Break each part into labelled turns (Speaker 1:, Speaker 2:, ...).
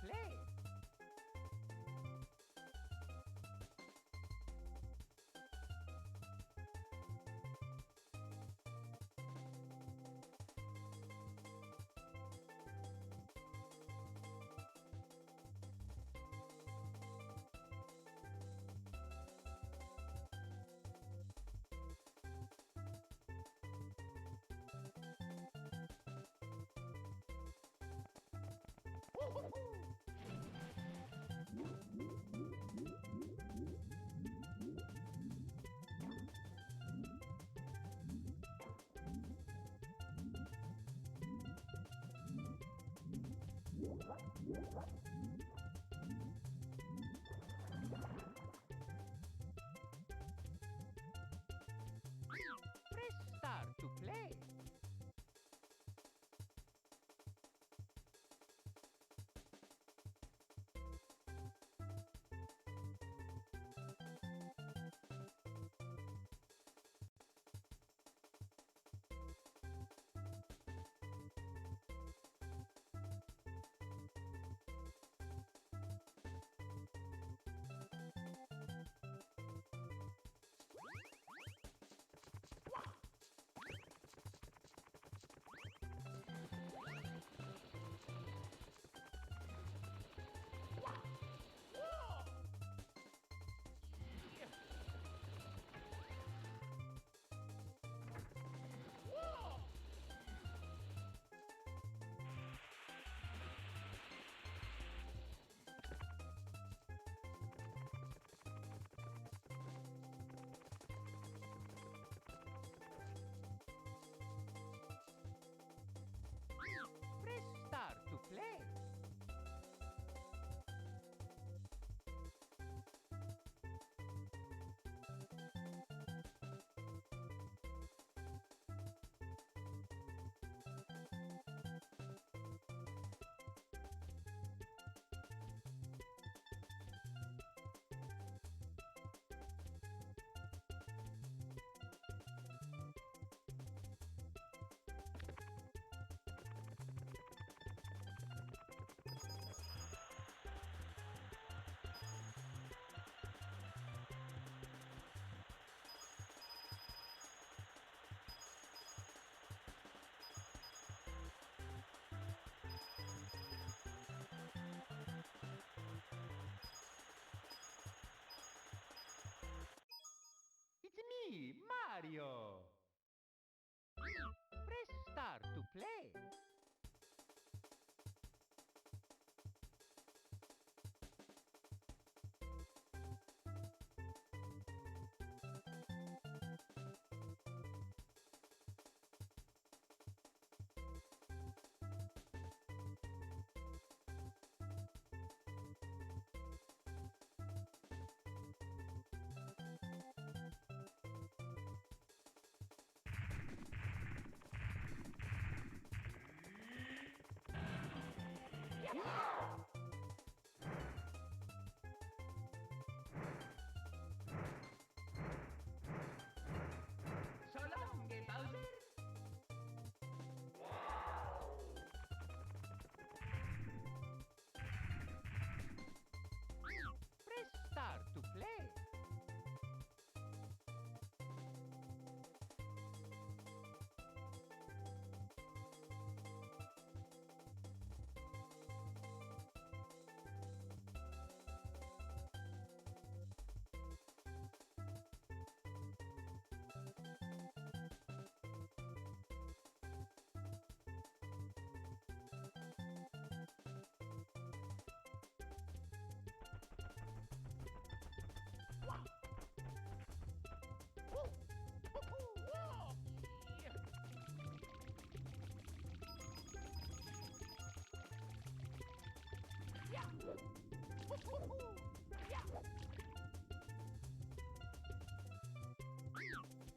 Speaker 1: play. Press start to play. Press start to play. It's me, Mario. Press start to play. So long, Bowser. Press start to play.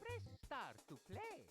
Speaker 1: Press start to play.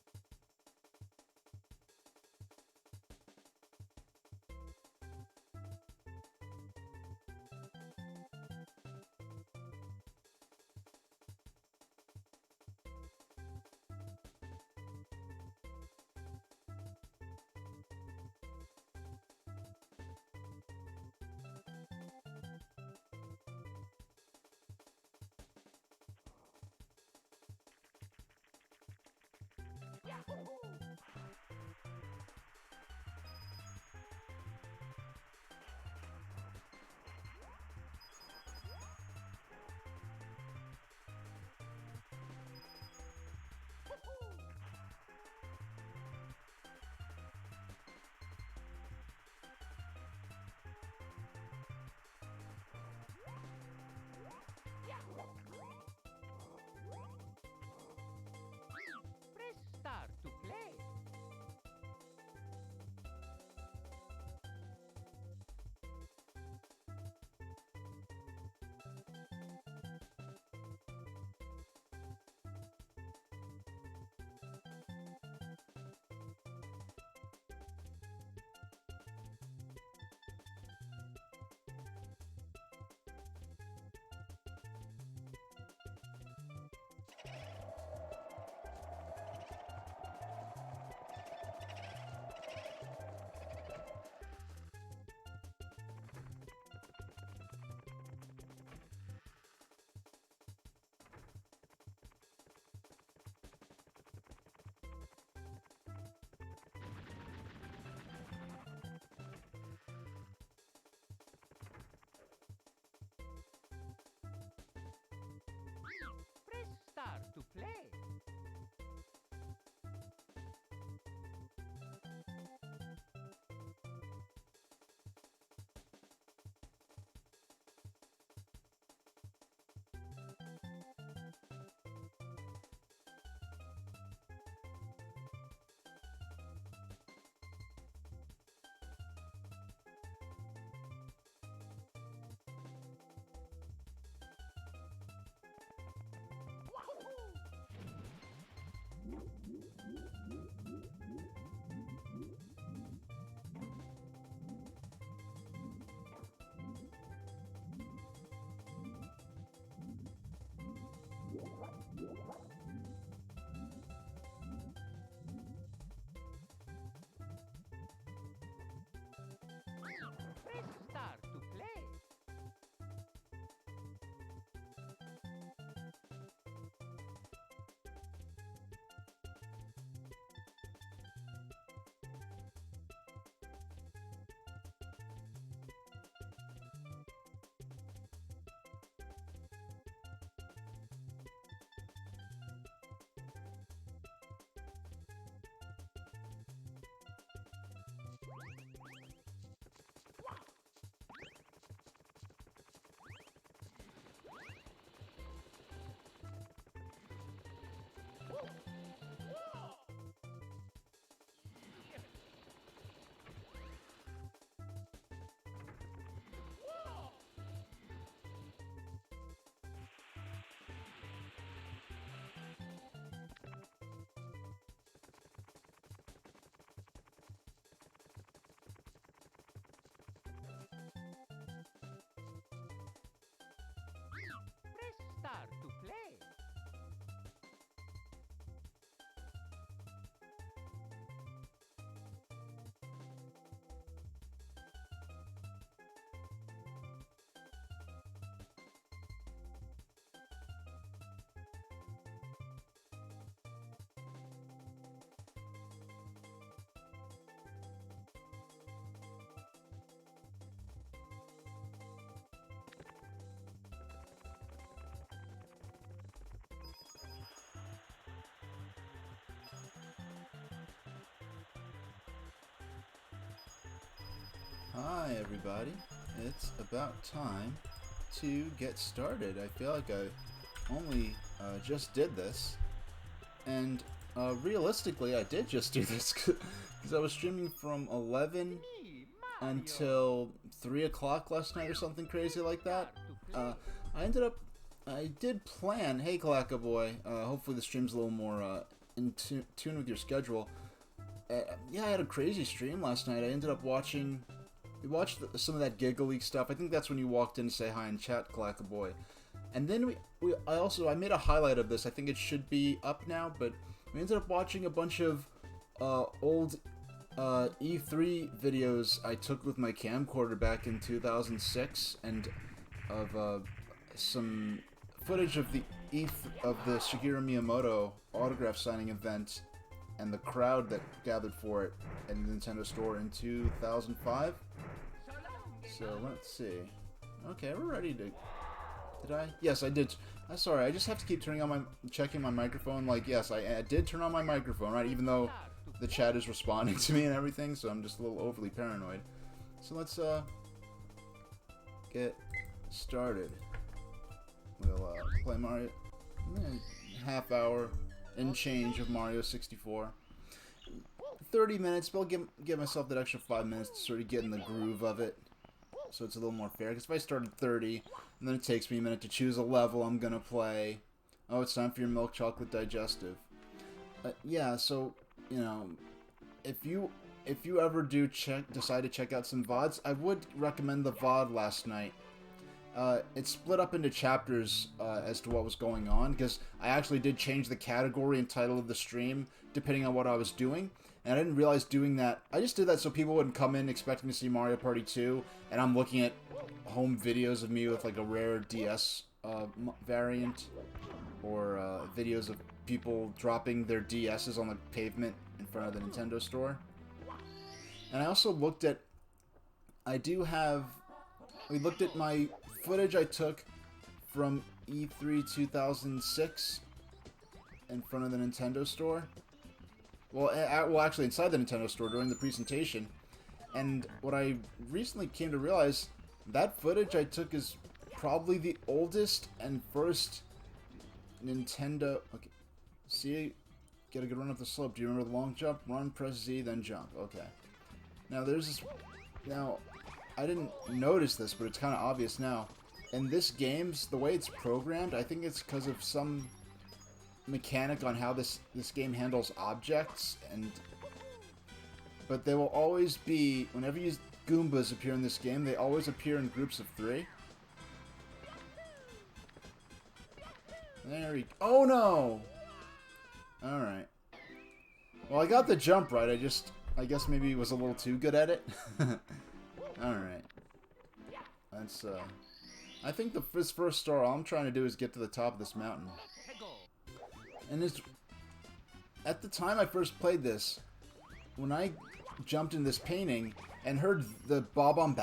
Speaker 2: Hi everybody, it's about time to get started. I feel like I only just did this, and realistically I did just do this because I was streaming from 11
Speaker 1: Me, Mario.
Speaker 2: until 3 o'clock last night or something crazy like that. I did plan, hey Kalaka boy, hopefully the stream's a little more in tune with your schedule. Yeah, I had a crazy stream last night. I ended up watching... We watched some of that Giga League stuff. I think that's when you walked in to say hi in chat, Kalaka boy. And then I made a highlight of this. I think it should be up now, but we ended up watching a bunch of old E3 videos I took with my camcorder back in 2006, and of some footage of the Shigeru Miyamoto autograph signing event and the crowd that gathered for it at the Nintendo store in 2005. So let's see. Okay, we're ready to... Did I? Yes, I did. I'm sorry, I just have to keep checking my microphone. Like, yes, I did turn on my microphone, right? Even though the chat is responding to me and everything, so I'm just a little overly paranoid. So let's get started. We'll play Mario, half hour and change of Mario 64. 30 minutes, but I'll give myself that extra 5 minutes to sort of get in the groove of it, so it's a little more fair. Because if I started 30, and then it takes me a minute to choose a level I'm gonna play. Oh, it's time for your milk chocolate digestive. Yeah, so you know, if you ever do decide to check out some VODs, I would recommend the VOD last night. It's split up into chapters as to what was going on, because I actually did change the category and title of the stream depending on what I was doing, and I didn't realize doing that. I just did that so people wouldn't come in expecting to see Mario Party 2, and I'm looking at home videos of me with like a rare DS variant, or videos of people dropping their DSs on the pavement in front of the Nintendo store. And I also looked at... We looked at my footage I took from E3 2006 in front of the Nintendo store. Well, actually inside the Nintendo store during the presentation. And what I recently came to realize, that footage I took is probably the oldest and first Nintendo... Okay, see, get a good run up the slope. Do you remember the long jump? Run, press Z, then jump. Okay. Now there's this... Now... I didn't notice this, but it's kind of obvious now. In this game's, the way it's programmed, I think it's because of some mechanic on how this game handles objects, but they will always be, whenever Goombas appear in this game, they always appear in groups of 3. There we go. Oh no! Alright. Well, I got the jump right, I guess maybe he was a little too good at it. Alright. That's, I think this first star, all I'm trying to do is get to the top of this mountain. And at the time I first played this, when I jumped in this painting and heard the Bob-omb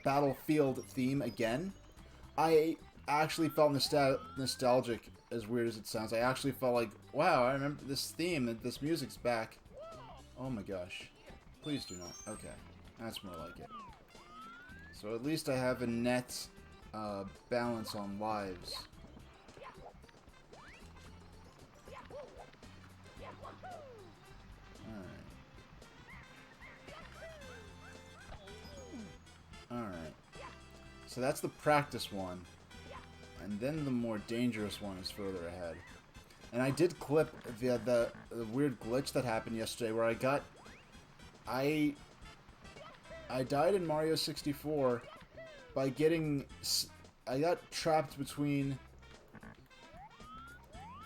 Speaker 2: Battlefield theme again, I actually felt nostalgic, as weird as it sounds. I actually felt like, wow, I remember this theme, this music's back. Oh my gosh. Please do not. Okay. That's more like it. So at least I have a net balance on lives. Alright. So that's the practice one. And then the more dangerous one is further ahead. And I did clip the weird glitch that happened yesterday where I died in Mario 64 by getting... I got trapped between...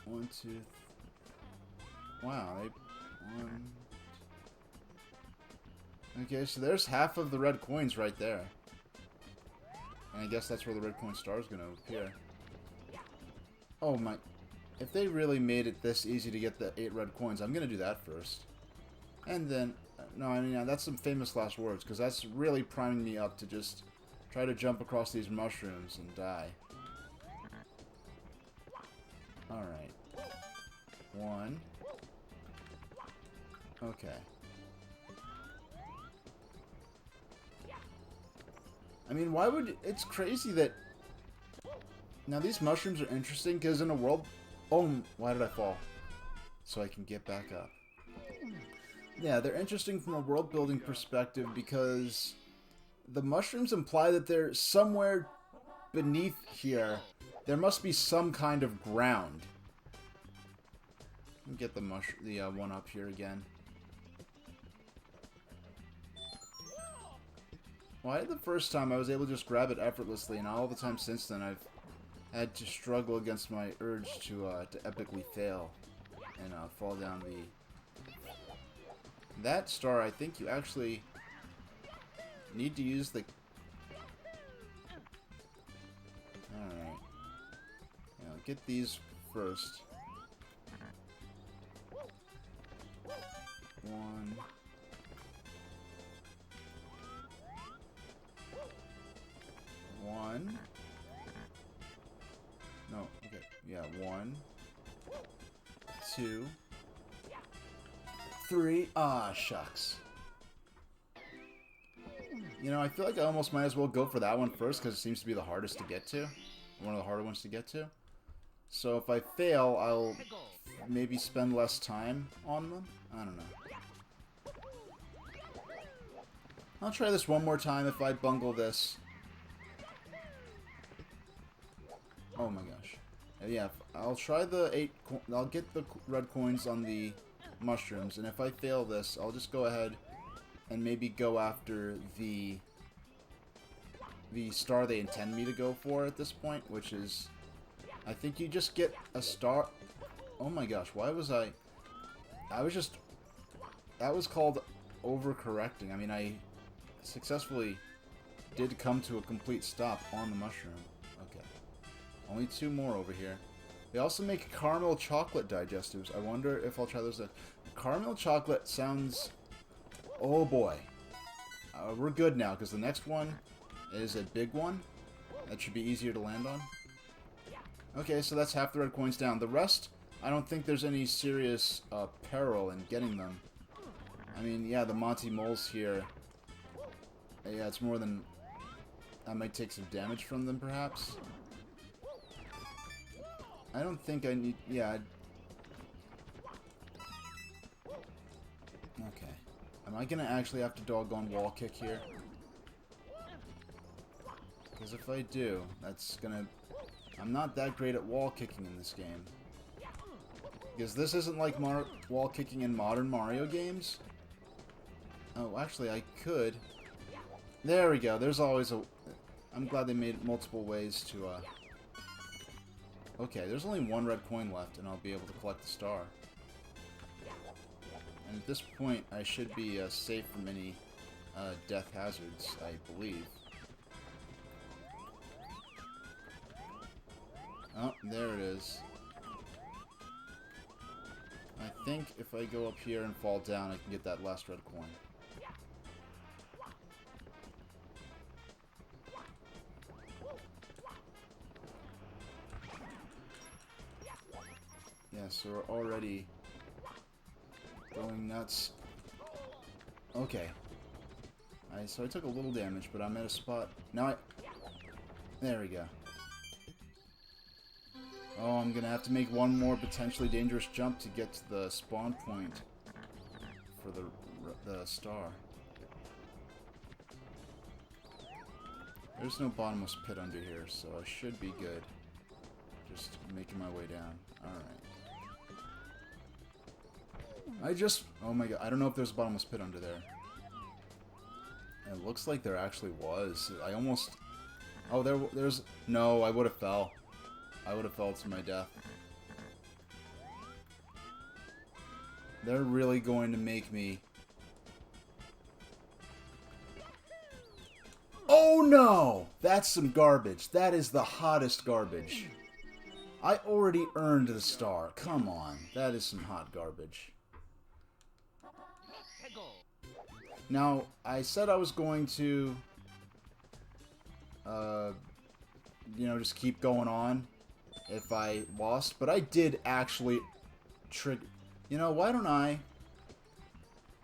Speaker 2: 1, 2... Wow, Okay, so there's half of the red coins right there. And I guess that's where the red coin star is going to appear. Oh my... If they really made it this easy to get the 8 red coins, I'm going to do that first. And then... No, I mean, that's some famous last words, because that's really priming me up to just try to jump across these mushrooms and die. Alright. 1. Okay. I mean, why would... It's crazy that... Now, these mushrooms are interesting because in a world... Oh, why did I fall? So I can get back up. Yeah, they're interesting from a world-building perspective because the mushrooms imply that they're somewhere beneath here. There must be some kind of ground. Let me get the one up here again. Why the first time I was able to just grab it effortlessly, and all the time since then I've had to struggle against my urge to epically fail and fall down the... That star, I think you actually need to use the... Alright. Yeah, get these first. One. One. No, okay. Yeah, 1, 2, 3. Ah, shucks. You know, I feel like I almost might as well go for that one first because it seems to be the hardest to get to. One of the harder ones to get to. So if I fail, I'll maybe spend less time on them. I don't know. I'll try this one more time if I bungle this. Oh my gosh. Yeah, I'll try the 8... I'll get the red coins on the mushrooms, and if I fail this, I'll just go ahead and maybe go after the star they intend me to go for at this point, which is... I think you just get a star... Oh my gosh, why was I... I was just... That was called overcorrecting. I mean, I successfully did come to a complete stop on the mushroom. Okay. Only 2 more over here. They also make caramel chocolate digestives. I wonder if I'll try those. Caramel chocolate sounds... Oh boy. We're good now, because the next one is a big one. That should be easier to land on. Okay, so that's half the red coins down. The rest, I don't think there's any serious peril in getting them. I mean, yeah, the Monty Moles here... Yeah, it's more than... I might take some damage from them, perhaps. I don't think I need... Yeah. Okay. Am I going to actually have to doggone wall kick here? Because if I do, that's going to... I'm not that great at wall kicking in this game. Because this isn't like wall kicking in modern Mario games. Oh, actually, I could... There we go. There's always a... I'm glad they made multiple ways to... Okay, there's only 1 red coin left, and I'll be able to collect the star. And at this point, I should be safe from any death hazards, I believe. Oh, there it is. I think if I go up here and fall down, I can get that last red coin. Yeah, so we're already going nuts. Okay. So I took a little damage, but I'm at a spot. Now there we go. Oh, I'm gonna have to make one more potentially dangerous jump to get to the spawn point for the star. There's no bottomless pit under here, so I should be good. Just making my way down. Alright. Oh my god, I don't know if there's a bottomless pit under there. It looks like there actually was. I almost... Oh, there's... No, I would have fell. I would have fell to my death. They're really going to make me... Oh no! That's some garbage. That is the hottest garbage. I already earned the star. Come on. That is some hot garbage. Now, I said I was going to, you know, just keep going on if I lost, but I did actually You know, why don't I...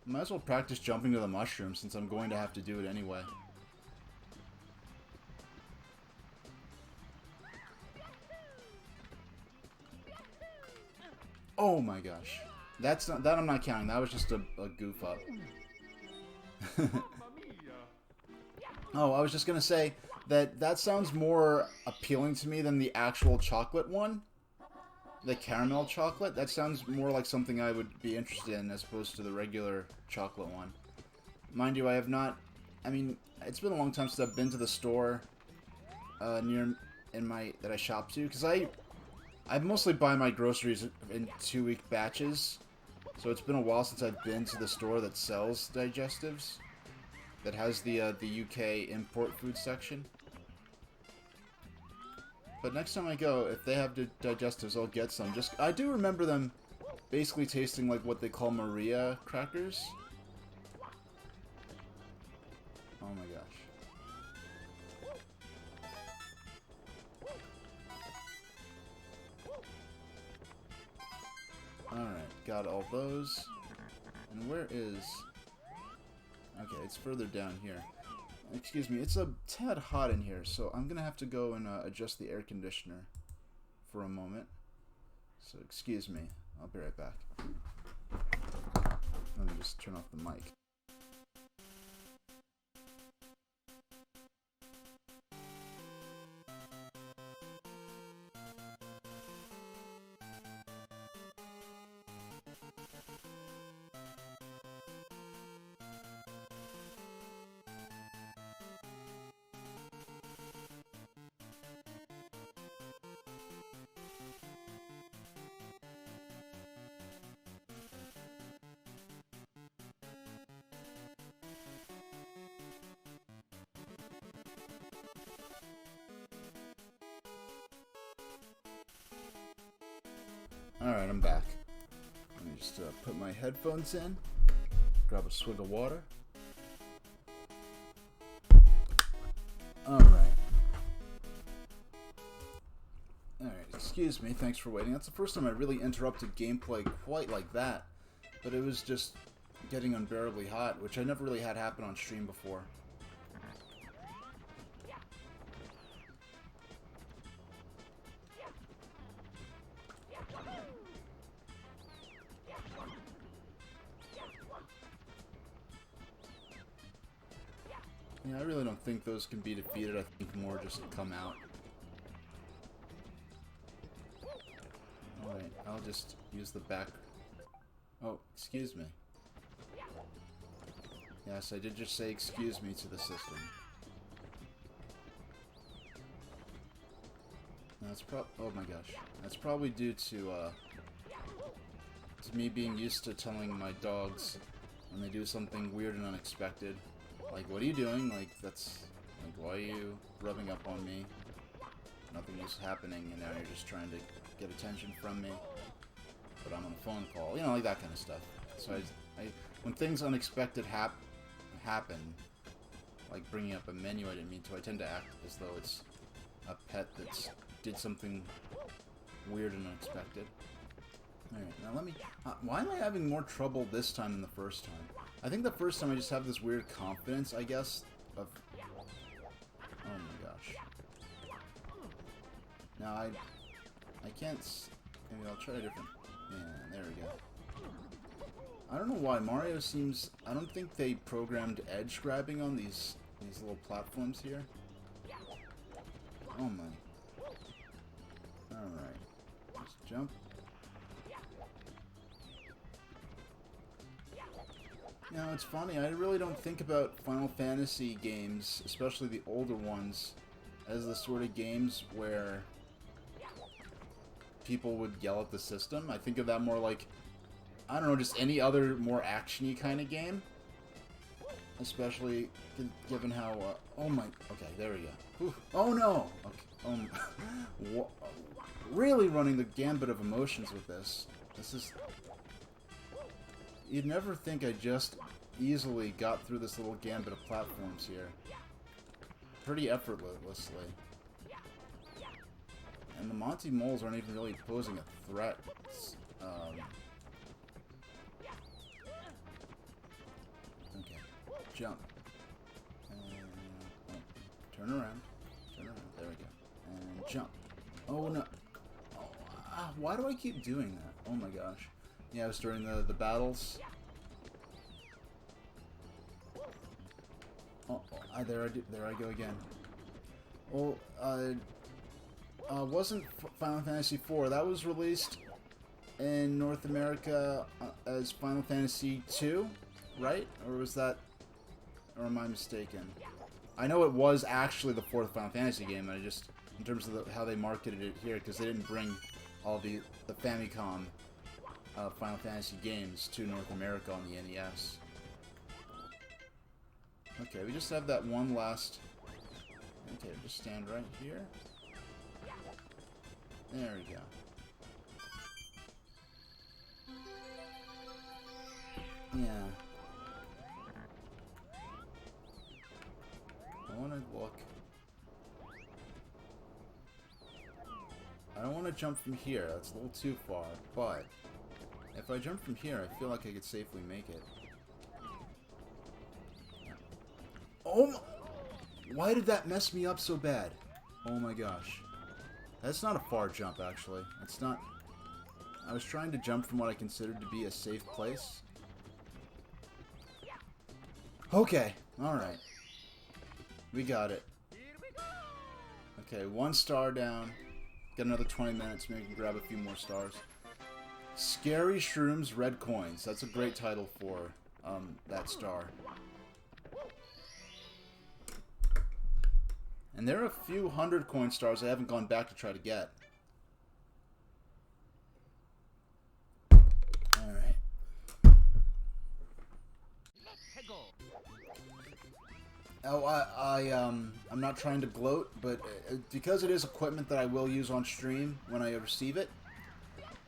Speaker 2: Might as well practice jumping to the mushroom since I'm going to have to do it anyway. Oh my gosh. That I'm not counting. That was just a goof up. Oh, I was just gonna say that sounds more appealing to me than the actual chocolate one. The caramel chocolate. That sounds more like something I would be interested in as opposed to the regular chocolate one. Mind you, I have not... I mean, it's been a long time since I've been to the store that I shop to, because I mostly buy my groceries in 2-week batches. So it's been a while since I've been to the store that sells digestives, that has the UK import food section. But next time I go, if they have the digestives, I'll get some. I do remember them basically tasting like what they call Maria crackers. Oh my gosh. Alright, got all those. And where is... Okay, it's further down here. Excuse me, it's a tad hot in here, so I'm gonna have to go and adjust the air conditioner for a moment. So excuse me, I'll be right back. Let me just turn off the mic. Alright, I'm back. Let me just put my headphones in, grab a swig of water. Alright. Alright, excuse me, thanks for waiting. That's the first time I really interrupted gameplay quite like that. But it was just getting unbearably hot, which I never really had happen on stream before. Yeah, I really don't think those can be defeated. I think more just come out. Alright, I'll just use the back... Oh, excuse me. Yes, I did just say excuse me to the system. That's oh my gosh. That's probably due to me being used to telling my dogs when they do something weird and unexpected. Like, what are you doing? Like, that's... Like, why are you rubbing up on me? Nothing is happening, and now you're just trying to get attention from me. But I'm on a phone call. You know, like that kind of stuff. So when things unexpected happen, like bringing up a menu I didn't mean to, I tend to act as though it's a pet that's did something weird and unexpected. Alright, now let me... why am I having more trouble this time than the first time? I think the first time I just have this weird confidence, I guess, of... Oh my gosh. Now I can't... Maybe I'll try a different... Yeah, there we go. I don't know why Mario seems... I don't think they programmed edge grabbing on these little platforms here. Oh my... Alright. Just jump. You know, it's funny, I really don't think about Final Fantasy games, especially the older ones, as the sort of games where people would yell at the system. I think of that more like, I don't know, just any other more action-y kind of game. Especially given how, oh my, okay, there we go. Ooh, oh no! Okay, really running the gambit of emotions with this. This is... You'd never think I just easily got through this little gambit of platforms here. Pretty effortlessly. And the Monty Moles aren't even really posing a threat. Okay. Jump. And, oh, turn around. Turn around. There we go. And jump. Oh no. Oh, why do I keep doing that? Oh my gosh. Yeah, it was during the battles. Oh, there I go again. Well, wasn't Final Fantasy IV. That was released in North America as Final Fantasy II, right? Or was that... Or am I mistaken? I know it was actually the fourth Final Fantasy game, and I just... In terms of how they marketed it here, because they didn't bring all the Famicom Final Fantasy games to North America on the NES. Okay, we just have that one last... Okay, just stand right here. There we go. Yeah. I want to look. I don't want to jump from here. That's a little too far. But if I jump from here, I feel like I could safely make it. Oh my... Why did that mess me up so bad? Oh my gosh. That's not a far jump, actually. It's not... I was trying to jump from what I considered to be a safe place. Okay. Alright. We got it. Okay, 1 star down. Got another 20 minutes. Maybe we can grab a few more stars. Scary Shrooms Red Coins. That's a great title for that star. And there are a few 100 coin stars I haven't gone back to try to get. Alright. Oh, I'm not trying to gloat, but because it is equipment that I will use on stream when I receive it,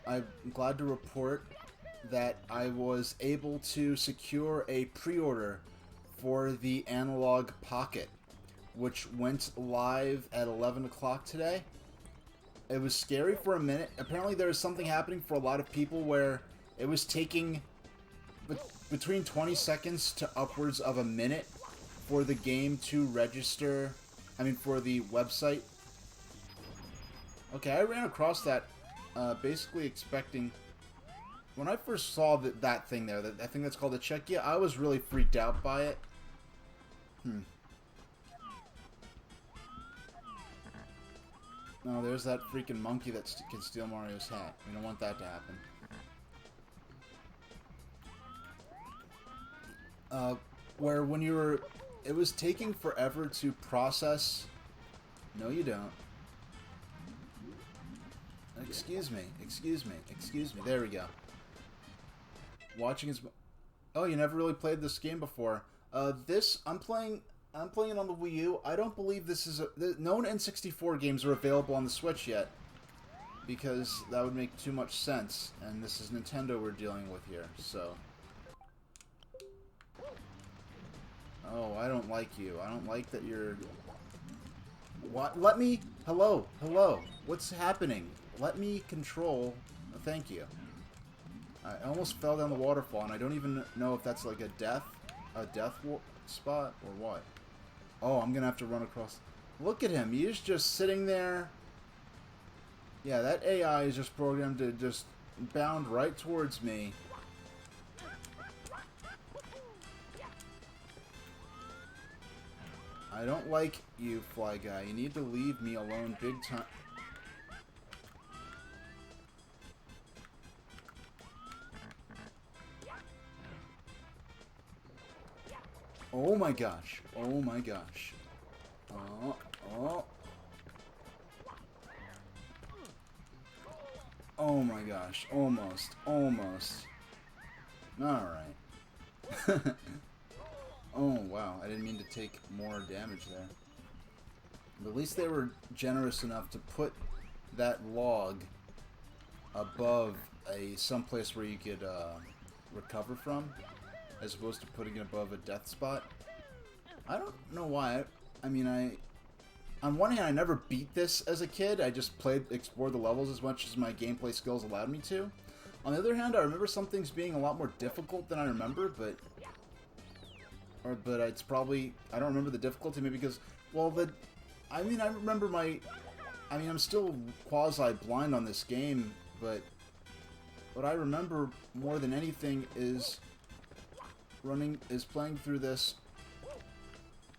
Speaker 2: I'm glad to report that I was able to secure a pre-order for the Analog Pocket, which went live at 11 o'clock today. It was scary for a minute. Apparently there was something happening for a lot of people where it was taking between 20 seconds to upwards of a minute for the game to register, for the website. Okay, I ran across that basically expecting... When I first saw that thing there, that thing that's called a Czechia, I was really freaked out by it. No, there's that freaking monkey that can steal Mario's hat. We don't want that to happen. Where when you were... It was taking forever to process... No, you don't. Excuse me. Excuse me. Excuse me. There we go. Watching his... Oh, you never really played this game before. I'm playing it on the Wii U. I don't believe this is no N64 games are available on the Switch yet, because that would make too much sense, and this is Nintendo we're dealing with here, so... Oh, I don't like you. I don't like that you're... What? Let me... Hello? Hello? What's happening? Let me control... Thank you. I almost fell down the waterfall, and I don't even know if that's like a death spot, or what. Oh, I'm gonna have to run across... Look at him. He is just sitting there. Yeah, that AI is just programmed to just bound right towards me. I don't like you, Fly Guy. You need to leave me alone big time. Oh my gosh. Oh my gosh. Oh. Oh my gosh. Almost. Almost. Alright. Oh, wow. I didn't mean to take more damage there. But at least they were generous enough to put that log above someplace where you could recover from, as opposed to putting it above a death spot. I don't know why. On one hand, I never beat this as a kid. I just explored the levels as much as my gameplay skills allowed me to. On the other hand, I remember some things being a lot more difficult than I remember, but it's probably... I don't remember the difficulty, maybe because... Well, I remember my... I'm still quasi-blind on this game, but... what I remember more than anything is playing through this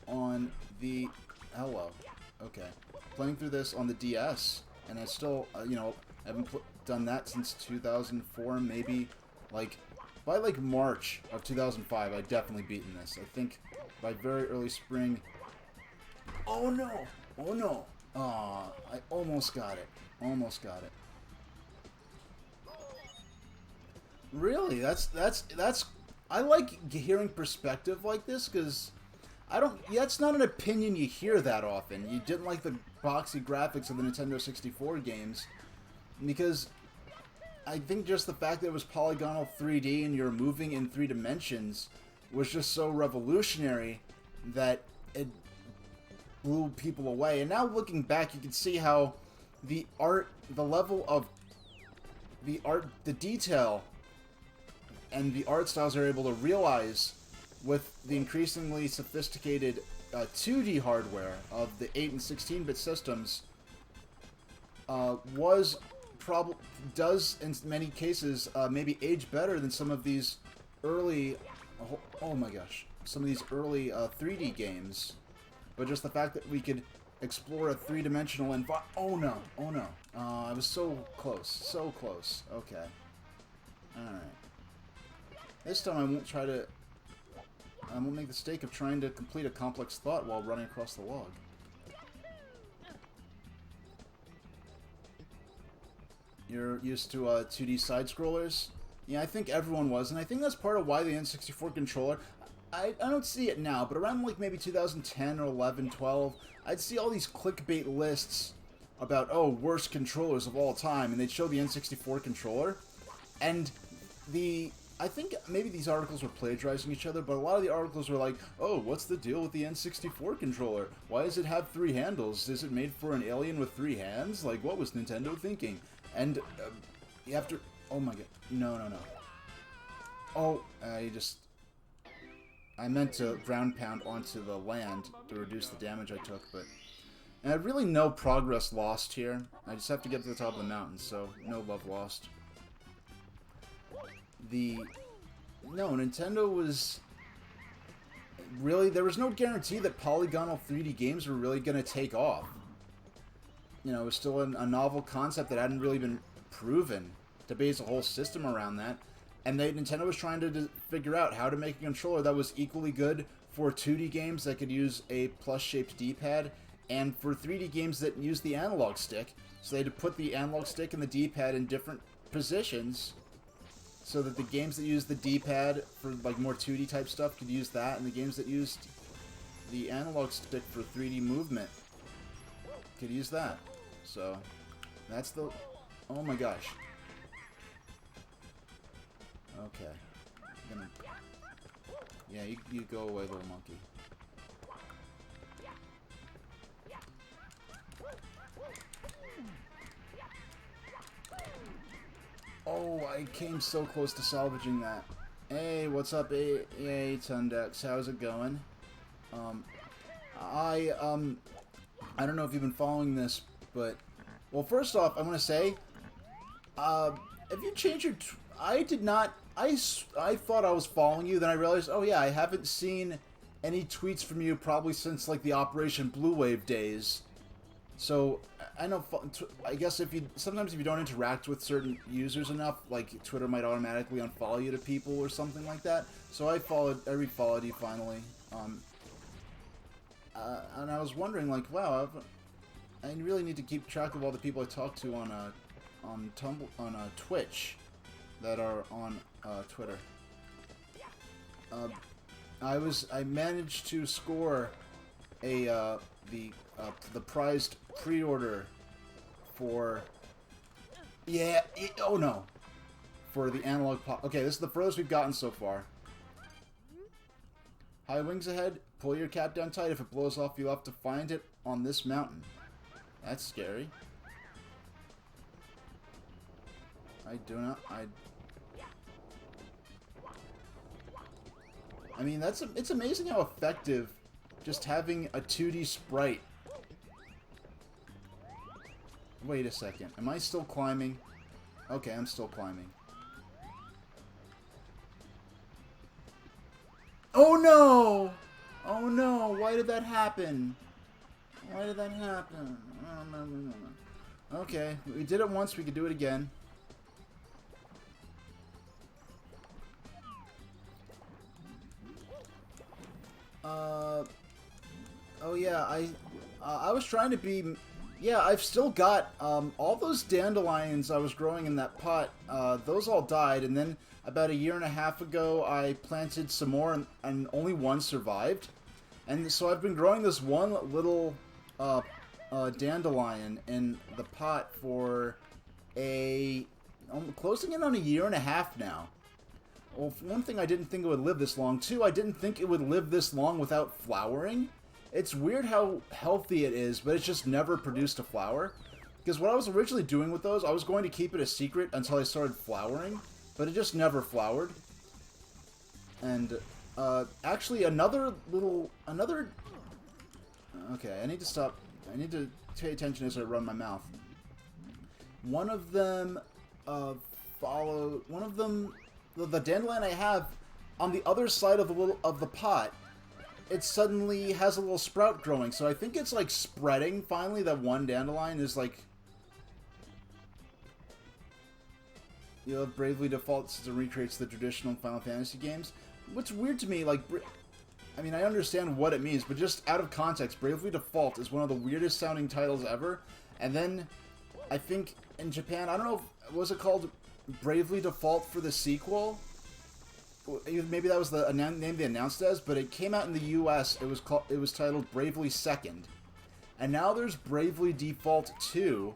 Speaker 2: on the playing through this on the DS, and I still you know, I haven't done that since 2004, maybe like by like March of 2005 I'd definitely beaten this. I think by very early spring. Oh no, oh no, I almost got it, Really? That's I like hearing perspective like this, because that's not an opinion you hear that often. You didn't like the boxy graphics of the Nintendo 64 games, because I think just the fact that it was polygonal 3D and you're moving in 3 dimensions was just so revolutionary that it blew people away. And now looking back, you can see how the art, the level of the art, the detail, and the art styles are able to realize with the increasingly sophisticated 2D hardware of the 8 and 16-bit systems does in many cases maybe age better than some of these early, oh my gosh, some of these early 3D games. But just the fact that we could explore a 3-dimensional environment. Oh no, I was so close, okay. Alright. This time I won't make the mistake of trying to complete a complex thought while running across the log. You're used to 2D side-scrollers? Yeah, I think everyone was, and I think that's part of why the N64 controller... I don't see it now, but around like maybe 2010 or 11, 12, I'd see all these clickbait lists about, oh, worst controllers of all time, and they'd show the N64 controller, and I think maybe these articles were plagiarizing each other, but a lot of the articles were like, oh, what's the deal with the N64 controller? Why does it have 3 handles? Is it made for an alien with 3 hands? Like, what was Nintendo thinking? And you have to... Oh my god. No. Oh, I meant to ground pound onto the land to reduce the damage I took, but... And I had really no progress lost here. I just have to get to the top of the mountain, so no love lost. No, Nintendo was... Really, there was no guarantee that polygonal 3D games were really going to take off. You know, it was still a novel concept that hadn't really been proven to base a whole system around that. And Nintendo was trying to figure out how to make a controller that was equally good for 2D games that could use a plus-shaped D-pad, and for 3D games that use the analog stick. So they had to put the analog stick and the D-pad in different positions, so that the games that use the D-pad for like more 2D type stuff could use that, and the games that used the analog stick for 3D movement could use that. So that's the... Oh my gosh. Okay. Yeah, you go away, little monkey. Oh, I came so close to salvaging that. Hey, what's up, hey, Tundex? How's it going? I don't know if you've been following this, but... Well, first off, I want to say... have you changed your... I did not... I thought I was following you, then I realized, oh yeah, I haven't seen any tweets from you probably since, like, the Operation Blue Wave days. So, I know, I guess sometimes if you don't interact with certain users enough, like, Twitter might automatically unfollow you to people or something like that. So I refollowed you finally. And I was wondering, like, wow, I really need to keep track of all the people I talk to on Twitch that are on Twitter. I managed to score the prized pre-order for for the analog pop. Okay, this is the furthest we've gotten so far. High wings ahead. Pull your cap down tight. If it blows off, you'll have to find it on this mountain. That's scary. I mean, it's amazing how effective just having a 2D sprite. Wait a second. Am I still climbing? Okay, I'm still climbing. Oh no! Oh no, why did that happen? Why did that happen? Oh, no, no, no, no. Okay, we did it once, we could do it again. Oh yeah, I was trying to be... Yeah, I've still got, all those dandelions I was growing in that pot, those all died, and then about a year and a half ago, I planted some more, and only one survived. And so I've been growing this one little, dandelion in the pot for closing in on a year and a half now. Well, for one thing, I didn't think it would live this long. Two, I didn't think it would live this long without flowering. It's weird how healthy it is, but it's just never produced a flower. Because what I was originally doing with those, I was going to keep it a secret until I started flowering, but it just never flowered. And, actually, okay, I need to stop. I need to pay attention as I run my mouth. One of them, the dandelion I have, on the other side of the pot, it suddenly has a little sprout growing. So I think it's like spreading finally. That one dandelion is like, you know, Bravely Defaults and recreates the traditional Final Fantasy games. What's weird to me, like, I mean, I understand what it means, but just out of context, Bravely Default is one of the weirdest sounding titles ever. And then, I think in Japan, I don't know, was it called Bravely Default for the sequel? Maybe that was the name they announced as, but it came out in the U.S. It was titled Bravely Second, and now there's Bravely Default 2,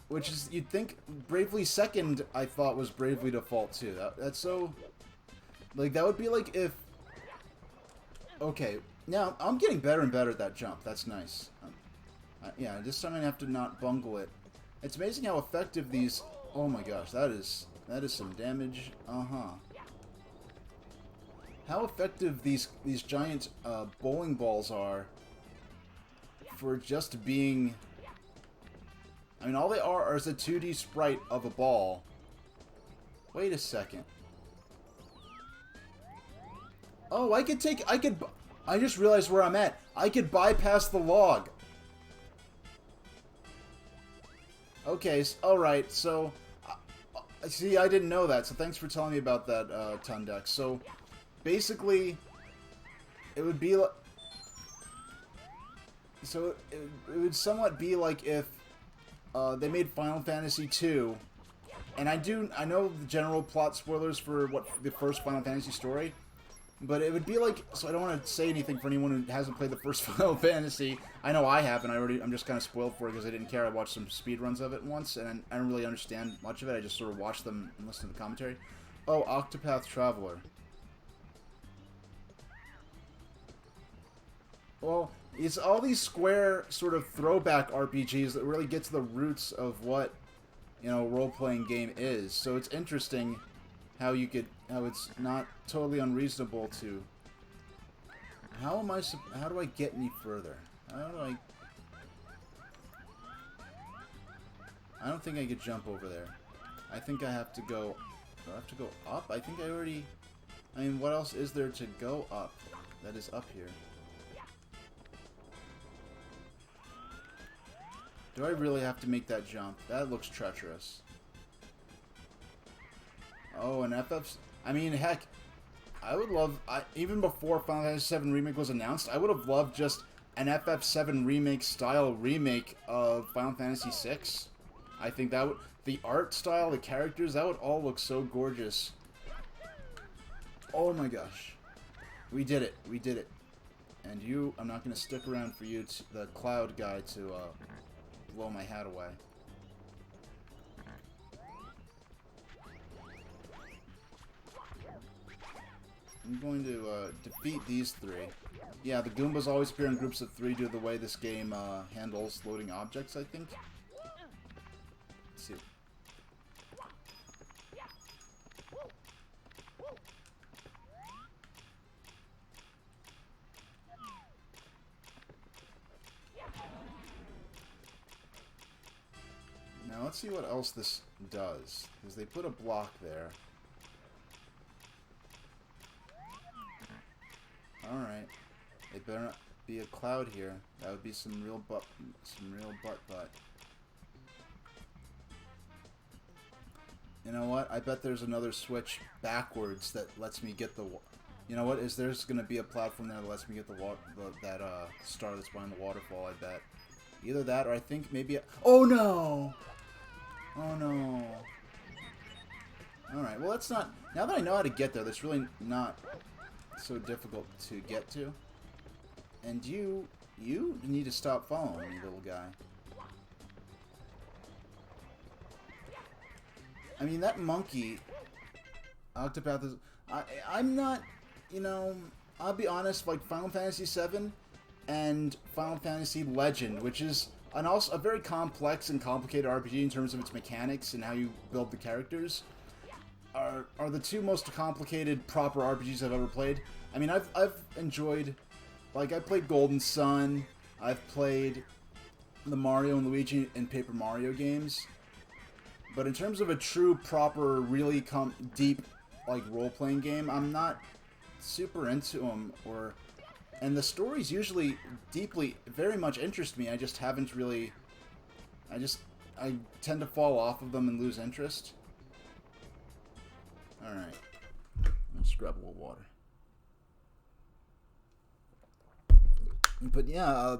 Speaker 2: which is, you'd think Bravely Second I thought was Bravely Default 2. That's so, like, that would be like if. Okay, now I'm getting better and better at that jump. That's nice. Yeah, this time I have to not bungle it. It's amazing how effective these. Oh my gosh, that is some damage. How effective these giant bowling balls are for just being... I mean, all they are is a 2D sprite of a ball. Wait a second. Oh, I just realized where I'm at. I could bypass the log. Okay, alright, so... see, I didn't know that, so thanks for telling me about that, Tundex. So... basically, it would be like... so, it would somewhat be like if they made Final Fantasy II, and I know the general plot spoilers for the first Final Fantasy story, but it would be like... so I don't want to say anything for anyone who hasn't played the first Final Fantasy. I know I have, and I'm just kind of spoiled for it because I didn't care. I watched some speedruns of it once, and I don't really understand much of it. I just sort of watched them and listened to the commentary. Oh, Octopath Traveler. Well, it's all these Square sort of throwback RPGs that really get to the roots of what, you know, role-playing game is. So it's interesting how it's not totally unreasonable to... how do I get any further? I don't think I could jump over there. I think I have to go... do I have to go up? I think I already... I mean, what else is there to go up that is up here? Do I really have to make that jump? That looks treacherous. Oh, an FF... I mean, heck, I would love... even before Final Fantasy VII Remake was announced, I would have loved just an FF7 Remake style remake of Final Fantasy VI. I think that would... the art style, the characters, that would all look so gorgeous. Oh my gosh. We did it. We did it. And you... I'm not going to stick around for you, the cloud guy, to, blow my hat away. I'm going to defeat these three. Yeah, the Goombas always appear in groups of 3 due to the way this game handles loading objects, I think. Let's see. Now let's see what else this does, because they put a block there. Alright. It better not be a cloud here. That would be some real butt. You know what? I bet there's another switch backwards that lets me get the... You know what? There's going to be a platform there that lets me get that star that's behind the waterfall, I bet. Either that or I think maybe... Oh, no! Oh, no. Alright, well, that's not... Now that I know how to get there, that's really not so difficult to get to. And you need to stop following me, little guy. I mean, that monkey... Octopath is... I'm not... You know, I'll be honest, like Final Fantasy VII and Final Fantasy Legend, which is a very complex and complicated RPG in terms of its mechanics and how you build the characters, are the two most complicated proper RPGs I've ever played. I mean, I've enjoyed, like, I played Golden Sun, I've played the Mario and Luigi and Paper Mario games, but in terms of a true, proper, really deep, like, role-playing game, I'm not super into them, and the stories usually very much interest me. I just haven't really, I tend to fall off of them and lose interest. Alright, let's grab a little water. But yeah,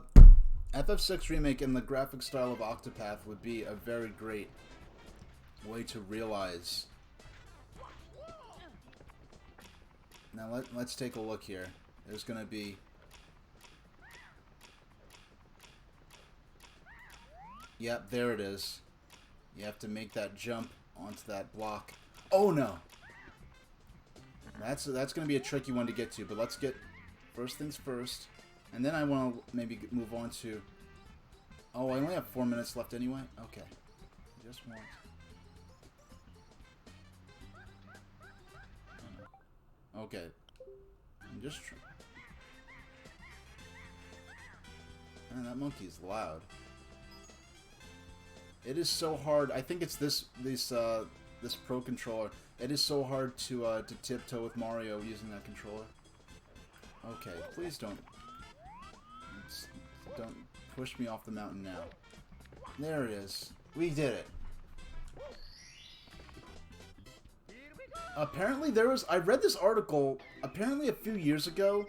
Speaker 2: FF6 Remake and the graphic style of Octopath would be a very great way to realize. Now let's take a look here. There's gonna be... Yep, there it is. You have to make that jump onto that block. Oh no! That's gonna be a tricky one to get to, but let's get first things first. And then I want to maybe move on to... Oh, I only have 4 minutes left anyway? Okay. Just want... Okay. I'm just... Man, that monkey's loud. It is so hard. I think it's this Pro controller. It is so hard to tiptoe with Mario using that controller. Okay, please don't push me off the mountain now. There it is. We did it. Apparently I read this article, apparently a few years ago,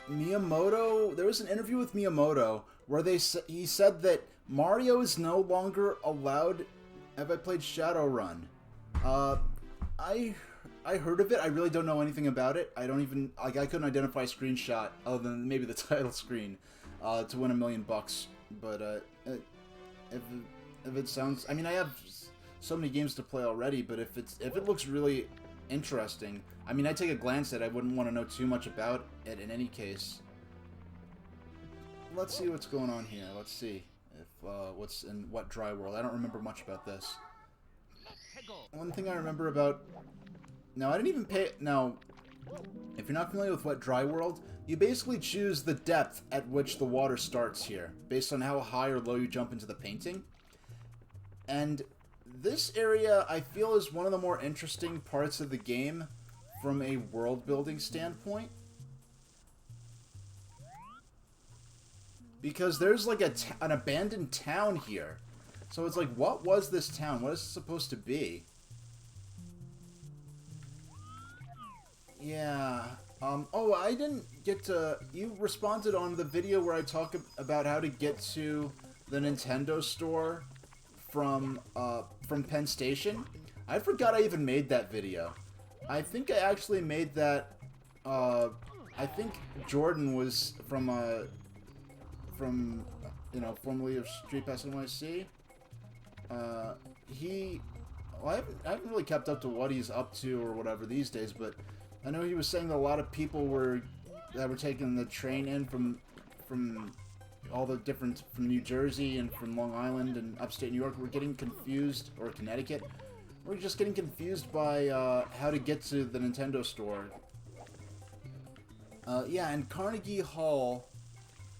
Speaker 2: Miyamoto, there was an interview with Miyamoto where he said that Mario is no longer allowed. Have I played Shadowrun? I heard of it. I really don't know anything about it. I don't even, like, I couldn't identify a screenshot other than maybe the title screen to win $1 million. But if it sounds, I mean, I have so many games to play already, but if it looks really interesting, I mean, I take a glance at it. I wouldn't want to know too much about it in any case. Let's see what's going on here. Let's see if what's in What Dry World. I don't remember much about this. One thing I remember about... Now, I didn't even pay... Now, if you're not familiar with What Dry World, you basically choose the depth at which the water starts here, based on how high or low you jump into the painting. And this area, I feel, is one of the more interesting parts of the game from a world-building standpoint. Because there's like an abandoned town here. So it's like, what was this town? What is it supposed to be? Yeah. Oh, I didn't get to... You responded on the video where I talk about how to get to the Nintendo store from Penn Station. I forgot I even made that video. I think I actually made that... I think Jordan was from, you know, formerly of Street Pass NYC. Well, I haven't really kept up to what he's up to or whatever these days, but I know he was saying that a lot of people that were taking the train in from all the different, from New Jersey and from Long Island and upstate New York were getting confused, or Connecticut, were just getting confused by how to get to the Nintendo store. Yeah, and Carnegie Hall.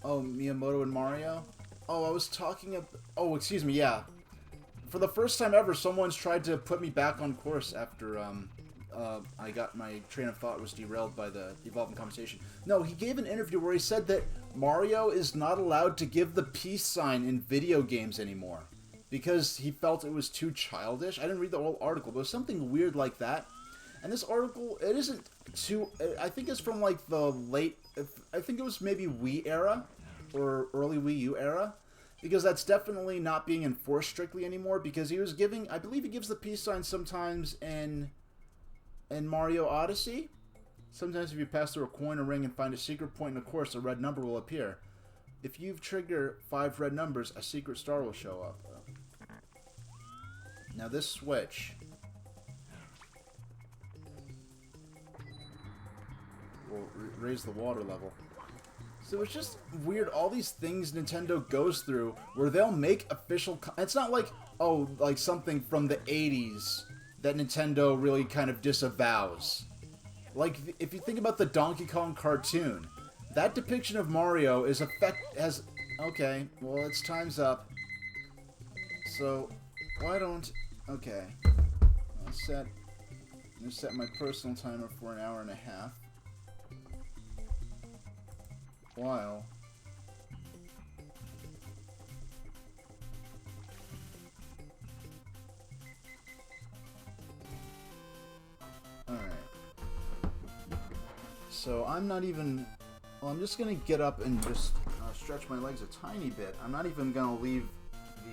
Speaker 2: Oh, Miyamoto and Mario? Oh, I was talking oh, excuse me, yeah. For the first time ever, someone's tried to put me back on course after I got my train of thought was derailed by the evolving conversation. No, he gave an interview where he said that Mario is not allowed to give the peace sign in video games anymore because he felt it was too childish. I didn't read the whole article, but it was something weird like that. And this article, it isn't too... I think it's from, like, the late... I think it was maybe Wii era, or early Wii U era, because that's definitely not being enforced strictly anymore, because he was giving... I believe he gives the peace sign sometimes in Mario Odyssey. Sometimes if you pass through a coin or ring and find a secret point in the course, a red number will appear. If you trigger 5 red numbers, a secret star will show up. Now this switch... will raise the water level. So it's just weird, all these things Nintendo goes through where they'll make official... It's not like, oh, like something from the 80s that Nintendo really kind of disavows. Like, if you think about the Donkey Kong cartoon, that depiction of Mario is okay, well, its time's up. So, why don't... Okay. I'm gonna set my personal timer for 1.5 hours. While alright. So I'm not even... Well, I'm just gonna get up and just stretch my legs a tiny bit. I'm not even gonna leave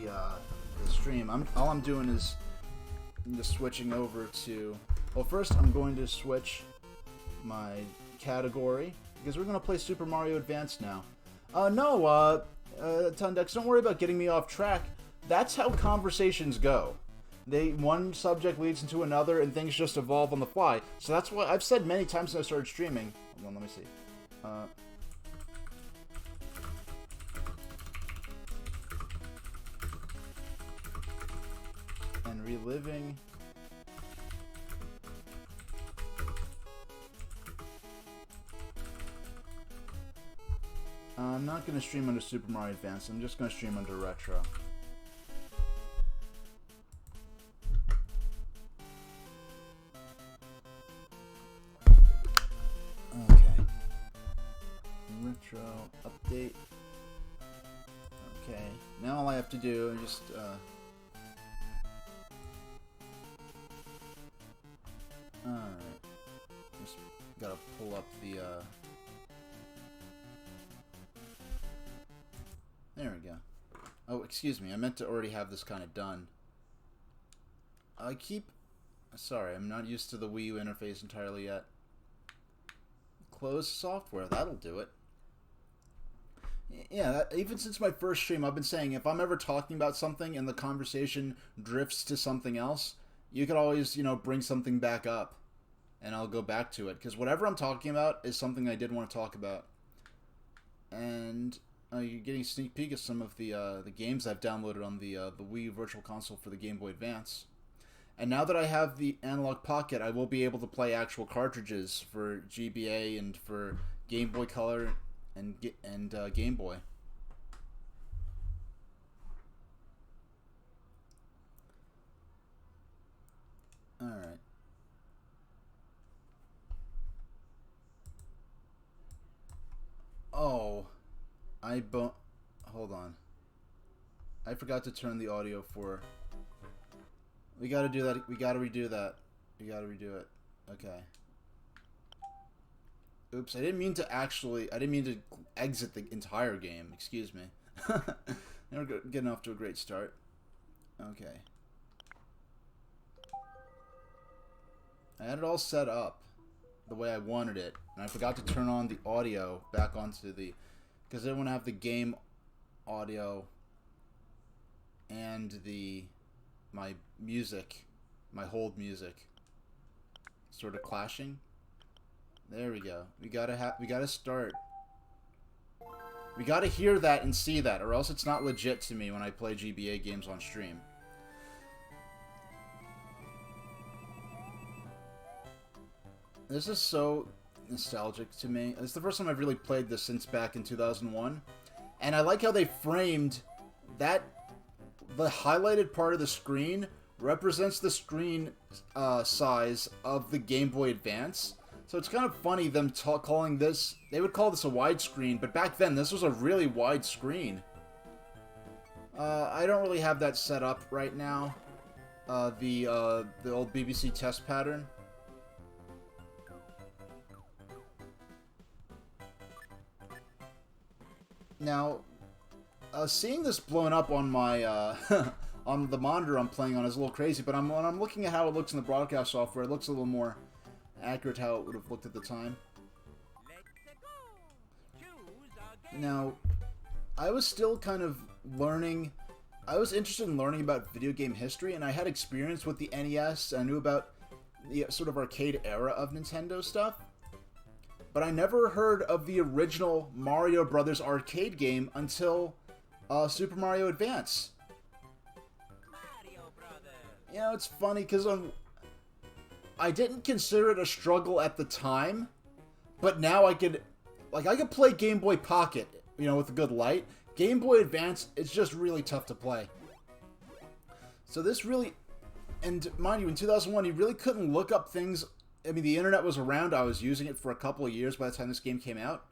Speaker 2: the stream. All I'm doing is just switching over to... Well, first I'm going to switch my category, because we're going to play Super Mario Advance now. Tundex, don't worry about getting me off track. That's how conversations go. One subject leads into another, and things just evolve on the fly. So that's what I've said many times since I started streaming. Hold on, let me see. And reliving... I'm not going to stream under Super Mario Advance, I'm just going to stream under Retro. Okay. Retro update. Okay. Now all I have to do is just... Alright. Just gotta pull up the... There we go. Oh, excuse me. I meant to already have this kind of done. Sorry, I'm not used to the Wii U interface entirely yet. Close software. That'll do it. Yeah, even since my first stream, I've been saying if I'm ever talking about something and the conversation drifts to something else, you could always, bring something back up. And I'll go back to it. Because whatever I'm talking about is something I did want to talk about. And... you're getting a sneak peek of some of the games I've downloaded on the Wii Virtual Console for the Game Boy Advance. And now that I have the Analog Pocket, I will be able to play actual cartridges for GBA and for Game Boy Color and Game Boy. Alright. Oh... Hold on. I forgot to turn the audio for... We gotta do that. We gotta redo that. We gotta redo it. Okay. Oops, I didn't mean to exit the entire game. Excuse me. We're getting off to a great start. Okay. I had it all set up the way I wanted it, and I forgot to turn on the audio back onto the... Because I didn't want to have the game audio and my music, my hold music, sort of clashing. There we go. We gotta start. We gotta hear that and see that, or else it's not legit to me when I play GBA games on stream. This is so nostalgic to me. It's the first time I've really played this since back in 2001. And I like how they framed that... The highlighted part of the screen represents the screen size of the Game Boy Advance. So it's kind of funny them calling this... They would call this a widescreen, but back then this was a really wide screen. I don't really have that set up right now. The old BBC test pattern. Now, seeing this blown up on my on the monitor I'm playing on is a little crazy, but when I'm looking at how it looks in the broadcast software, it looks a little more accurate how it would have looked at the time. Now, I was still kind of learning. I was interested in learning about video game history, and I had experience with the NES. I knew about the sort of arcade era of Nintendo stuff. But I never heard of the original Mario Brothers arcade game until Super Mario Advance. You know, it's funny because I didn't consider it a struggle at the time, but now I could play Game Boy Pocket, you know, with a good light. Game Boy Advance, it's just really tough to play. So this really, and mind you, in 2001, you really couldn't look up things. I mean, the internet was around. I was using it for a couple of years by the time this game came out.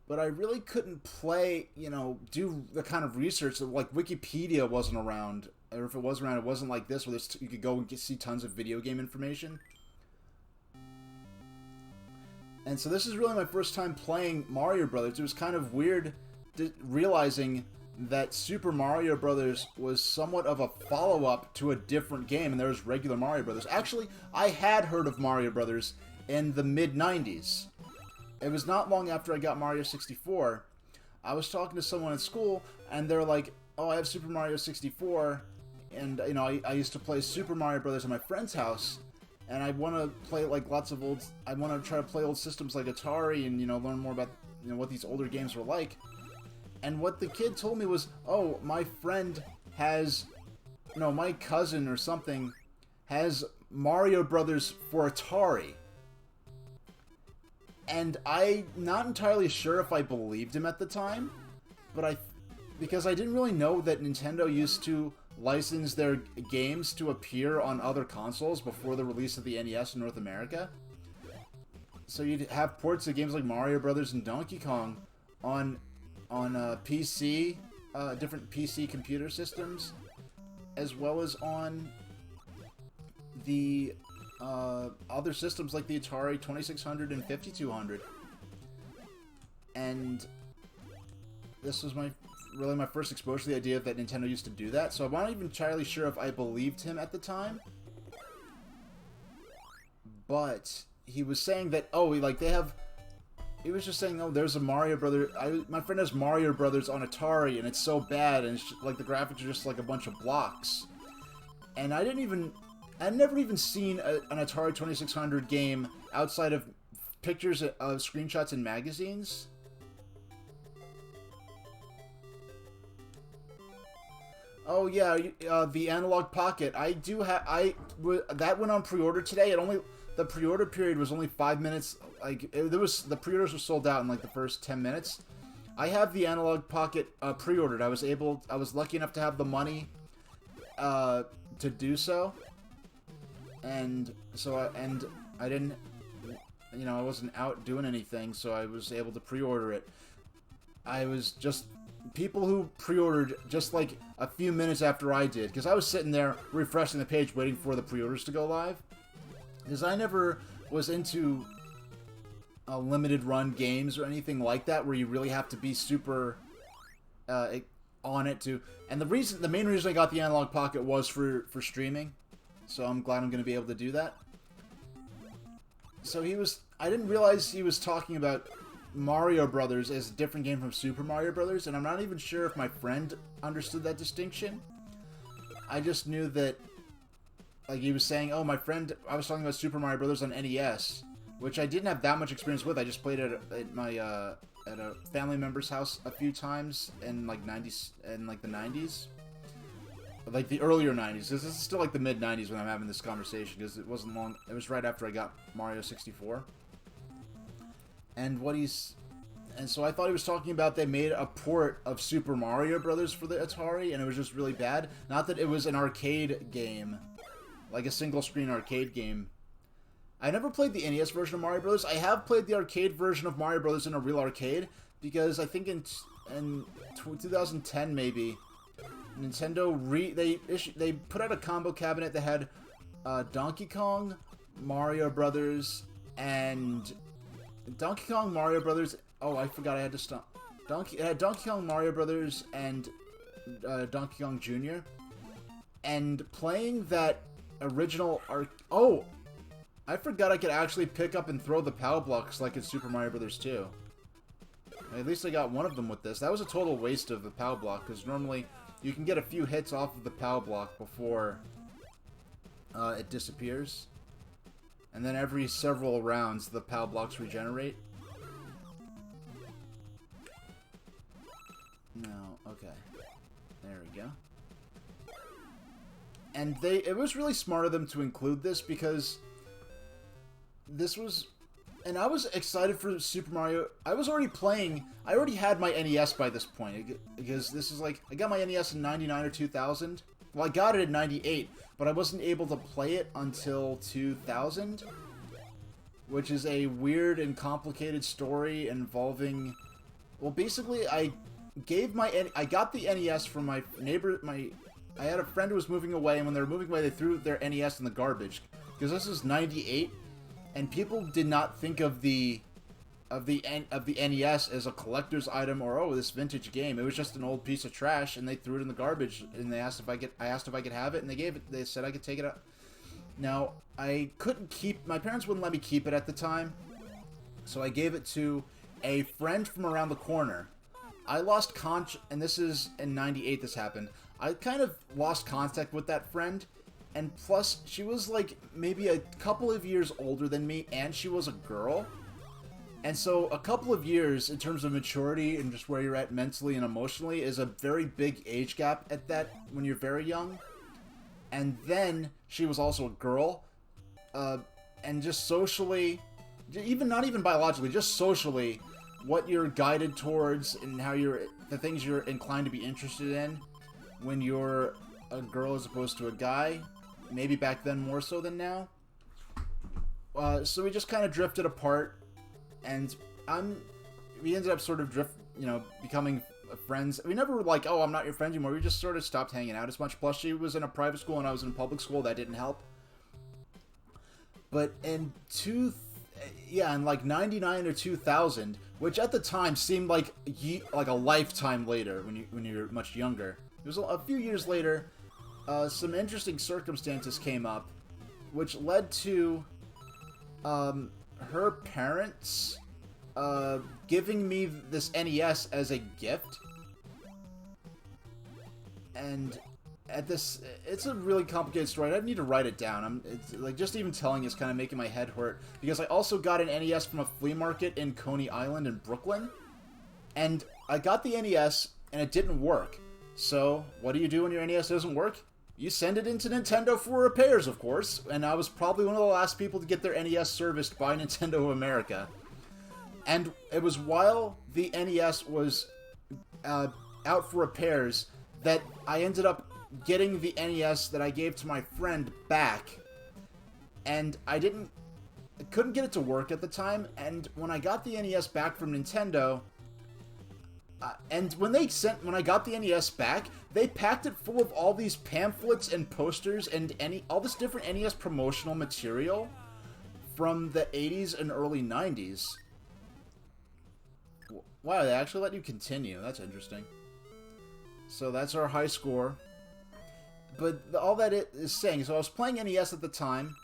Speaker 2: But I really couldn't play, you know, do the kind of research that, like, Wikipedia wasn't around. Or if it was around, it wasn't like this, where you could go and see tons of video game information. And so this is really my first time playing Mario Brothers. It was kind of weird realizing that Super Mario Brothers was somewhat of a follow-up to a different game, and there was regular Mario Brothers. Actually, I had heard of Mario Brothers in the mid-90s. It was not long after I got Mario 64. I was talking to someone at school, and they're like, oh, I have Super Mario 64, and, you know, I used to play Super Mario Brothers at my friend's house, and I want to play, like, lots of old... I want to try to play old systems like Atari and, you know, learn more about, you know, what these older games were like. And what the kid told me was, oh, my friend has, no, my cousin or something has Mario Brothers for Atari. And I'm not entirely sure if I believed him at the time, but because I didn't really know that Nintendo used to license their games to appear on other consoles before the release of the NES in North America. So you'd have ports of games like Mario Brothers and Donkey Kong on PC, different PC computer systems, as well as on the other systems like the Atari 2600 and 5200. And this was really my first exposure to the idea that Nintendo used to do that, so I'm not even entirely sure if I believed him at the time. But he was saying that, oh, like, they have... He was just saying, oh, there's a Mario Brother. My friend has Mario Brothers on Atari, and it's so bad, and it's just, like, the graphics are just like a bunch of blocks. And I'd never even seen an Atari 2600 game outside of pictures of screenshots in magazines. Oh yeah, the Analog Pocket. I do have. That went on pre-order today. The pre-order period was only 5 minutes. Like, the pre-orders were sold out in like the first 10 minutes. I have the Analog Pocket pre-ordered. I was lucky enough to have the money to do so, and so I didn't, you know, I wasn't out doing anything, so I was able to pre-order it. I was just people who pre-ordered just like a few minutes after I did, because I was sitting there refreshing the page waiting for the pre-orders to go live. Because I never was into limited run games or anything like that, where you really have to be super on it to. And the main reason I got the Analog Pocket was for streaming, so I'm glad I'm going to be able to do that. So I didn't realize he was talking about Mario Brothers as a different game from Super Mario Brothers, and I'm not even sure if my friend understood that distinction. I just knew that, like, he was saying, oh, I was talking about Super Mario Brothers on NES, which I didn't have that much experience with. I just played it at a family member's house a few times in like the 90s. Like the earlier 90s. This is still like the mid 90s when I'm having this conversation, because it wasn't long. It was right after I got Mario 64. And And so I thought he was talking about they made a port of Super Mario Brothers for the Atari, and it was just really bad. Not that it was an arcade game, like a single-screen arcade game. I never played the NES version of Mario Brothers. I have played the arcade version of Mario Brothers in a real arcade, because I think in 2010 maybe, Nintendo they put out a combo cabinet that had Donkey Kong, Mario Brothers, and Donkey Kong, Mario Brothers. Oh, I forgot I had to stop. It had Donkey Kong, Mario Brothers, and Donkey Kong Jr. And playing that original oh, I forgot I could actually pick up and throw the power blocks like in Super Mario Brothers 2. At least I got one of them with this. That was a total waste of the power block, because normally you can get a few hits off of the power block before it disappears. And then every several rounds, the power blocks regenerate. No, okay. There we go. And it was really smart of them to include this, because this was... And I was excited for Super Mario. I already had my NES by this point, because this is like, I got my NES in 99 or 2000. Well, I got it in 98, but I wasn't able to play it until 2000, which is a weird and complicated story involving... Well, basically, I got the NES from my neighbor. I had a friend who was moving away, and when they were moving away, they threw their NES in the garbage, because this is 98, and people did not think of the NES as a collector's item, or, oh, this vintage game. It was just an old piece of trash, and they threw it in the garbage, and I asked if I could have it, and they said I could take it out. Now, I couldn't my parents wouldn't let me keep it at the time, so I gave it to a friend from around the corner. I lost and this is in 98 this happened. I kind of lost contact with that friend, and plus, she was like maybe a couple of years older than me, and she was a girl. And so a couple of years in terms of maturity and just where you're at mentally and emotionally is a very big age gap at that when you're very young. And then she was also a girl, and just socially, not even biologically, just socially, what you're guided towards and how the things you're inclined to be interested in when you're a girl as opposed to a guy, maybe back then more so than now. So we just kind of drifted apart, and we ended up sort of becoming friends. We never were like, oh, I'm not your friend anymore. We just sort of stopped hanging out as much. Plus, she was in a private school and I was in a public school. That didn't help. But in like 99 or 2000, which at the time seemed like a lifetime later when you're much younger. It was a few years later. Some interesting circumstances came up, which led to her parents giving me this NES as a gift. And it's a really complicated story. I need to write it down. It's like just even telling is kind of making my head hurt, because I also got an NES from a flea market in Coney Island in Brooklyn, and I got the NES and it didn't work. So what do you do when your NES doesn't work? You send it into Nintendo for repairs, of course, and I was probably one of the last people to get their NES serviced by Nintendo of America. And it was while the NES was out for repairs that I ended up getting the NES that I gave to my friend back. And I couldn't get it to work at the time, and when I got the NES back from Nintendo, and when I got the NES back, they packed it full of all these pamphlets and posters and all this different NES promotional material from the 80s and early 90s. Wow, they actually let you continue. That's interesting. So that's our high score. But all that it is saying, so I was playing NES at the time,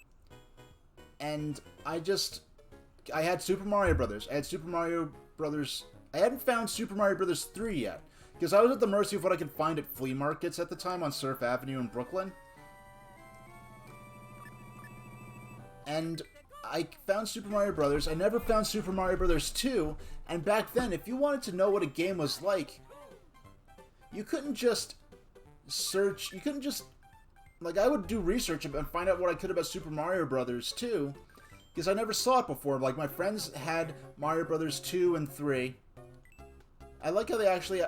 Speaker 2: and I had Super Mario Brothers. I had Super Mario Brothers. I hadn't found Super Mario Brothers 3 yet, because I was at the mercy of what I could find at flea markets at the time on Surf Avenue in Brooklyn. And I found Super Mario Brothers. I never found Super Mario Brothers 2, and back then, if you wanted to know what a game was like, you couldn't just search, like, I would do research and find out what I could about Super Mario Brothers 2, because I never saw it before. Like, my friends had Mario Brothers 2 and 3, I like how they actually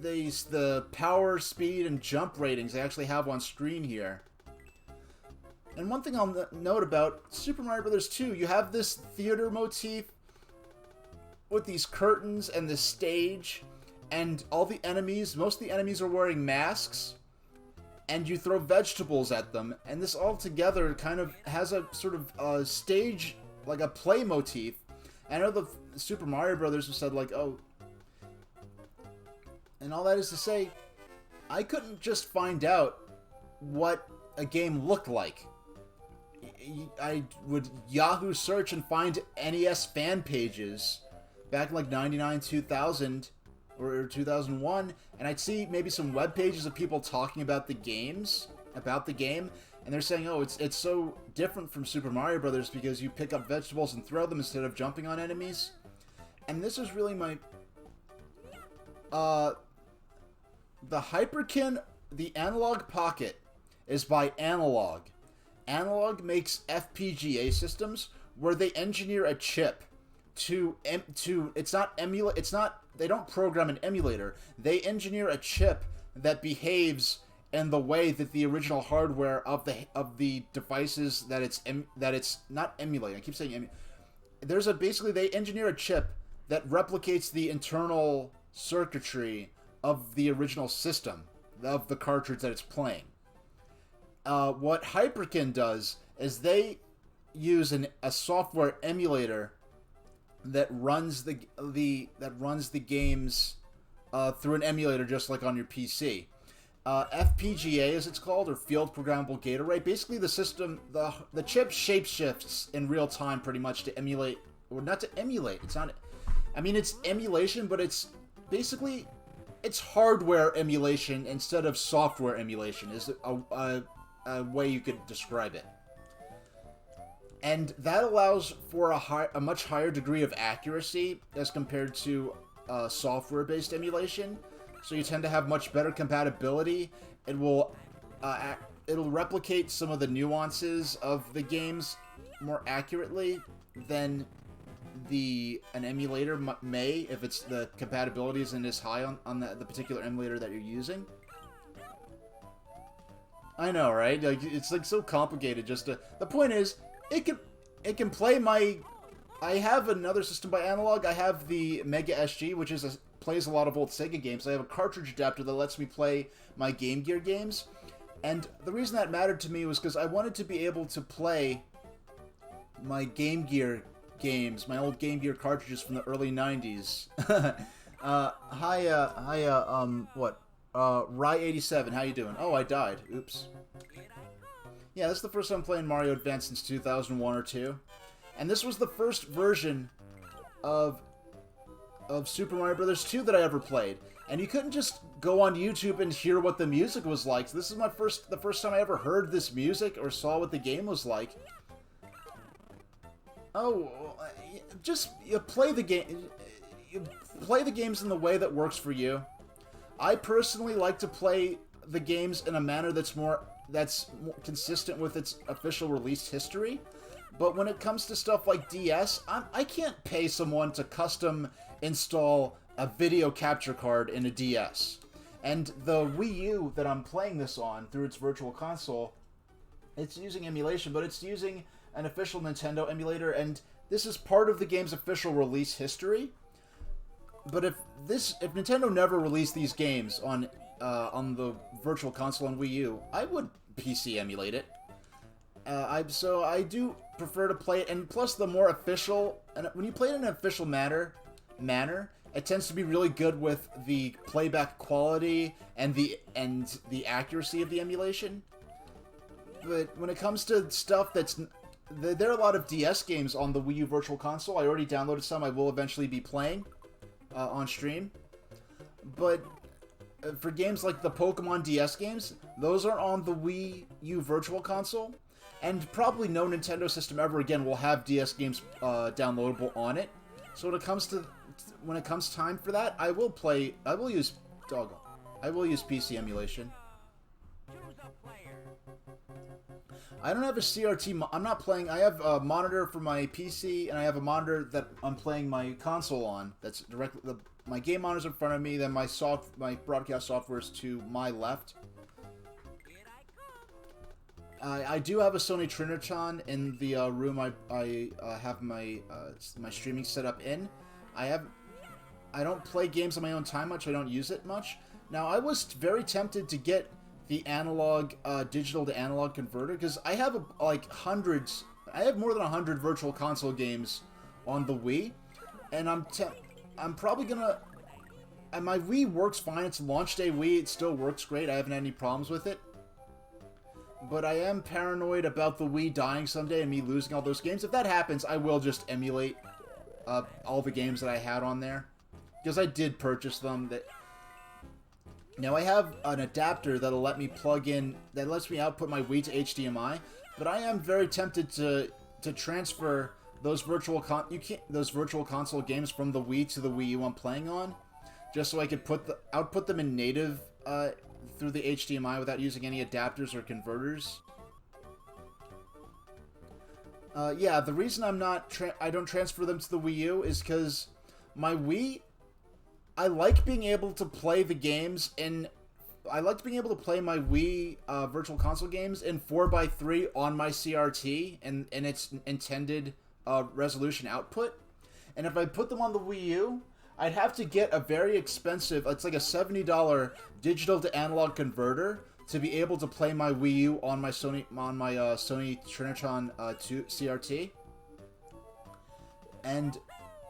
Speaker 2: the power, speed, and jump ratings they actually have on screen here. And one thing I'll note about Super Mario Bros. 2, you have this theater motif with these curtains and this stage, and all the enemies, most of the enemies are wearing masks, and you throw vegetables at them, and this all together kind of has a sort of stage, like a play motif. I know the Super Mario Brothers have said, like, oh, and all that is to say, I couldn't just find out what a game looked like. I would Yahoo search and find NES fan pages back in like 99, 2000, or 2001, and I'd see maybe some web pages of people talking about the game, and they're saying, oh, it's so different from Super Mario Brothers because you pick up vegetables and throw them instead of jumping on enemies. And this is really my... the Hyperkin, the Analog Pocket, is by Analog. Analog makes FPGA systems where they engineer a chip to they don't program an emulator. They engineer a chip that behaves in the way that the original hardware of the devices that it's not emulating. I keep saying basically they engineer a chip that replicates the internal circuitry of the original system of the cartridge that it's playing. What Hyperkin does is they use a software emulator that runs the games through an emulator, just like on your PC. FPGA, as it's called, or Field Programmable Gate Array. Basically, the system, the chip shapeshifts in real time, pretty much to emulate, or not to emulate. It's not. I mean, it's emulation, but it's basically it's hardware emulation instead of software emulation. Is a way you could describe it. And that allows for a much higher degree of accuracy as compared to software-based emulation. So you tend to have much better compatibility. It will it'll replicate some of the nuances of the games more accurately than an emulator may, if it's the compatibility isn't as high on the particular emulator that you're using. I know, right? Like, it's like so complicated. The point is, it can play my. I have another system by Analog. I have the Mega SG, which plays a lot of old Sega games. I have a cartridge adapter that lets me play my Game Gear games, and the reason that mattered to me was because I wanted to be able to play my Game Gear games, my old Game Gear cartridges from the early '90s. Rye87, how you doing? Oh, I died. Oops. Yeah, this is the first time I'm playing Mario Advance since 2001 or 2. And this was the first version of Super Mario Bros. 2 that I ever played. And you couldn't just go on YouTube and hear what the music was like. So this is the first time I ever heard this music or saw what the game was like. Oh, just play the game. You play the games in the way that works for you. I personally like to play the games in a manner that's more consistent with its official release history. But when it comes to stuff like DS, I can't pay someone to custom install a video capture card in a DS. And the Wii U that I'm playing this on through its Virtual Console, it's using emulation, but it's using an official Nintendo emulator, and this is part of the game's official release history. But if Nintendo never released these games on the Virtual Console on Wii U, I would PC emulate it. So I do prefer to play it, and plus the more official, and when you play it in an official manner, it tends to be really good with the playback quality and the accuracy of the emulation. But when it comes to stuff there are a lot of DS games on the Wii U Virtual Console. I already downloaded some. I will eventually be playing on stream. But for games like the Pokemon DS games, those are on the Wii U Virtual Console. And probably no Nintendo system ever again will have DS games downloadable on it. So when it comes time for that, I will use PC emulation. I don't have a CRT. I'm not playing. I have a monitor for my PC, and I have a monitor that I'm playing my console on. That's directly my game monitor's in front of me, then my broadcast software is to my left. I do have a Sony Trinitron in the room I have my streaming set up in. I don't play games on my own time much. I don't use it much. Now, I was very tempted to get the analog digital to analog converter because I have hundreds. I have more than 100 virtual console games on the Wii, and I'm probably gonna. And my Wii works fine. It's a launch day Wii. It still works great. I haven't had any problems with it. But I am paranoid about the Wii dying someday and me losing all those games. If that happens, I will just emulate all the games that I had on there. Because I did purchase them. Now, I have an adapter that'll let me plug in, that lets me output my Wii to HDMI. But I am very tempted to transfer those virtual console games from the Wii to the Wii U I'm playing on. Just so I could output them in native through the HDMI without using any adapters or converters. Yeah, the reason I don't transfer them to the Wii U is because my Wii, I like being able to play the games I like being able to play my Wii Virtual Console games in 4:3 on my CRT and its intended resolution output. And if I put them on the Wii U, I'd have to get a very expensive, it's like a $70 digital to analog converter to be able to play my Wii U on my Sony Trinitron 2 CRT. And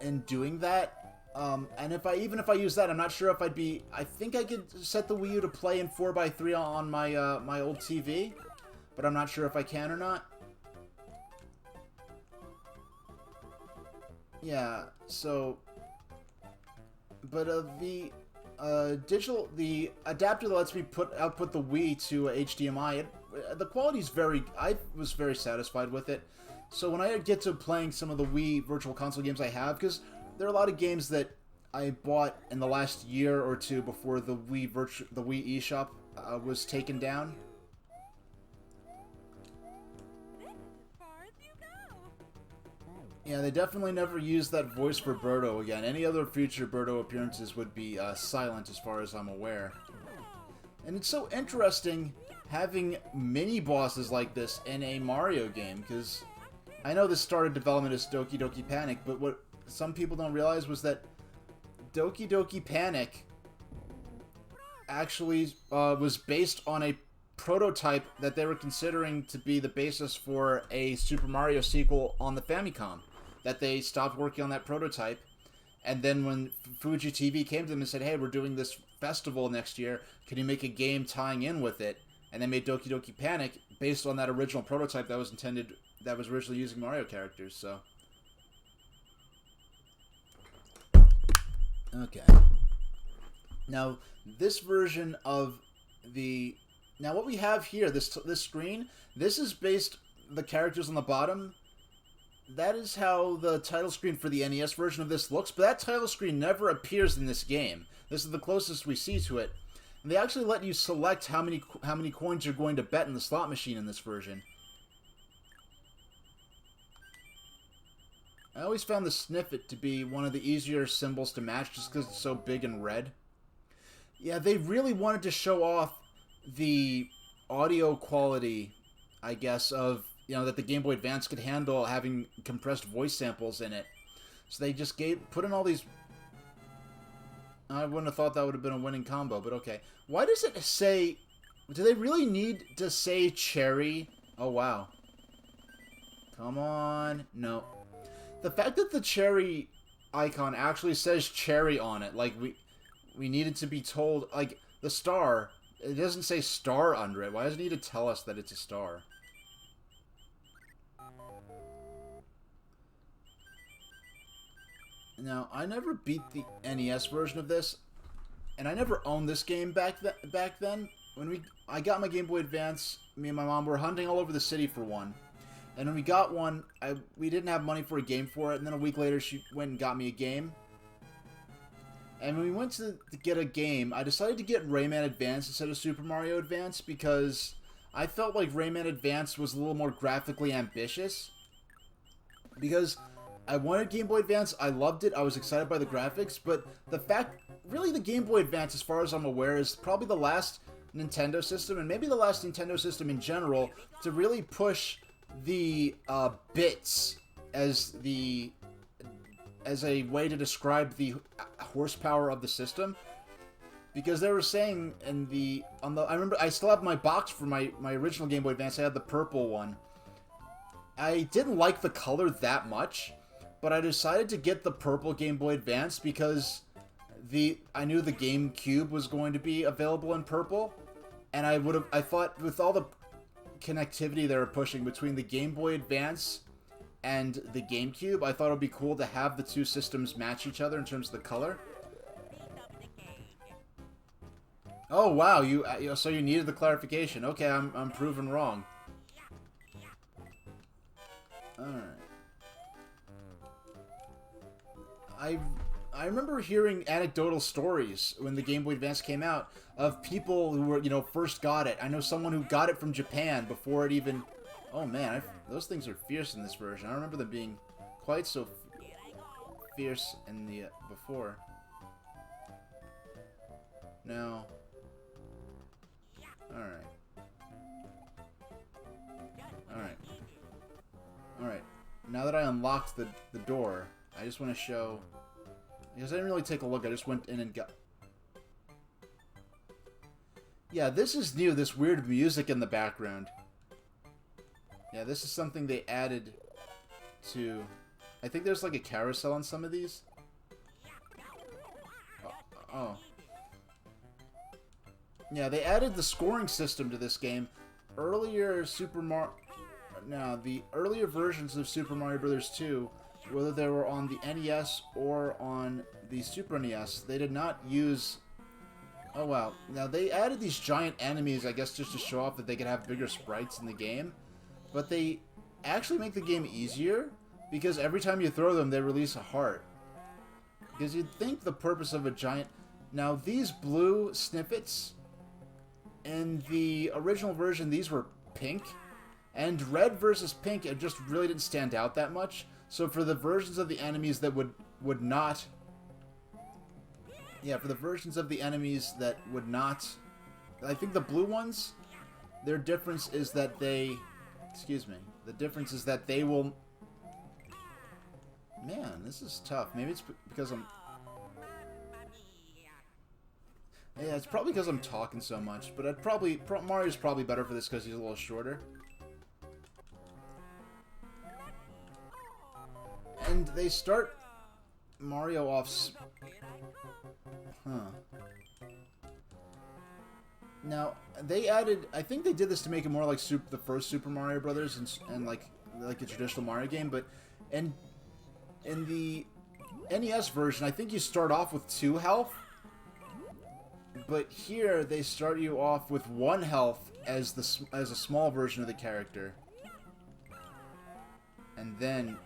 Speaker 2: in doing that, and even if I use that, I'm not sure if I think I could set the Wii U to play in 4:3 on my my old TV, but I'm not sure if I can or not. Yeah, so. But the adapter that lets me output the Wii to HDMI, the quality's I was very satisfied with it. So when I get to playing some of the Wii Virtual Console games I have, because there are a lot of games that I bought in the last year or two before the Wii eShop was taken down. Yeah, they definitely never used that voice for Birdo again. Any other future Birdo appearances would be silent as far as I'm aware. And it's so interesting having mini-bosses like this in a Mario game, because I know this started development as Doki Doki Panic, but what some people don't realize was that Doki Doki Panic actually was based on a prototype that they were considering to be the basis for a Super Mario sequel on the Famicom. That they stopped working on that prototype, and then when Fuji TV came to them and said, hey, we're doing this festival next year, can you make a game tying in with it? And they made Doki Doki Panic based on that original prototype that was originally using Mario characters, so. Okay. Now, this version of now what we have here, this screen, this is based, the characters on the bottom, that is how the title screen for the NES version of this looks, but that title screen never appears in this game. This is the closest we see to it. And they actually let you select how many coins you're going to bet in the slot machine in this version. I always found the snippet to be one of the easier symbols to match just because it's so big and red. Yeah, they really wanted to show off the audio quality, I guess, of, that the Game Boy Advance could handle having compressed voice samples in it. So they just put in all these. I wouldn't have thought that would have been a winning combo, but okay. Why does it say? Do they really need to say cherry? Oh wow. Come on, no. The fact that the cherry icon actually says cherry on it, like we needed to be told, like the star. It doesn't say star under it. Why does it need to tell us that it's a star? Now, I never beat the NES version of this, and I never owned this game back then. When I got my Game Boy Advance, me and my mom were hunting all over the city for one. And when we got one, we didn't have money for a game for it, and then a week later she went and got me a game. And when we went to get a game, I decided to get Rayman Advance instead of Super Mario Advance because I felt like Rayman Advance was a little more graphically ambitious. Because I wanted Game Boy Advance. I loved it. I was excited by the graphics, but the fact, really, the Game Boy Advance, as far as I'm aware, is probably the last Nintendo system, and maybe the last Nintendo system in general, to really push the bits as a way to describe the horsepower of the system. Because they were saying I remember I still have my box for my original Game Boy Advance. I had the purple one. I didn't like the color that much, but I decided to get the purple Game Boy Advance because I knew the GameCube was going to be available in purple, and I thought with all the connectivity they were pushing between the Game Boy Advance and the GameCube, I thought it would be cool to have the two systems match each other in terms of the color. Oh wow, so you needed the clarification. Okay, I'm proven wrong. Alright. I remember hearing anecdotal stories when the Game Boy Advance came out of people who were, first got it. I know someone who got it from Japan before it even... Oh man, those things are fierce in this version. I don't remember them being quite so fierce in the before. No. Alright. Alright. Alright. Now that I unlocked the door, I just want to show... Because I didn't really take a look, I just went in and got... Yeah, this is new, this weird music in the background. Yeah, this is something they added to... I think there's like a carousel on some of these. Oh. Yeah, they added the scoring system to this game. Earlier the earlier versions of Super Mario Bros. 2, whether they were on the NES or on the Super NES, they did not use... Oh wow. Now, they added these giant enemies, I guess just to show off that they could have bigger sprites in the game. But they actually make the game easier, because every time you throw them, they release a heart. Because you'd think the purpose of a giant... Now, these blue snippets... In the original version, these were pink, and red versus pink, it just really didn't stand out that much. So for the versions of the enemies that would not... Yeah, for the versions of the enemies that would not... I think the blue ones, their difference is that they... Excuse me. The difference is that they will... Man, this is tough. Maybe it's because I'm... Yeah, it's probably because I'm talking so much, but Mario's probably better for this because he's a little shorter. And they start Mario off... Now, they added... I think they did this to make it more like the first Super Mario Brothers and like a traditional Mario game, but in the NES version, I think you start off with 2 health. But here, they start you off with 1 health as a small version of the character. And then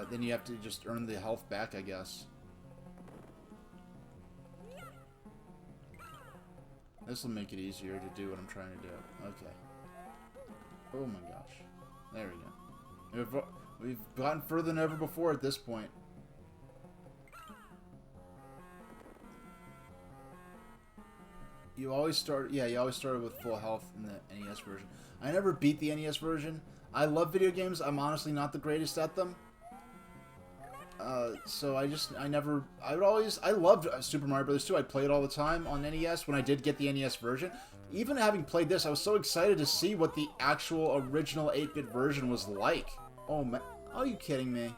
Speaker 2: then you have to just earn the health back, I guess. This will make it easier to do what I'm trying to do. Okay. Oh my gosh. There we go. We've gotten further than ever before at this point. You always started with full health in the NES version. I never beat the NES version. I love video games. I'm honestly not the greatest at them. So I loved Super Mario Bros. 2. I'd play it all the time on NES when I did get the NES version. Even having played this, I was so excited to see what the actual original 8-bit version was like. Oh man, are you kidding me?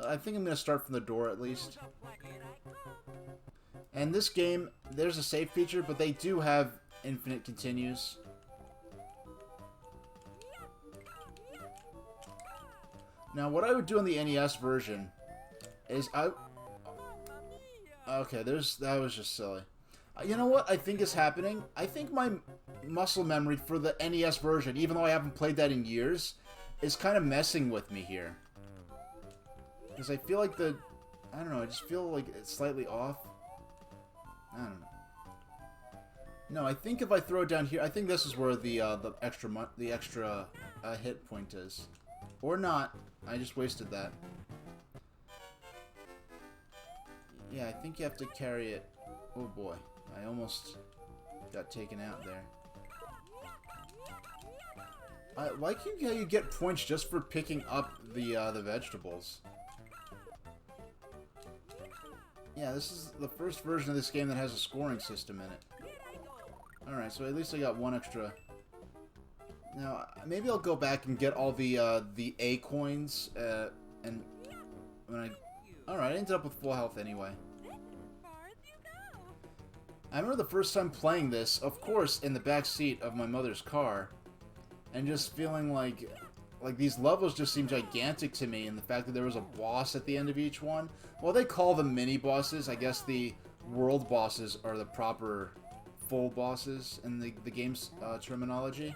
Speaker 2: I think I'm gonna start from the door at least. And this game, there's a save feature, but they do have infinite continues. Now, what I would do in the NES version is Okay, that was just silly. You know what I think is happening? I think my muscle memory for the NES version, even though I haven't played that in years, is kind of messing with me here. Because I feel like I don't know, I just feel like it's slightly off. I don't know. No, I think if I throw it down here, I think this is where the extra hit point is, or not. I just wasted that. Yeah, I think you have to carry it. Oh boy, I almost got taken out there. I like how you get points just for picking up the vegetables. Yeah, this is the first version of this game that has a scoring system in it. Alright, so at least I got one extra. Now, maybe I'll go back and get all the A coins, and when I... Alright, I ended up with full health anyway. I remember the first time playing this, of course, in the back seat of my mother's car, and just feeling like these levels just seem gigantic to me, and the fact that there was a boss at the end of each one. Well, they call them mini-bosses. I guess the world bosses are the proper full bosses in the game's terminology.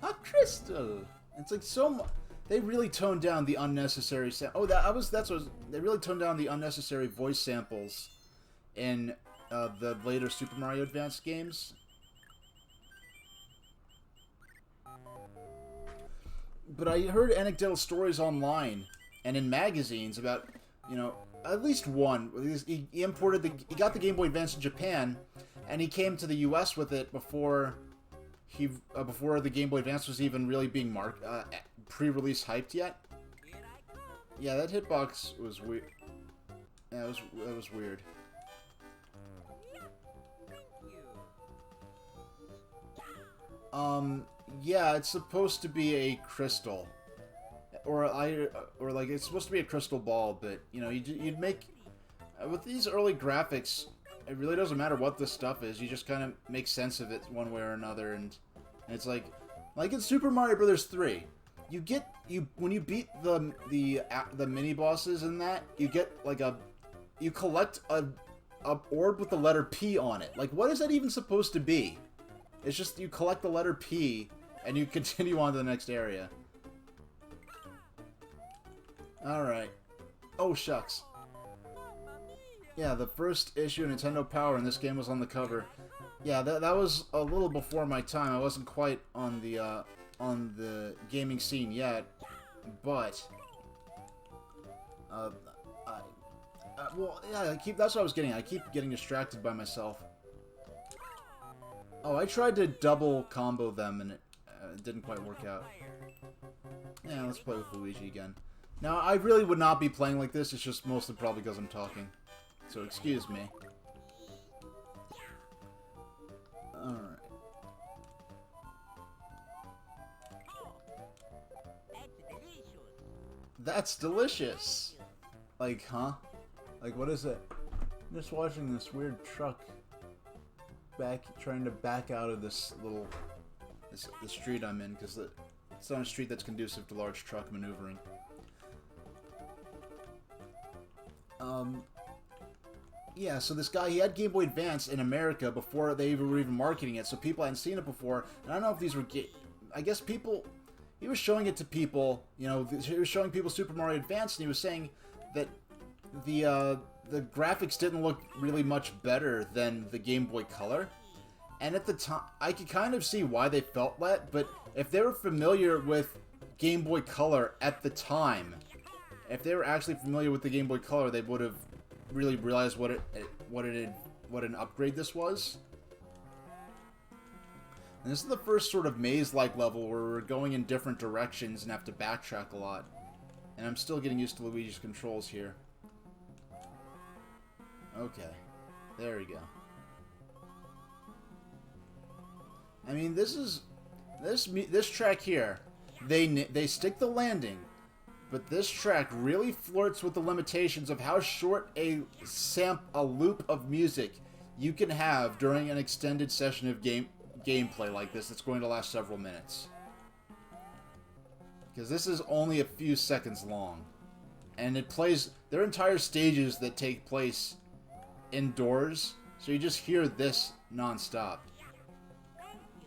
Speaker 2: A crystal! It's like so much... They really toned down the unnecessary... They really toned down the unnecessary voice samples in the later Super Mario Advance games. But I heard anecdotal stories online and in magazines about, you know, at least one. He got the Game Boy Advance in Japan, and he came to the U.S. with it before the Game Boy Advance was even really being pre-release hyped yet. Yeah, that hitbox was weird. Yeah, that was weird. Yeah, it's supposed to be a crystal, or like it's supposed to be a crystal ball. But you know, you'd make with these early graphics, it really doesn't matter what this stuff is. You just kind of make sense of it one way or another, and it's like in Super Mario Brothers 3, when you beat the mini bosses in that, you get like you collect a orb with the letter P on it. Like, what is that even supposed to be? It's just you collect the letter P, and you continue on to the next area. Alright. Oh, shucks. Yeah, the first issue of Nintendo Power in this game was on the cover. Yeah, that was a little before my time. I wasn't quite on the gaming scene yet, but... well, yeah, that's what I was getting at. I keep getting distracted by myself. Oh, I tried to double combo them, and it didn't quite work out. Yeah, let's play with Luigi again. Now, I really would not be playing like this. It's just mostly probably because I'm talking. So, excuse me. Alright. That's delicious! Like, huh? Like, what is it? I'm just watching this weird truck trying to back out of the street I'm in, because it's not a street that's conducive to large truck maneuvering. Yeah, so this guy, he had Game Boy Advance in America before they were even marketing it, so people hadn't seen it before, and I don't know if these were I guess he was showing it to people, you know, he was showing people Super Mario Advance, and he was saying that the graphics didn't look really much better than the Game Boy Color. And at the time, I could kind of see why they felt that, but if they were familiar with Game Boy Color at the time, if they were actually familiar with the Game Boy Color, they would have really realized what an upgrade this was. And this is the first sort of maze-like level where we're going in different directions and have to backtrack a lot. And I'm still getting used to Luigi's controls here. Okay, there we go. I mean, this track here, they stick the landing, but this track really flirts with the limitations of how short a loop of music you can have during an extended session of gameplay like this that's going to last several minutes. Because this is only a few seconds long, and it plays. There are entire stages that take place indoors, so you just hear this non-stop.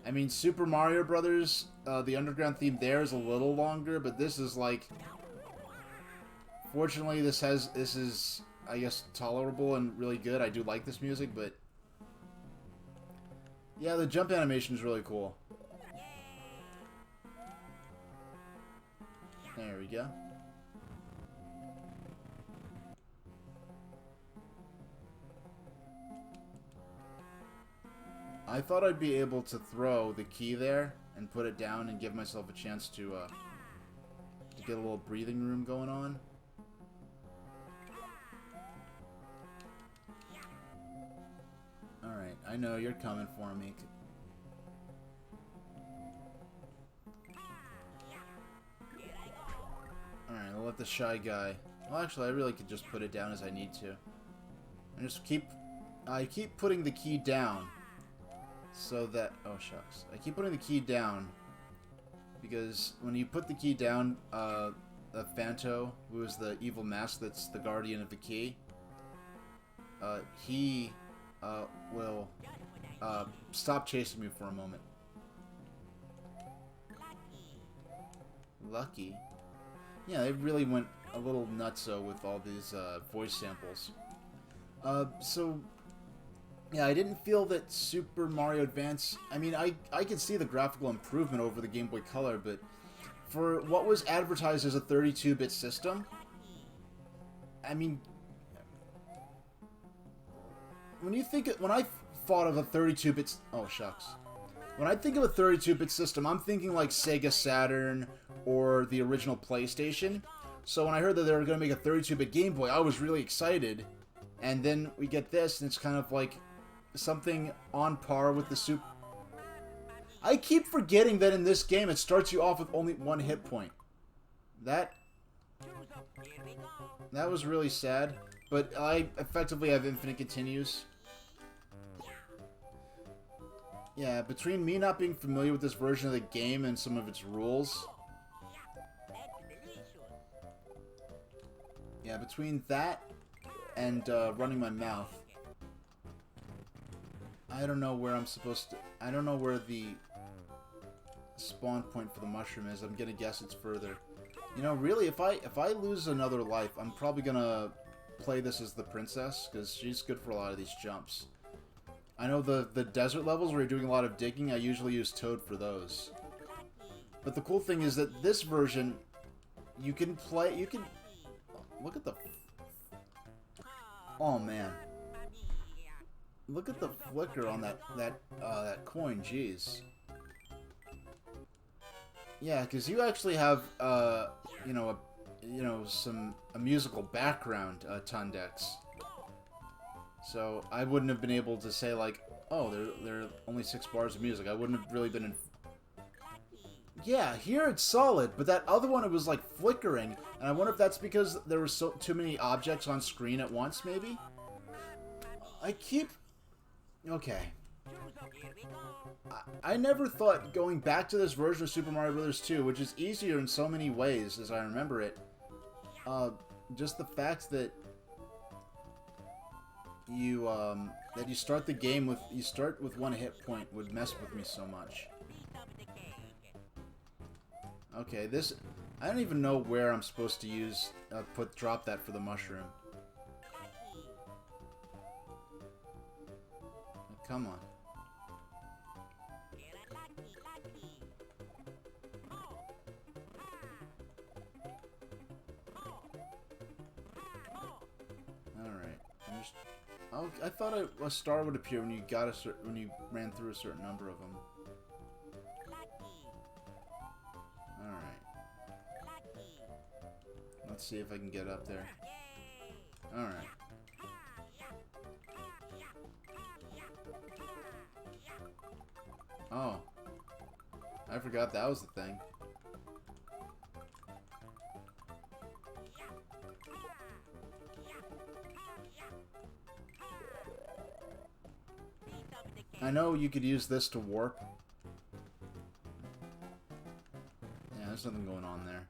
Speaker 2: I mean, Super Mario Brothers, the underground theme there is a little longer, but this is like... Fortunately, this is, I guess, tolerable and really good. I do like this music, but... Yeah, the jump animation is really cool. There we go. I thought I'd be able to throw the key there and put it down and give myself a chance to get a little breathing room going on. Alright, I know you're coming for me. Alright, I'll let the shy guy... Well, actually, I really could just put it down as I need to. And just I keep putting the key down. So that... Oh, shucks. I keep putting the key down. Because when you put the key down, Phanto, who is the evil mask that's the guardian of the key, he will stop chasing me for a moment. Lucky? Yeah, they really went a little nutso with all these voice samples. So, yeah, I didn't feel that Super Mario Advance... I mean, I could see the graphical improvement over the Game Boy Color, but for what was advertised as a 32-bit system, I mean... When I thought of a 32-bit... Oh, shucks. When I think of a 32-bit system, I'm thinking like Sega Saturn or the original PlayStation. So when I heard that they were going to make a 32-bit Game Boy, I was really excited. And then we get this, and it's kind of like something on par with the Super... I keep forgetting that in this game it starts you off with only one hit point. That was really sad. But I effectively have infinite continues. Yeah, between me not being familiar with this version of the game and some of its rules... Yeah, between that and running my mouth, I don't know where I'm supposed to... I don't know where the spawn point for the mushroom is. I'm gonna guess it's further. You know, really, if I lose another life, I'm probably gonna play this as the princess, because she's good for a lot of these jumps. I know the desert levels where you're doing a lot of digging, I usually use Toad for those. But the cool thing is that this version, you can play... You can... Look at the... Oh, man. Look at the flicker on that coin, jeez. Yeah, because you actually have, you know, a musical background, Tundex. So I wouldn't have been able to say like, oh, there are only 6 bars of music. I wouldn't have really been in... Yeah, here it's solid, but that other one, it was like flickering. And I wonder if that's because there were too many objects on screen at once, maybe? I keep... Okay. I never thought going back to this version of Super Mario Bros. 2, which is easier in so many ways as I remember it, just the fact that you start the game with one hit point would mess with me so much. Okay, this... I don't even know where I'm supposed to use... drop that for the mushroom. Come on. Alright. Oh, I thought a star would appear when you when you ran through a certain number of them. Let's see if I can get up there. Alright. Oh. I forgot that was the thing. I know you could use this to warp. Yeah, there's nothing going on there.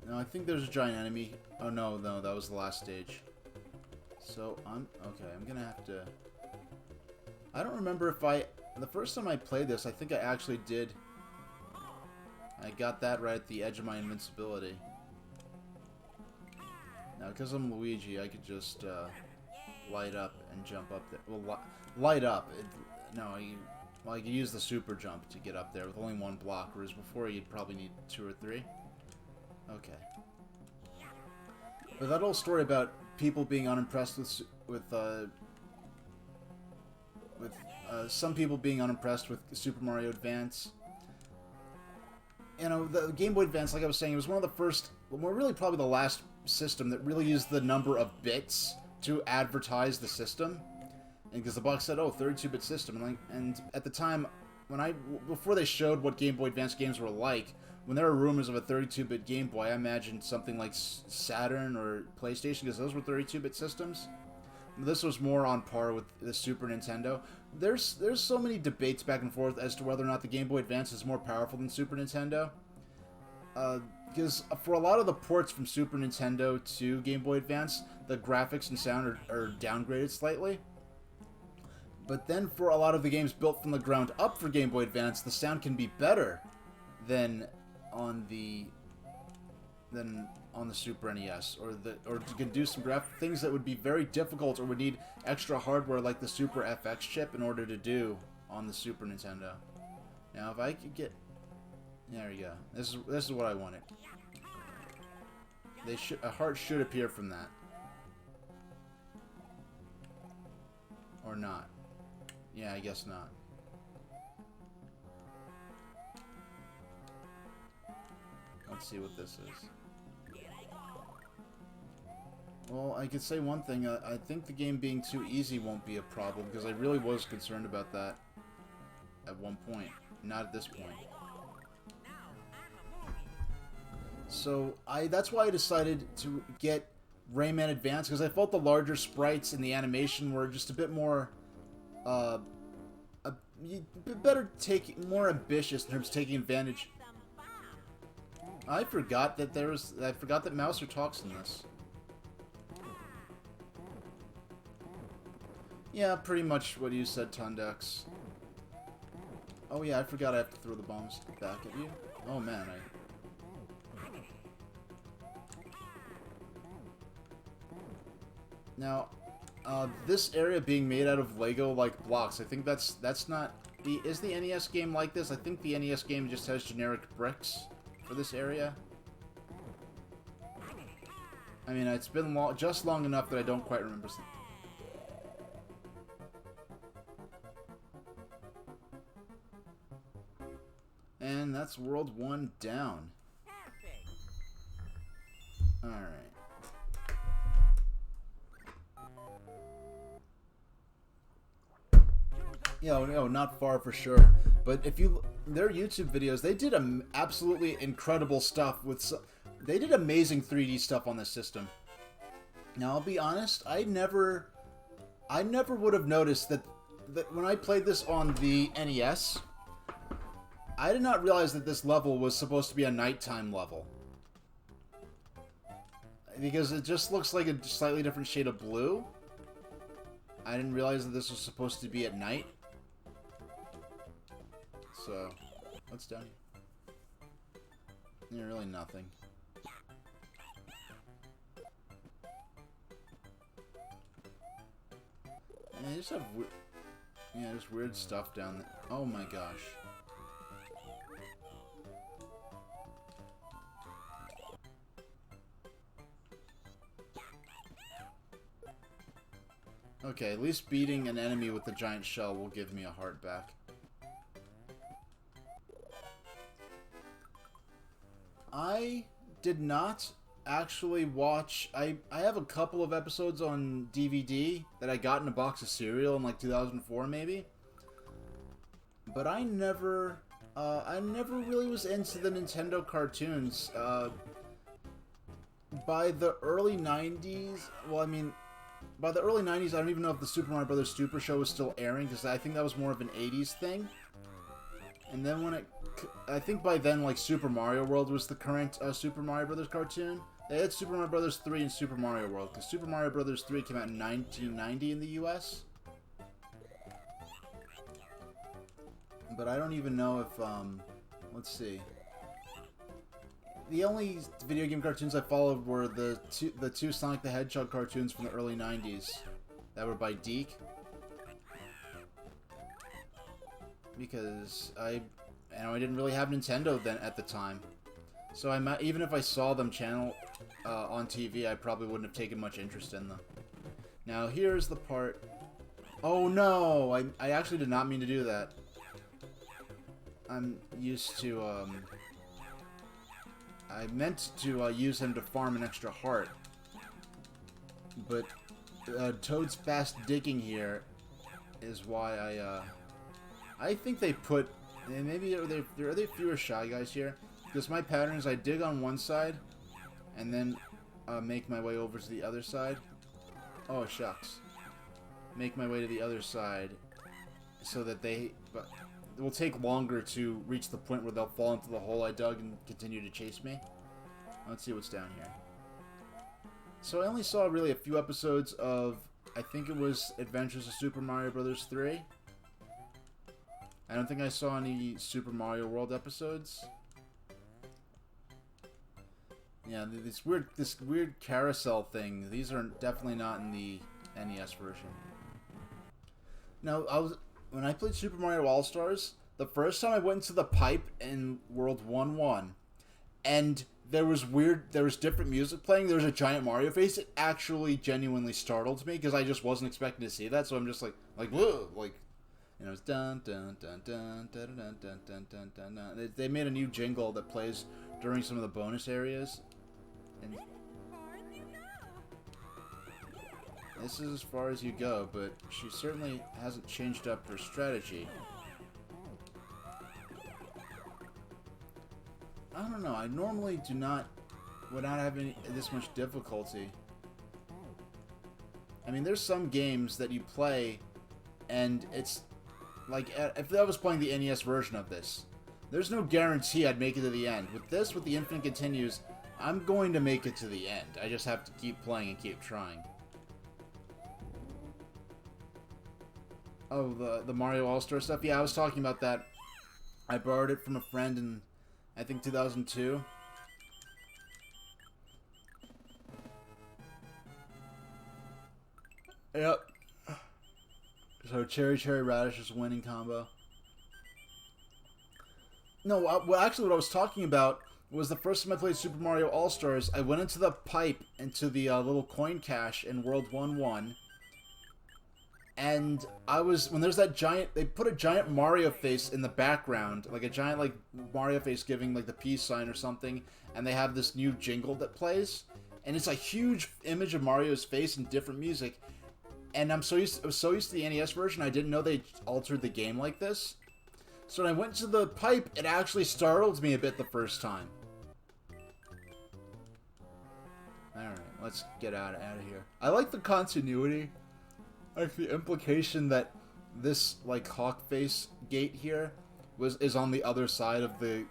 Speaker 2: No, I think there's a giant enemy. Oh, no, that was the last stage. So, okay, I'm gonna have to... I don't remember if the first time I played this, I think I actually did... I got that right at the edge of my invincibility. Now, because I'm Luigi, I could just, light up and jump up there. Well, light up. Well, you use the super jump to get up there with only one block, whereas before you'd probably need 2 or 3. Okay. But that whole story about people being unimpressed with some people being unimpressed with Super Mario Advance. You know, the Game Boy Advance, like I was saying, it was one of the first, well, really probably the last system that really used the number of bits to advertise the system. And because the box said, oh, 32-bit system. And at the time, before they showed what Game Boy Advance games were like, when there were rumors of a 32-bit Game Boy, I imagined something like Saturn or PlayStation, because those were 32-bit systems. This was more on par with the Super Nintendo. There's so many debates back and forth as to whether or not the Game Boy Advance is more powerful than Super Nintendo. Because for a lot of the ports from Super Nintendo to Game Boy Advance, the graphics and sound are downgraded slightly. But then for a lot of the games built from the ground up for Game Boy Advance, the sound can be better than on the Super NES, or you can do some things that would be very difficult or would need extra hardware like the Super FX chip in order to do on the Super Nintendo. Now, if I could get, there you go. This is what I wanted. A heart should appear from that, or not. Yeah, I guess not. Let's see what this is. Well, I could say one thing. I think the game being too easy won't be a problem, because I really was concerned about that at one point. Not at this point. So, that's why I decided to get Rayman Advance, because I felt the larger sprites and the animation were just a bit more, more ambitious in terms of taking advantage. I forgot that Mouser talks in this. Yeah, pretty much what you said, Tundex. Oh yeah, I forgot I have to throw the bombs back at you. Oh man, Now, this area being made out of Lego-like blocks, I think that's not... Is the NES game like this? I think the NES game just has generic bricks for this area. I mean, it's been just long enough that I don't quite remember. And that's World 1 down. Alright. Yeah, no, not far for sure. But if you... Their YouTube videos, they did absolutely incredible stuff with... They did amazing 3D stuff on this system. Now, I'll be honest, I never would have noticed that when I played this on the NES, I did not realize that this level was supposed to be a nighttime level. Because it just looks like a slightly different shade of blue. I didn't realize that this was supposed to be at night. So, what's down here? Yeah, really nothing. Yeah, they just have just weird stuff down there. Oh my gosh. Okay, at least beating an enemy with the giant shell will give me a heart back. I did not actually watch... I have a couple of episodes on DVD that I got in a box of cereal in like 2004 maybe. But I never really was into the Nintendo cartoons. By the early 90s... Well, I mean... By the early 90s, I don't even know if the Super Mario Bros. Super Show was still airing, because I think that was more of an 80s thing. And then when I think by then, like, Super Mario World was the current Super Mario Bros. Cartoon. They had Super Mario Bros. 3 and Super Mario World, because Super Mario Bros. 3 came out in 1990 in the US. But I don't even know if, let's see. The only video game cartoons I followed were the two Sonic the Hedgehog cartoons from the early 90s that were by Deke. Because I didn't really have Nintendo then at the time. So I might, even if I saw them channel on TV, I probably wouldn't have taken much interest in them. Now here's the part. Oh no! I actually did not mean to do that. I'm used to I meant to use him to farm an extra heart, but Toad's fast digging here is why I think they put, maybe are there fewer Shy Guys here? Because my pattern is I dig on one side, and then make my way over to the other side. Oh shucks. Make my way to the other side, so that it will take longer to reach the point where they'll fall into the hole I dug and continue to chase me. Let's see what's down here. So I only saw really a few episodes of, I think it was Adventures of Super Mario Bros. 3. I don't think I saw any Super Mario World episodes. Yeah, this weird carousel thing. These are definitely not in the NES version. Now, when I played Super Mario All-Stars, the first time I went into the pipe in World 1-1, and there was different music playing, there was a giant Mario face, it actually genuinely startled me, because I just wasn't expecting to see that, so I'm just like, whoa, like, you know, it's dun dun dun dun dun dun dun dun dun dun dun. They made a new jingle that plays during some of the bonus areas, and this is as far as you go, but she certainly hasn't changed up her strategy. I don't know, I normally would not have this much difficulty. I mean, there's some games that you play, and it's like, if I was playing the NES version of this, there's no guarantee I'd make it to the end. With this, with the Infinite Continues, I'm going to make it to the end. I just have to keep playing and keep trying. Oh, the Mario All-Star stuff? Yeah, I was talking about that. I borrowed it from a friend in, I think, 2002. Yep. So, Cherry Cherry Radish is winning combo. No, well, actually what I was talking about was the first time I played Super Mario All-Stars, I went into the pipe, into the little coin cache in World 1-1. And when there's that giant, they put a giant Mario face in the background, like a giant, like, Mario face giving, like, the peace sign or something, and they have this new jingle that plays, and it's a huge image of Mario's face and different music, and I was so used to the NES version, I didn't know they altered the game like this, so when I went to the pipe, it actually startled me a bit the first time. Alright, let's get out of here. I like the continuity. Like the implication that this, like, hawk face gate here is on the other side of the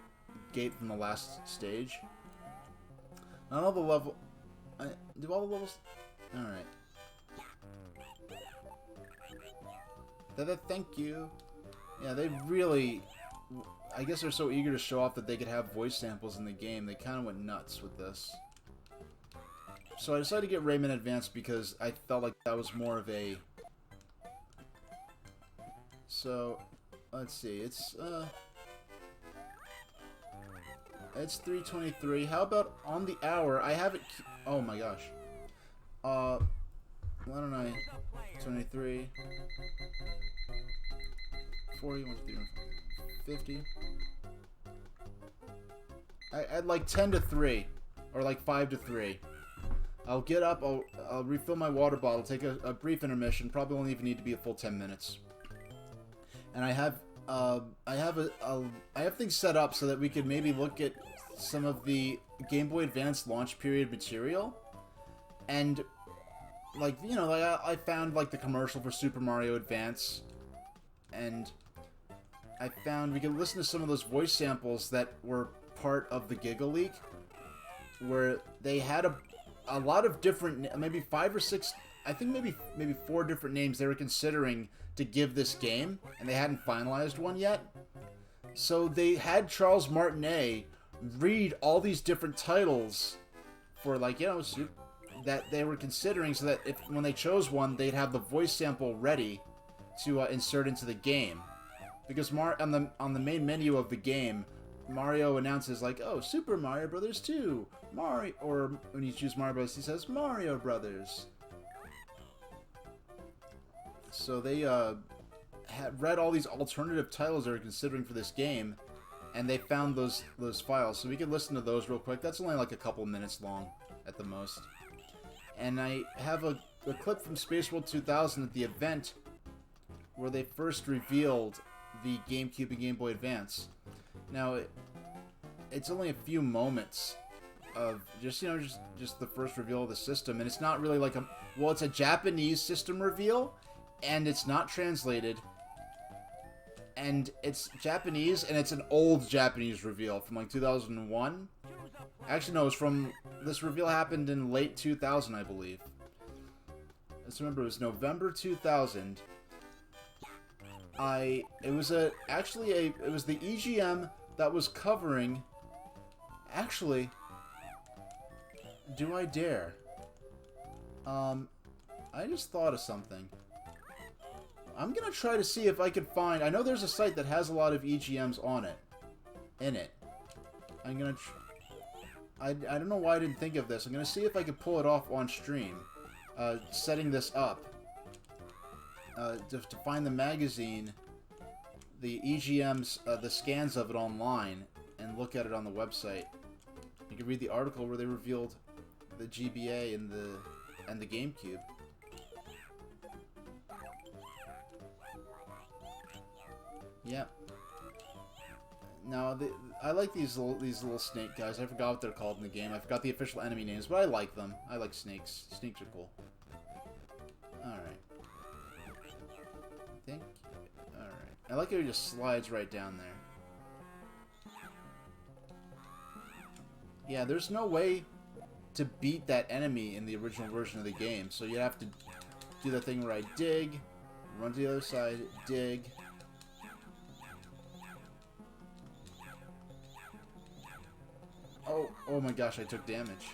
Speaker 2: gate from the last stage. Not all the level. Do all the levels? All right. Thank you. Yeah, they really. I guess they're so eager to show off that they could have voice samples in the game. They kind of went nuts with this. So I decided to get Rayman Advanced because I felt like that was more of a. So, let's see, it's 3:23, how about on the hour, I have it, oh my gosh, why don't I, 23, 40, 50, I'd like 10 to 3, or like 5 to 3, I'll get up, I'll refill my water bottle, take a brief intermission, probably won't even need to be a full 10 minutes. And I have things set up so that we could maybe look at some of the Game Boy Advance launch period material, and like, you know, like I found like the commercial for Super Mario Advance, and I found we could listen to some of those voice samples that were part of the Giga Leak, where they had a lot of different, maybe 5 or 6, I think maybe 4 different names they were considering to give this game, and they hadn't finalized one yet. So they had Charles Martinet read all these different titles for, like, you know, that they were considering, so that when they chose one, they'd have the voice sample ready to insert into the game. Because on the main menu of the game, Mario announces like, "Oh, Super Mario Brothers 2, Mario," or when you choose Mario Brothers, he says Mario Brothers. So they had read all these alternative titles they were considering for this game, and they found those files. So we could listen to those real quick. That's only like a couple minutes long at the most. And I have a clip from Space World 2000 at the event where they first revealed the GameCube and Game Boy Advance. Now, it's only a few moments of just the first reveal of the system, and it's not really like it's a Japanese system reveal, and it's not translated, and it's Japanese, and it's an old Japanese reveal from like 2001. Actually, no, this reveal happened in late 2000, I believe. Let's remember, it was November 2000. It was the EGM that was covering. Actually, do I dare? I just thought of something. I'm gonna try to see if I can find. I know there's a site that has a lot of EGMs on it. In it, I'm gonna. I don't know why I didn't think of this. I'm gonna see if I can pull it off on stream. Setting this up. To find the magazine, the EGMs, the scans of it online, and look at it on the website. You can read the article where they revealed the GBA and the GameCube. Yep. Now I like these little snake guys. I forgot what they're called in the game. I forgot the official enemy names, but I like them. I like snakes. Snakes are cool. All right. Alright. I like how it just slides right down there. Yeah, there's no way to beat that enemy in the original version of the game, so you have to do that thing where I dig, run to the other side, dig. Oh my gosh, I took damage.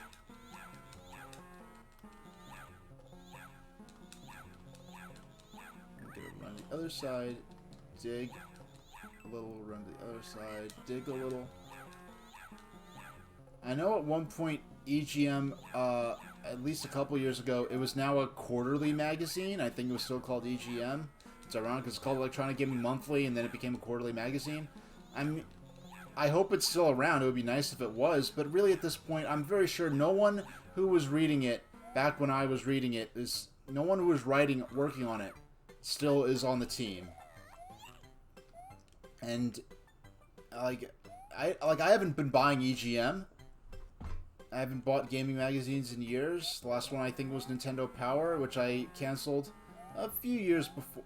Speaker 2: Run to the other side, dig a little, run to the other side, dig a little. I know at one point EGM, at least a couple years ago, it was now a quarterly magazine. I think it was still called EGM. It's ironic because it's called Electronic Gaming Monthly, and then it became a quarterly magazine. I hope it's still around. It would be nice if it was, but really at this point, I'm very sure no one who was reading it back when I was reading it no one who was working on it still is on the team. And I haven't been buying EGM. I haven't bought gaming magazines in years. The last one I think was Nintendo Power, which I canceled a few years before.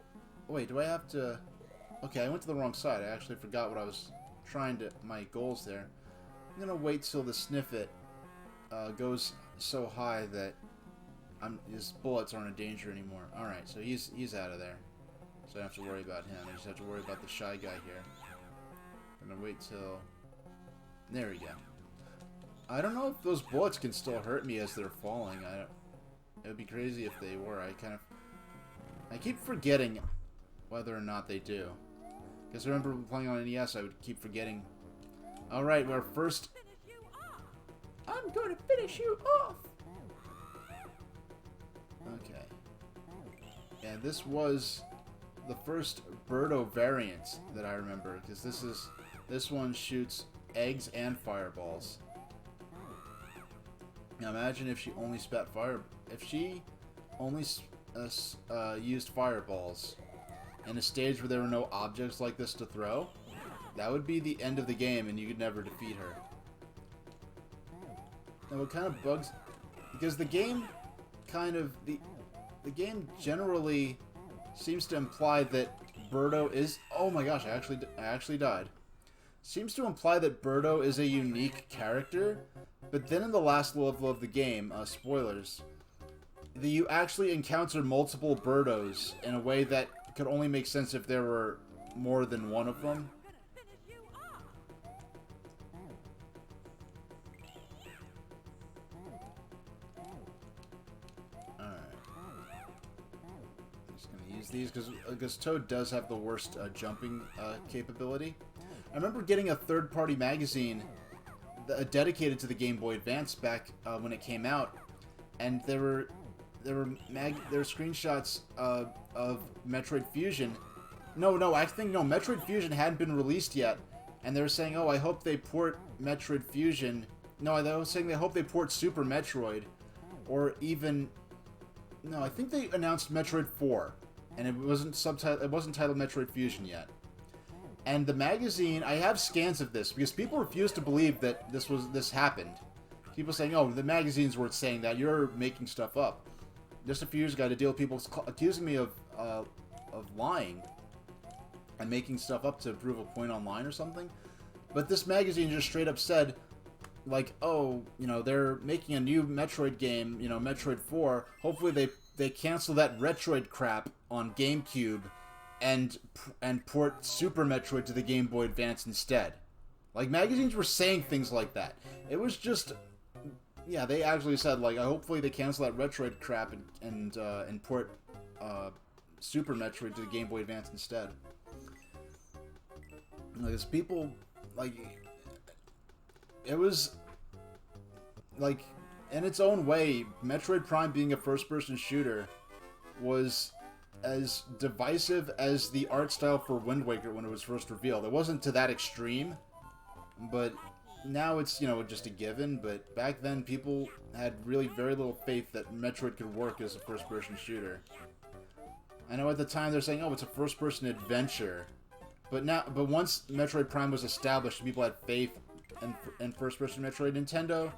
Speaker 2: Wait, do I have to? Okay, I went to the wrong side. I actually forgot what I was my goals there. I'm gonna wait till the Sniffit goes so high that his bullets aren't a danger anymore. Alright, so he's out of there. So I don't have to worry about him. I just have to worry about the shy guy here. I'm gonna wait till... There we go. I don't know if those bullets can still hurt me as they're falling. It would be crazy if they were. I keep forgetting whether or not they do. Because I remember playing on NES, I would keep forgetting. Alright, our first... I'm going to finish you off! Okay. And this was the first Birdo variant that I remember. Because this one shoots eggs and fireballs. Now imagine if she only spat fire... If she only used fireballs... in a stage where there were no objects like this to throw, that would be the end of the game and you could never defeat her. Now what kind of bugs... Because the game the game generally seems to imply that Birdo is... Oh my gosh, I actually died. Seems to imply that Birdo is a unique character, but then in the last level of the game, spoilers, you actually encounter multiple Birdos in a way that could only make sense if there were more than one of them. Alright. I'm just gonna use these because Toad does have the worst jumping capability. I remember getting a third-party magazine dedicated to the Game Boy Advance back when it came out, and there were screenshots of Metroid Fusion. I think Metroid Fusion hadn't been released yet, and they were saying, "Oh, I hope they port Metroid Fusion." No, they were saying they hope they port Super Metroid, or even I think they announced Metroid 4, and it wasn't titled Metroid Fusion yet. And the magazine, I have scans of this because people refuse to believe that this happened. People saying, "Oh, the magazines weren't saying that. You're making stuff up." Just a few years ago, I had to deal with people accusing me of lying and making stuff up to prove a point online or something. But this magazine just straight up said, like, "Oh, they're making a new Metroid game, Metroid 4. Hopefully they cancel that Retroid crap on GameCube and port Super Metroid to the Game Boy Advance instead." Like, magazines were saying things like that. It was just, yeah, they actually said, like, hopefully they cancel that Retroid crap and port Super Metroid to the Game Boy Advance instead. Like, it's people, like, it was, like, in its own way, Metroid Prime being a first-person shooter was as divisive as the art style for Wind Waker when it was first revealed. It wasn't to that extreme, but now it's, just a given. But back then, people had really very little faith that Metroid could work as a first-person shooter. I know at the time they're saying, "Oh, it's a first-person adventure," but once Metroid Prime was established, people had faith in first-person Metroid. Nintendo,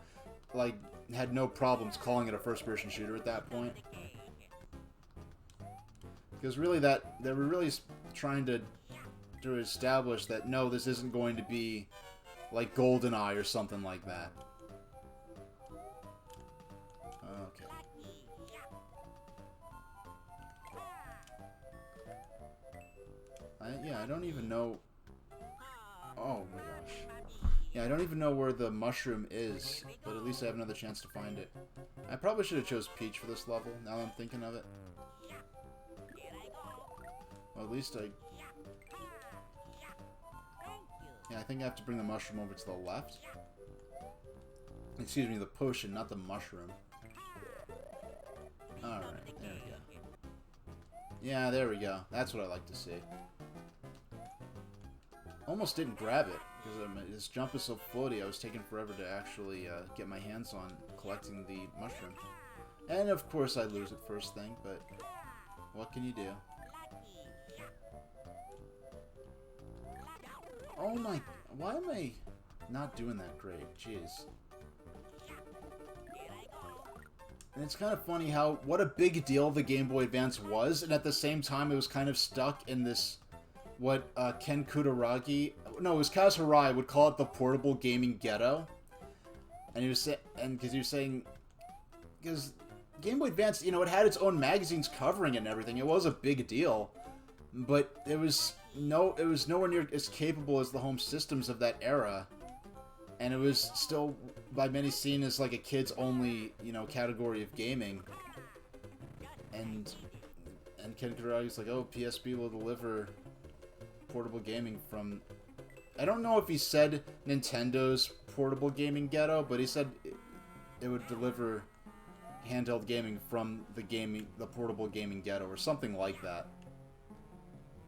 Speaker 2: like, had no problems calling it a first-person shooter at that point. Because really they were really trying to establish that, no, this isn't going to be like GoldenEye or something like that. Okay. I don't even know... Oh my gosh. Yeah, I don't even know where the mushroom is, but at least I have another chance to find it. I probably should have chose Peach for this level, now that I'm thinking of it. Well, at least yeah, I think I have to bring the mushroom over to the left. Excuse me, the potion, not the mushroom. Alright, there we go. Yeah, there we go. That's what I like to see. Almost didn't grab it, because this jump is so floaty, I was taking forever to actually get my hands on collecting the mushroom. And of course I lose it first thing, but what can you do? Oh my... Why am I not doing that great? Jeez. And it's kind of funny how... What a big deal the Game Boy Advance was, and at the same time it was kind of stuck in this... What Ken Kutaragi... No, it was Kaz Hirai would call it the portable gaming ghetto. And he was because he was saying... Because Game Boy Advance, it had its own magazines covering it and everything. It was a big deal. But it was nowhere near as capable as the home systems of that era, and it was still by many seen as like a kids only category of gaming. And Ken Kuraga's like, "Oh, PSP will deliver portable gaming from." I don't know if he said Nintendo's portable gaming ghetto, but he said it would deliver handheld gaming from the portable gaming ghetto or something like that.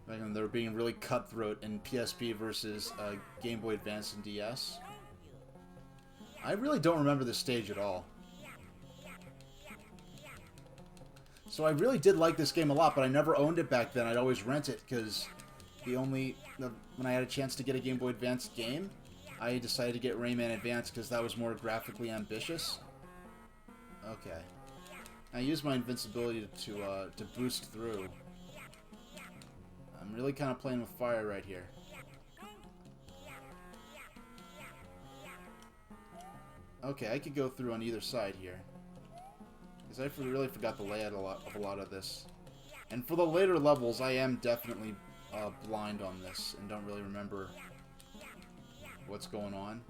Speaker 2: Like when they were being really cutthroat in PSP versus Game Boy Advance and DS. I really don't remember this stage at all. So I really did like this game a lot, but I never owned it back then. I'd always rent it because when I had a chance to get a Game Boy Advance game, I decided to get Rayman Advance because that was more graphically ambitious. Okay. I used my invincibility to boost through. I'm really kind of playing with fire right here. Okay, I could go through on either side here. Because I really forgot the layout of a lot of this. And for the later levels, I am definitely blind on this and don't really remember what's going on.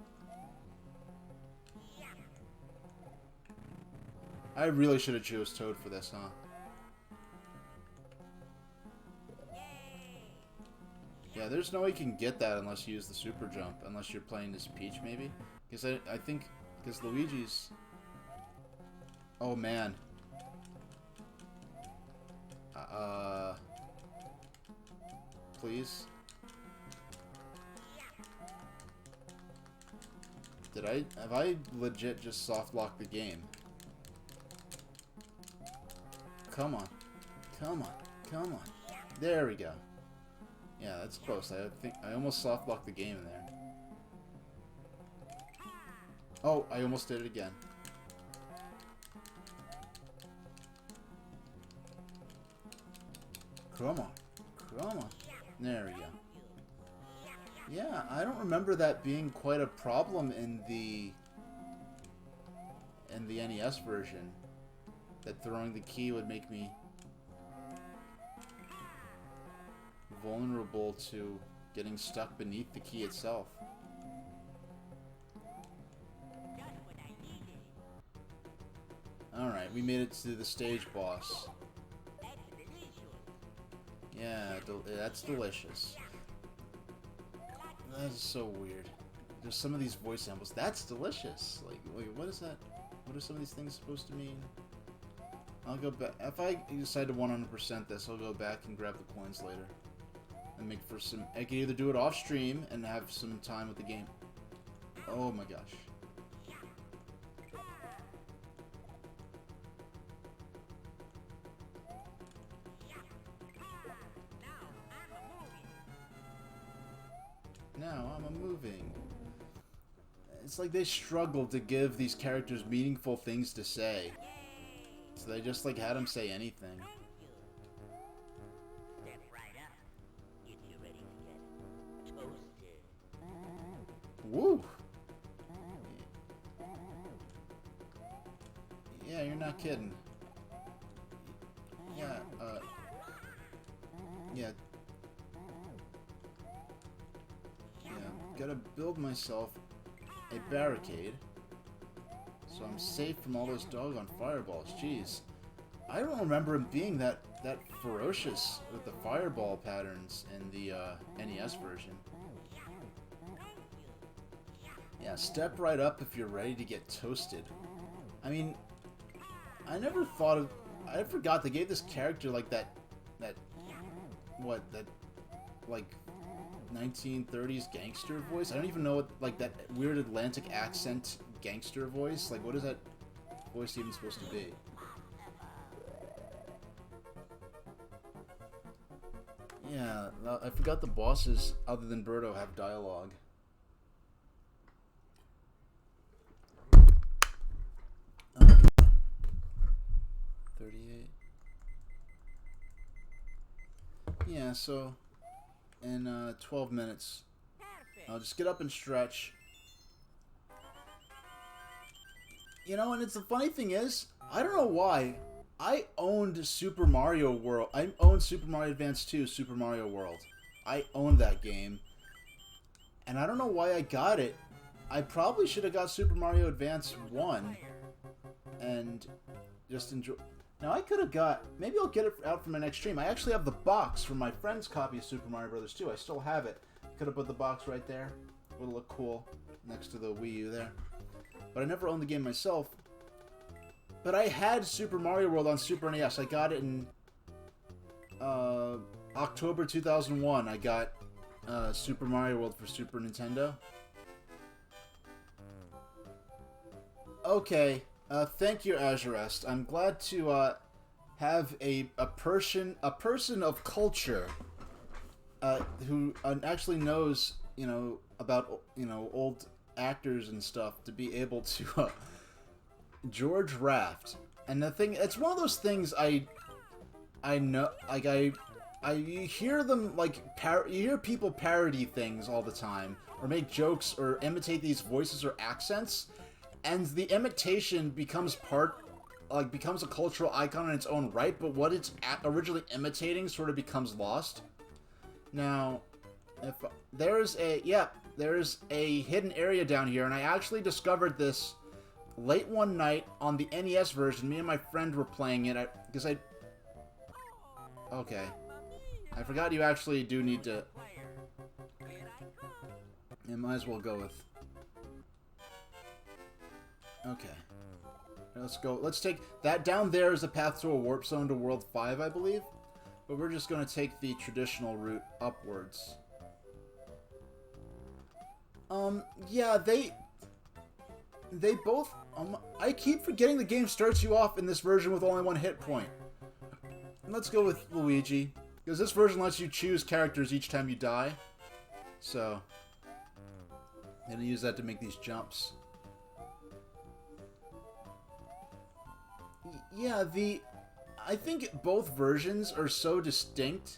Speaker 2: I really should have chose Toad for this, huh? Yeah, there's no way you can get that unless you use the super jump, unless you're playing as Peach, maybe? Because I think, because Luigi's... Oh, man. Please? Have I legit just soft locked the game? Come on. Come on. Come on. There we go. Yeah, that's close. I think I almost soft locked the game in there. Oh, I almost did it again. Come on. Come on. There we go. Yeah, I don't remember that being quite a problem in the NES version. That throwing the key would make me vulnerable to getting stuck beneath the key itself. Alright, we made it to the stage boss. Yeah, that's delicious. That is so weird. There's some of these voice samples. That's delicious. Like, what is that? What are some of these things supposed to mean? I'll go back. If I decide to 100% this, I'll go back and grab the coins later. And make for some... I can either do it off stream and have some time with the game. Oh my gosh. Now I'm a moving. It's like they struggle to give these characters meaningful things to say. So they just like had them say anything. Woo! Yeah, you're not kidding. Yeah, yeah. Gotta build myself a barricade so I'm safe from all those doggone fireballs. Jeez. I don't remember him being that ferocious with the fireball patterns in the NES version. Yeah, step right up if you're ready to get toasted. I mean, I never thought of... I forgot they gave this character like that like 1930s gangster voice. I don't even know what, like, that weird Atlantic accent gangster voice. Like, what is that voice even supposed to be? Yeah, I forgot the bosses, other than Birdo, have dialogue. Okay. 38. Yeah, so... in 12 minutes. I'll just get up and stretch. You know, and it's the funny thing is, I don't know why. I owned Super Mario World. I owned Super Mario Advance 2, Super Mario World. I owned that game. And I don't know why I got it. I probably should have got Super Mario Advance 1. And just enjoy... Now, I could have got... Maybe I'll get it out for my next stream. I actually have the box from my friend's copy of Super Mario Bros. 2. I still have it. Could have put the box right there. Would have looked cool next to the Wii U there. But I never owned the game myself. But I had Super Mario World on Super NES. I got it in October 2001. I got Super Mario World for Super Nintendo. Okay. Thank you, Azurest. I'm glad to have a person of culture who actually knows, you know, about, you know, old actors and stuff to be able to George Raft. And the thing, it's one of those things I know, like you hear them, like, you hear people parody things all the time, or make jokes, or imitate these voices or accents. And the imitation becomes becomes a cultural icon in its own right, but what it's originally imitating sort of becomes lost. Now, if there's a hidden area down here, and I actually discovered this late one night on the NES version. Me and my friend were playing it, okay. I forgot you actually do need to... Yeah, might as well go with... Okay. Let's go. Let's take... That down there is the path to a warp zone to World 5, I believe. But we're just going to take the traditional route upwards. Yeah, they both... I keep forgetting the game starts you off in this version with only one hit point. Let's go with Luigi. Because this version lets you choose characters each time you die. So... I'm going to use that to make these jumps. Yeah, I think both versions are so distinct.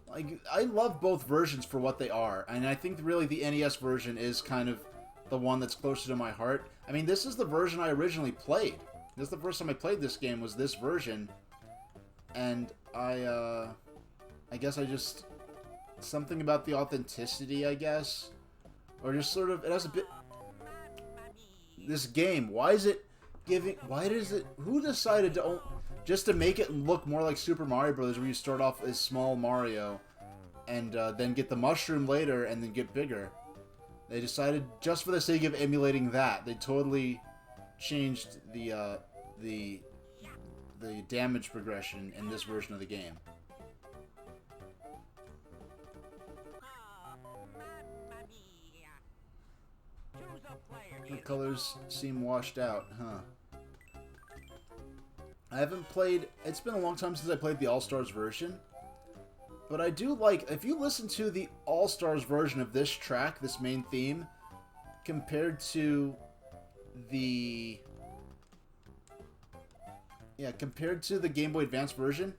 Speaker 2: Like, I love both versions for what they are. And I think really the NES version is kind of the one that's closer to my heart. I mean, this is the version I originally played. This is the first time I played this game was this version. And I guess I just... Something about the authenticity, I guess. Or just sort of... It has a bit... This game, why is it giving... Why does it... Who decided to... Just to make it look more like Super Mario Bros. Where you start off as small Mario. And then get the mushroom later and then get bigger. They decided, just for the sake of emulating that, they totally changed the damage progression in this version of the game. The colors seem washed out, huh? I haven't played... It's been a long time since I played the All-Stars version. But I do like... If you listen to the All-Stars version of this track, this main theme, compared to the... Yeah, compared to the Game Boy Advance version,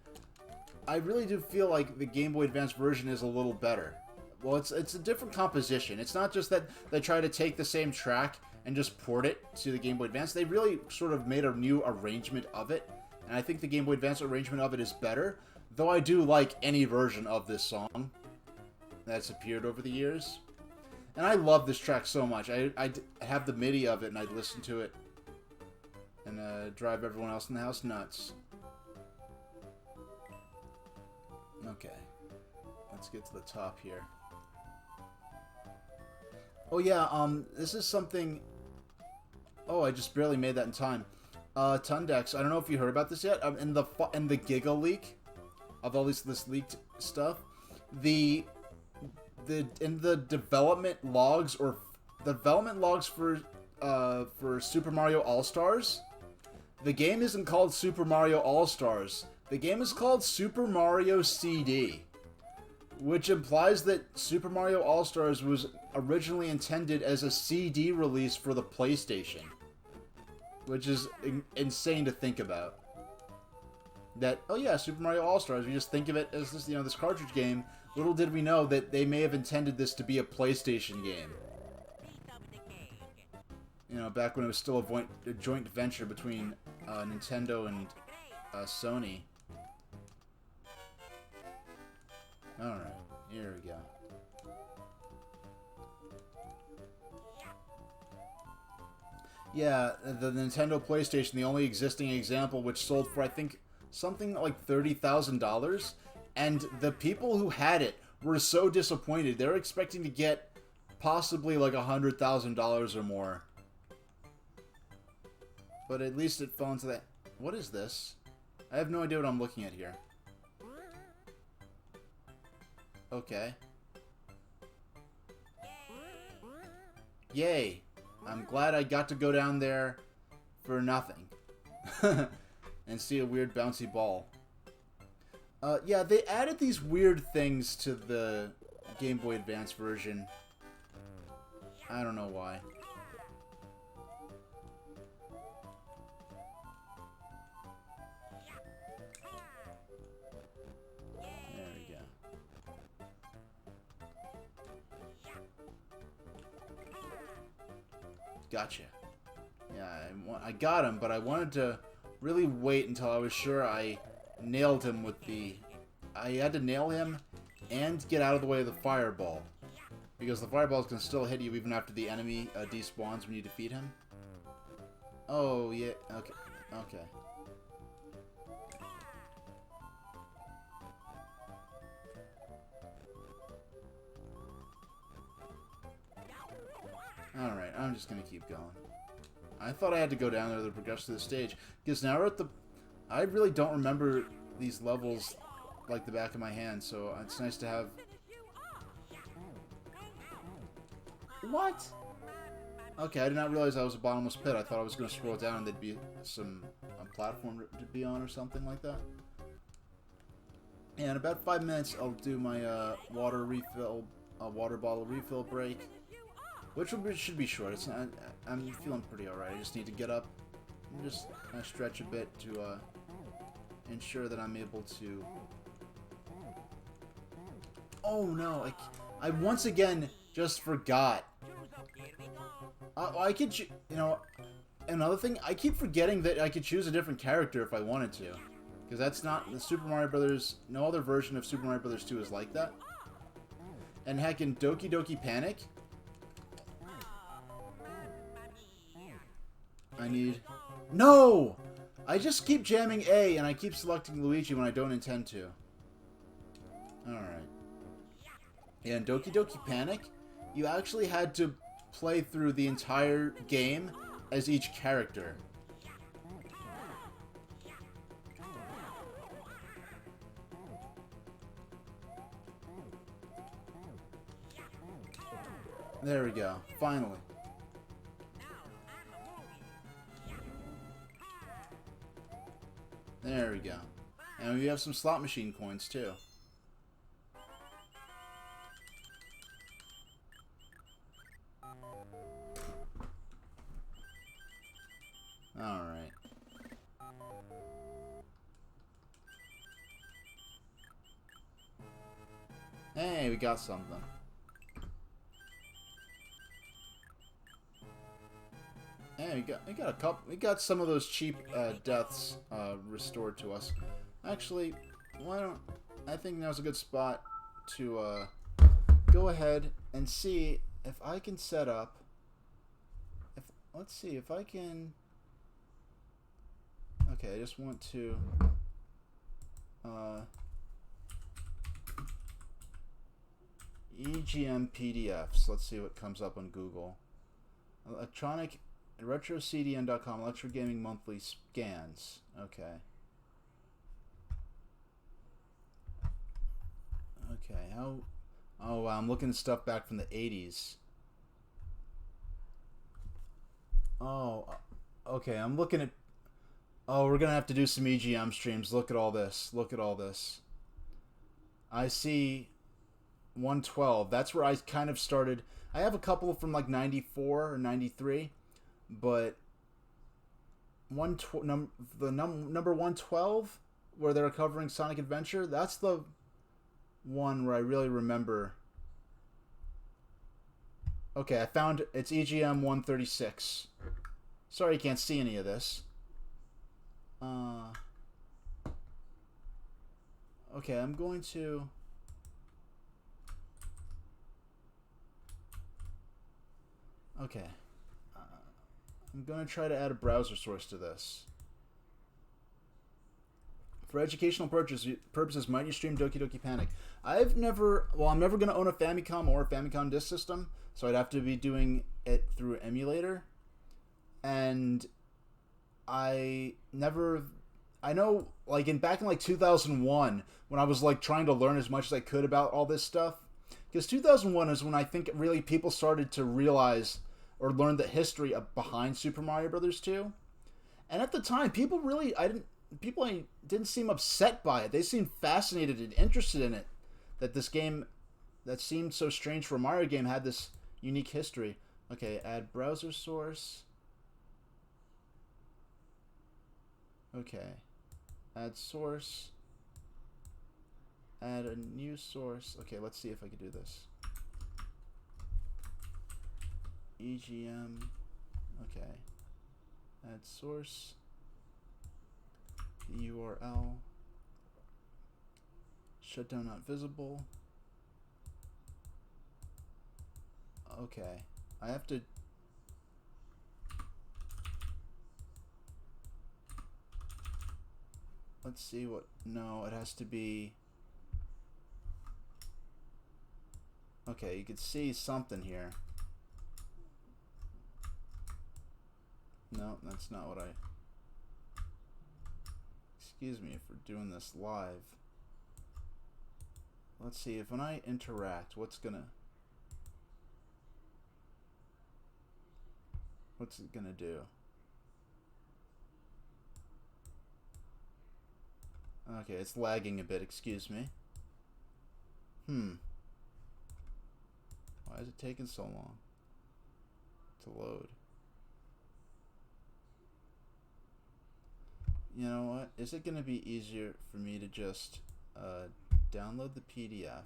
Speaker 2: I really do feel like the Game Boy Advance version is a little better. Well, it's a different composition. It's not just that they try to take the same track and just port it to the Game Boy Advance. They really sort of made a new arrangement of it. And I think the Game Boy Advance arrangement of it is better. Though I do like any version of this song that's appeared over the years. And I love this track so much. I have the MIDI of it and I listen to it. And drive everyone else in the house nuts. Okay. Let's get to the top here. Oh yeah, this is something... Oh, I just barely made that in time. Tundex, I don't know if you heard about this yet. In the Giga leak of all this leaked stuff, in the development logs or development logs for Super Mario All-Stars, the game isn't called Super Mario All-Stars. The game is called Super Mario CD, which implies that Super Mario All-Stars was originally intended as a CD release for the PlayStation. Which is insane to think about. That, oh yeah, Super Mario All-Stars, we just think of it as this, this cartridge game. Little did we know that they may have intended this to be a PlayStation game. Back when it was still a joint venture between Nintendo and Sony. Alright, here we go. Yeah, the Nintendo PlayStation, the only existing example, which sold for, I think, something like $30,000. And the people who had it were so disappointed. They were expecting to get possibly like $100,000 or more. But at least it fell into that... What is this? I have no idea what I'm looking at here. Okay. Yay. I'm glad I got to go down there for nothing. And see a weird bouncy ball. Yeah, they added these weird things to the Game Boy Advance version. I don't know why. There we go. Gotcha. Yeah, I got him, but I wanted to really wait until I was sure I nailed him with the... I had to nail him and get out of the way of the fireball. Because the fireballs can still hit you even after the enemy despawns when you defeat him. Oh, yeah. Okay. Okay. I'm just gonna keep going. I thought I had to go down there to progress through the stage. Because now we're at the... I really don't remember these levels like the back of my hand, so it's nice to have... What? Okay, I did not realize I was a bottomless pit. I thought I was going to scroll down and there'd be a platform to be on or something like that. And in about 5 minutes, I'll do my water bottle refill break, which should be short. It's not, I'm feeling pretty alright. I just need to get up and just kind of stretch a bit to ensure that I'm able to... Oh no! I once again just forgot. I could, you know, another thing, I keep forgetting that I could choose a different character if I wanted to. Because that's not, the Super Mario Brothers, no other version of Super Mario Brothers 2 is like that. And heck, in Doki Doki Panic, I need, no! I just keep jamming A and I keep selecting Luigi when I don't intend to. Alright. Yeah, in Doki Doki Panic, you actually had to play through the entire game as each character. There we go. Finally. There we go. And we have some slot machine coins too. Alright. Hey, we got something. Hey, we got some of those cheap deaths restored to us. Actually, I think now's a good spot to go ahead and see if I can set up. Let's see if I can. Okay, I just want to EGM PDFs. Let's see what comes up on Google. Electronic RetroCDN.com, Electro Gaming Monthly scans. Okay. Okay, how... Oh, wow, I'm looking at stuff back from the 80s. Oh, okay, I'm looking at... Oh, we're gonna have to do some EGM streams. Look at all this. Look at all this. I see 112. That's where I kind of started. I have a couple from like 94 or 93. But number 112, where they're covering Sonic Adventure, that's the one where I really remember. Okay, I found it's EGM 136. Sorry you can't see any of this. Okay, I'm going to... Okay. I'm going to try to add a browser source to this. For educational purposes, might you stream Doki Doki Panic? I'm never going to own a Famicom or a Famicom disk system, so I'd have to be doing it through emulator. And I know, like, back in like 2001, when I was like trying to learn as much as I could about all this stuff, because 2001 is when I think really people started to realize or learn the history behind Super Mario Brothers 2. And at the time, people didn't seem upset by it. They seemed fascinated and interested in it. That this game that seemed so strange for a Mario game had this unique history. Okay, add browser source. Okay. Add source. Add a new source. Okay, let's see if I can do this. EGM. Okay. Add source. The URL. Shutdown not visible. Okay. I have to... Let's see what... No, it has to be... Okay, you can see something here. No, that's not what I... Excuse me for doing this live. Let's see, if when I interact, what's it gonna do? Okay, it's lagging a bit, excuse me. Why is it taking so long to load? You know what? Is it going to be easier for me to just download the PDF?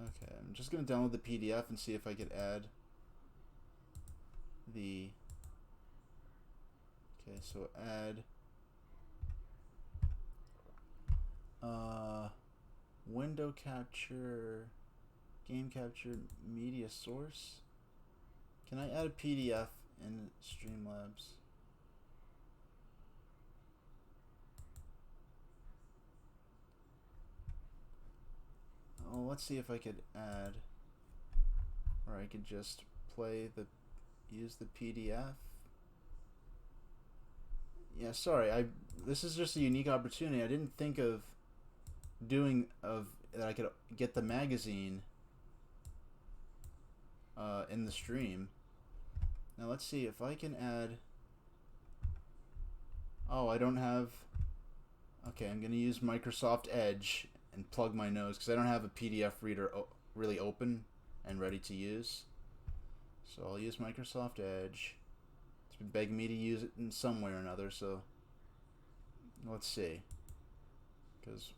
Speaker 2: Okay, I'm just going to download the PDF and see if I could add the... Okay, so add window capture, game capture, media source. Can I add a PDF in Streamlabs? Oh, let's see if I could add, or I could just use the PDF. Yeah, sorry, this is just a unique opportunity. I didn't think of that I could get the magazine in the stream. Now let's see if I can add... Oh, I don't have... Okay, I'm going to use Microsoft Edge and plug my nose because I don't have a PDF reader really open and ready to use. So I'll use Microsoft Edge. It's been begging me to use it in some way or another, so let's see. Because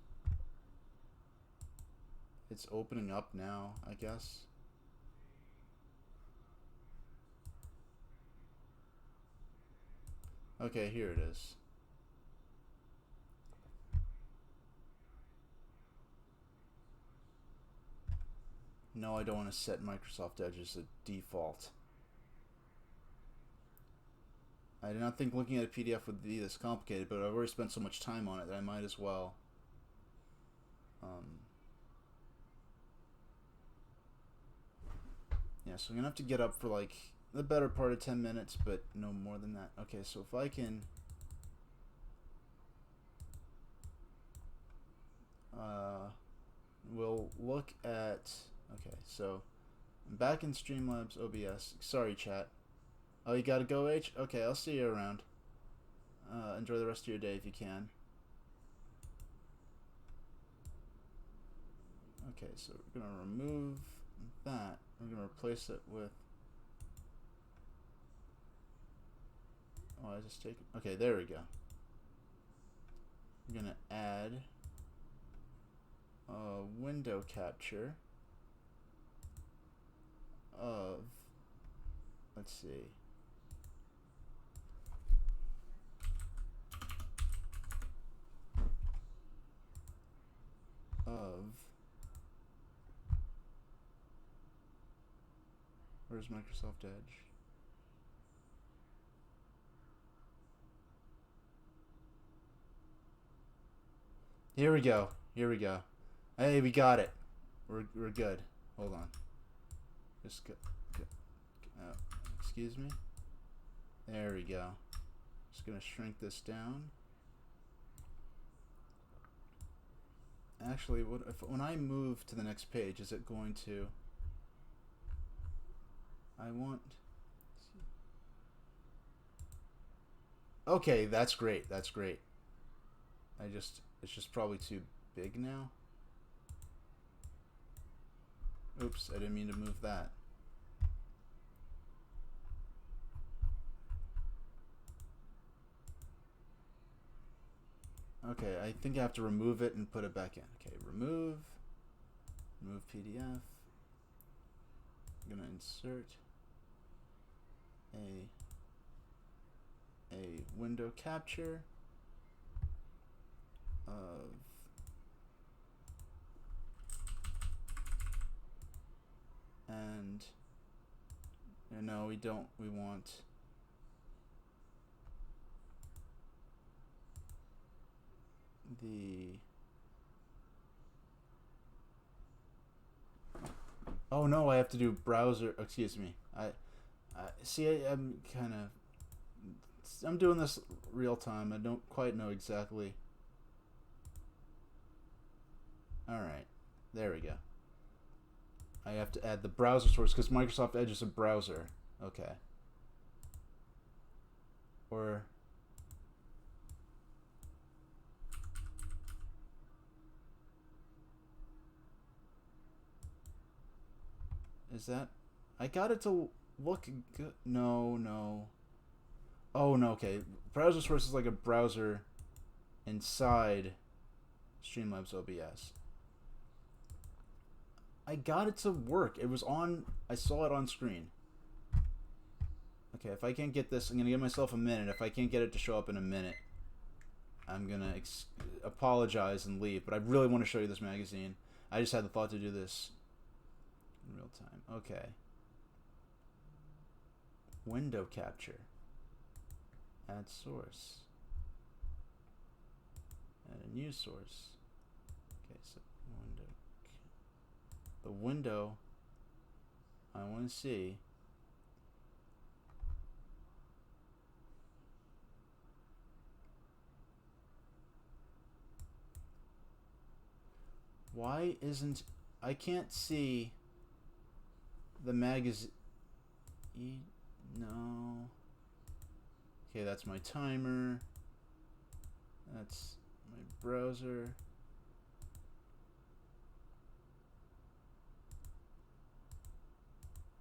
Speaker 2: it's opening up now, I guess. Okay, here it is. No, I don't want to set Microsoft Edge as a default. I did not think looking at a PDF would be this complicated, but I've already spent so much time on it that I might as well. Yeah, so I'm gonna have to get up for like the better part of 10 minutes, but no more than that. Okay, so if I can... we'll look at... Okay, so I'm back in Streamlabs OBS. Sorry, chat. Oh, you gotta go, H? Okay, I'll see you around. Enjoy the rest of your day if you can. Okay, so we're gonna remove that. We're gonna replace it with... Oh, I just take... Okay, there we go. We're gonna add a window capture of... Let's see. Where's Microsoft Edge? Here we go. Here we go. Hey, we got it. We're good. Hold on. Just go. Excuse me. There we go. Just gonna shrink this down. Actually, when I move to the next page, is it going to... I want... Okay, that's great. That's great. It's just probably too big now. Oops, I didn't mean to move that. Okay, I think I have to remove it and put it back in. Okay, remove PDF. I'm gonna insert a window capture of and no, we don't. We want the Oh no, I have to do browser. Excuse me. I'm kind of. I'm doing this real time. I don't quite know exactly. All right, there we go. I have to add the browser source because Microsoft Edge is a browser. Okay. Or. Is that? I got it to look good. No, no. Oh, no, okay. Browser source is like a browser inside Streamlabs OBS. I got it to work. It was on... I saw it on screen. Okay, if I can't get this, I'm going to give myself a minute. If I can't get it to show up in a minute, I'm going to apologize and leave. But I really want to show you this magazine. I just had the thought to do this in real time. Okay. Window capture. Add source. Add a new source. Okay, so window. The window I want to see. Why isn't... I can't see the magazine... No. Okay, that's my timer. That's my browser.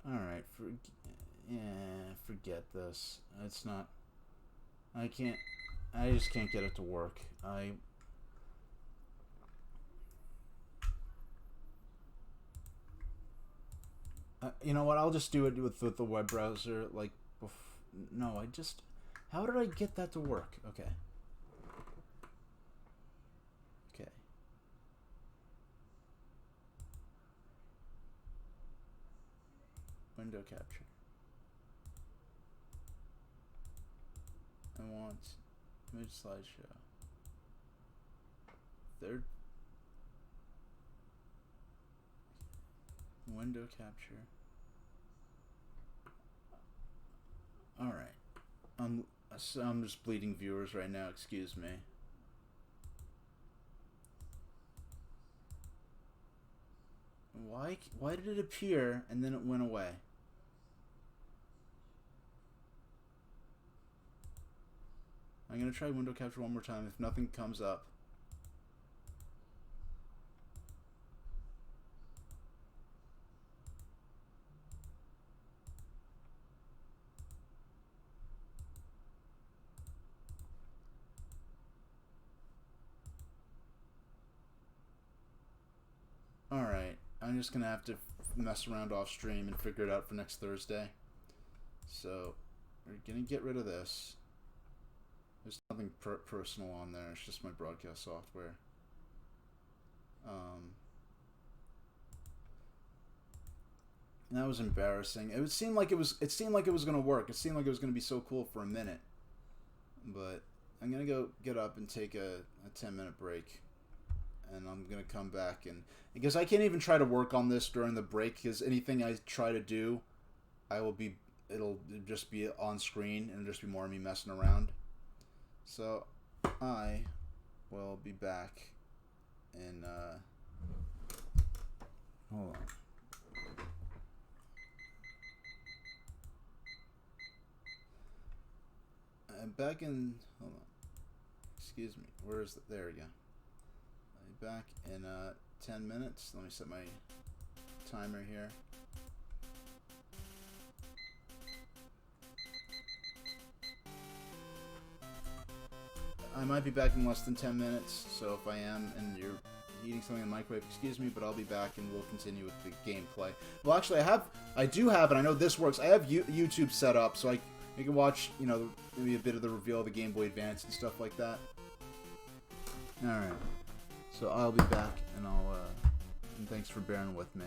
Speaker 2: Alright, forget this. It's not... I just can't get it to work. You know what? I'll just do it with the web browser. Like, no, how did I get that to work? Okay. Okay. Window capture. I want image slideshow. Third. Window capture. Alright. I'm just bleeding viewers right now, excuse me. Why did it appear and then it went away? I'm gonna try window capture one more time if nothing comes up. Alright, I'm just gonna have to mess around off stream and figure it out for next Thursday. So, we're gonna get rid of this. There's nothing personal on there, it's just my broadcast software. And that was embarrassing. It seemed like it was gonna work. It seemed like it was gonna be so cool for a minute. But I'm gonna go get up and take a 10-minute break. And I'm gonna come back because I can't even try to work on this during the break because anything I try to do, it'll just be on screen and it'll just be more of me messing around. So I will be back in hold on. I'm back in hold on. Excuse me. Where is it? There we go. Back in 10 minutes. Let me set my timer here. I might be back in less than 10 minutes, so if I am and you're eating something in the microwave, excuse me, but I'll be back and we'll continue with the gameplay. Well, actually, I do have, and I know this works, I have YouTube set up, so you can watch, you know, maybe a bit of the reveal of the Game Boy Advance and stuff like that. Alright. So I'll be back, and and thanks for bearing with me.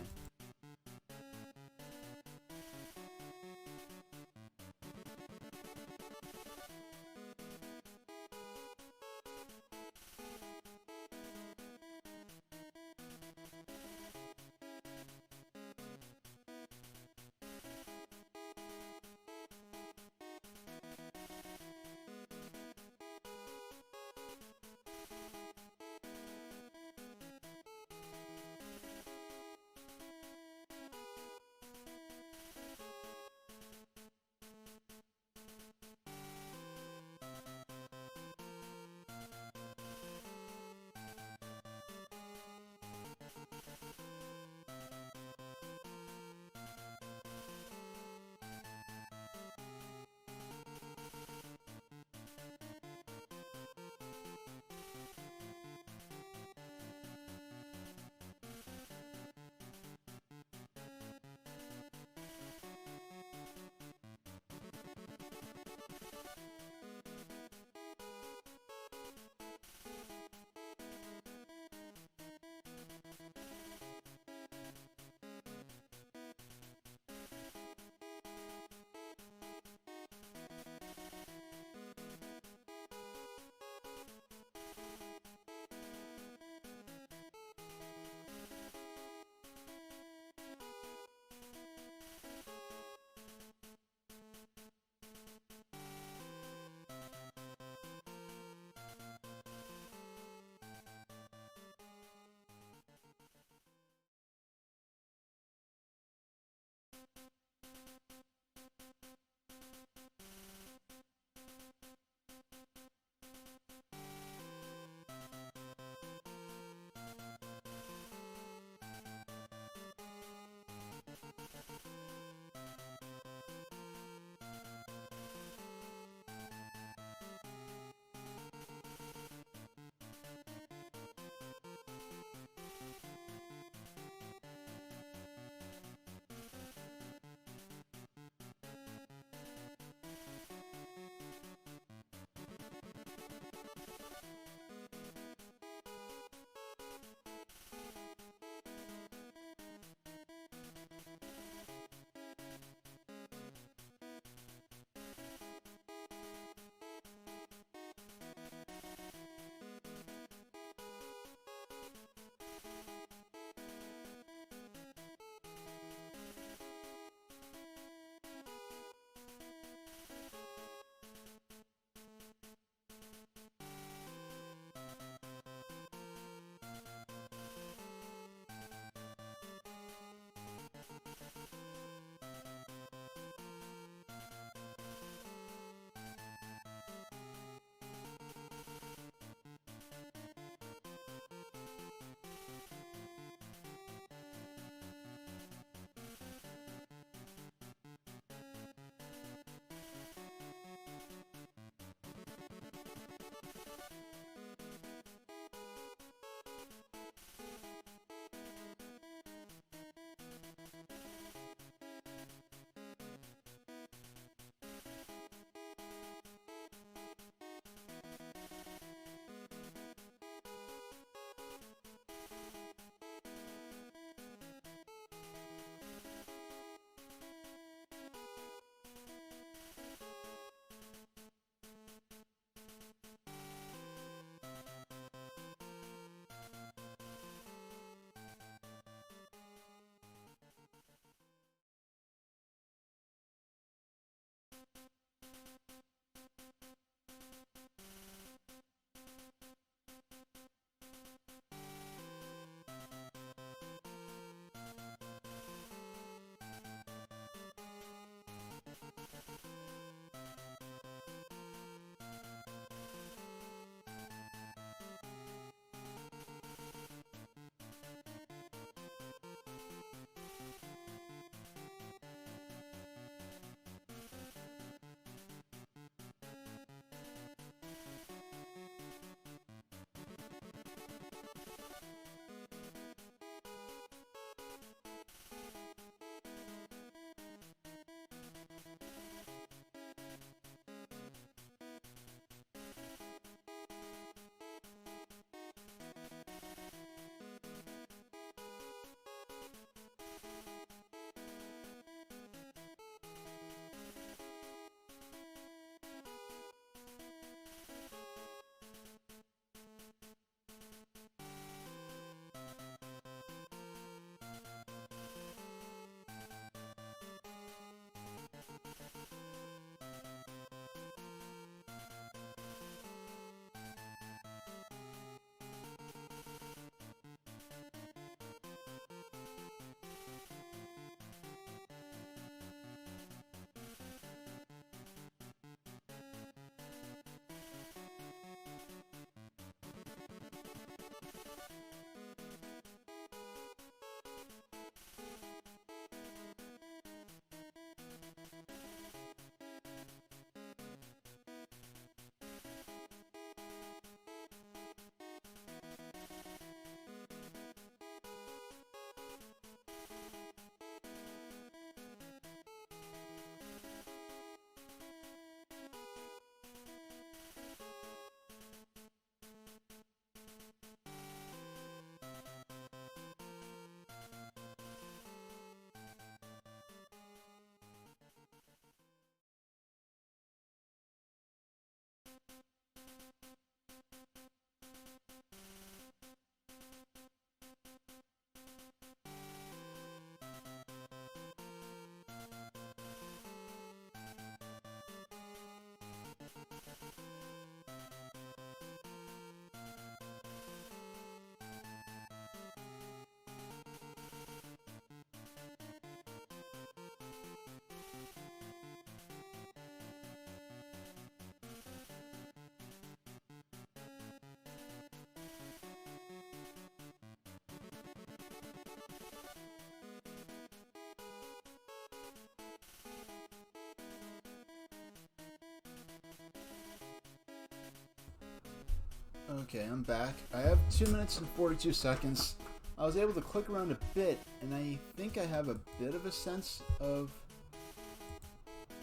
Speaker 2: Okay, I'm back. I have 2 minutes and 42 seconds. I was able to click around a bit, and I think I have a bit of a sense of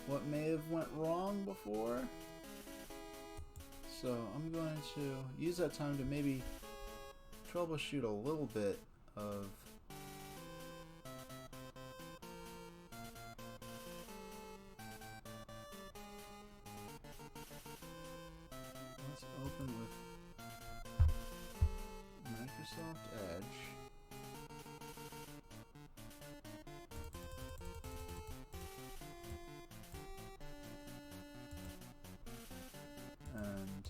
Speaker 2: what may have went wrong before. So I'm going to use that time to maybe troubleshoot a little bit of let's open with Microsoft Edge. And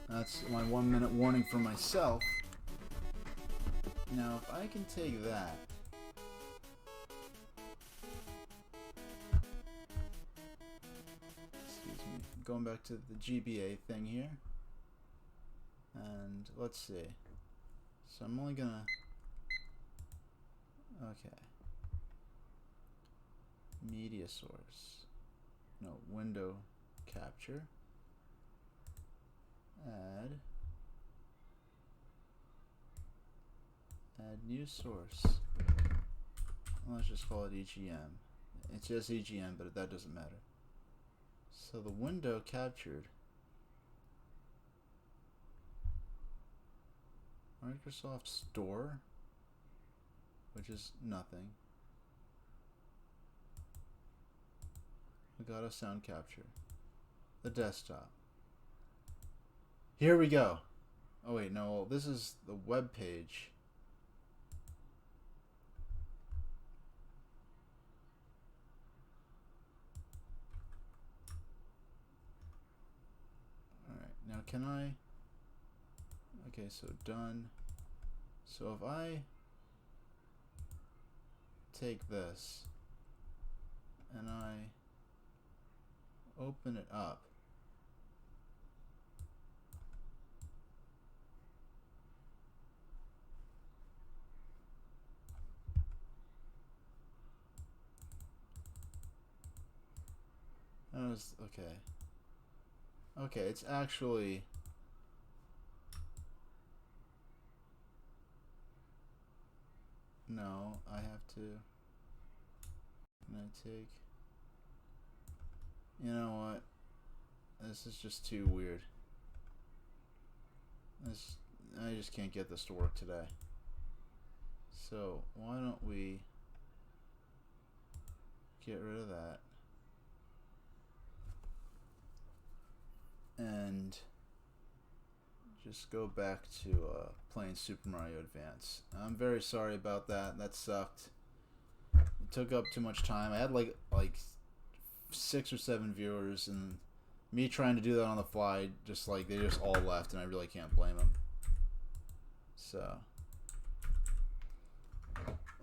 Speaker 2: that's my 1 minute warning for myself. Now, if I can take that, excuse me, going back to the GBA thing here, and let's see. So I'm only gonna, okay, media source, no, window capture, add new source. Let's just call it EGM. It's just EGM, but that doesn't matter. So the window captured Microsoft Store, which is nothing. We got a sound capture. The desktop. Here we go. Oh wait, no, this is the web page. Alright, now can I... Okay, so done. So if I take this and I open it up, that was okay. Okay, it's actually no, I have to. Can I take? You know what? This is just too weird. I just can't get this to work today. So why don't we get rid of that and just go back to playing Super Mario Advance. I'm very sorry about that. That sucked. It took up too much time. I had like 6 or 7 viewers, and me trying to do that on the fly, just like they just all left, and I really can't blame them. So,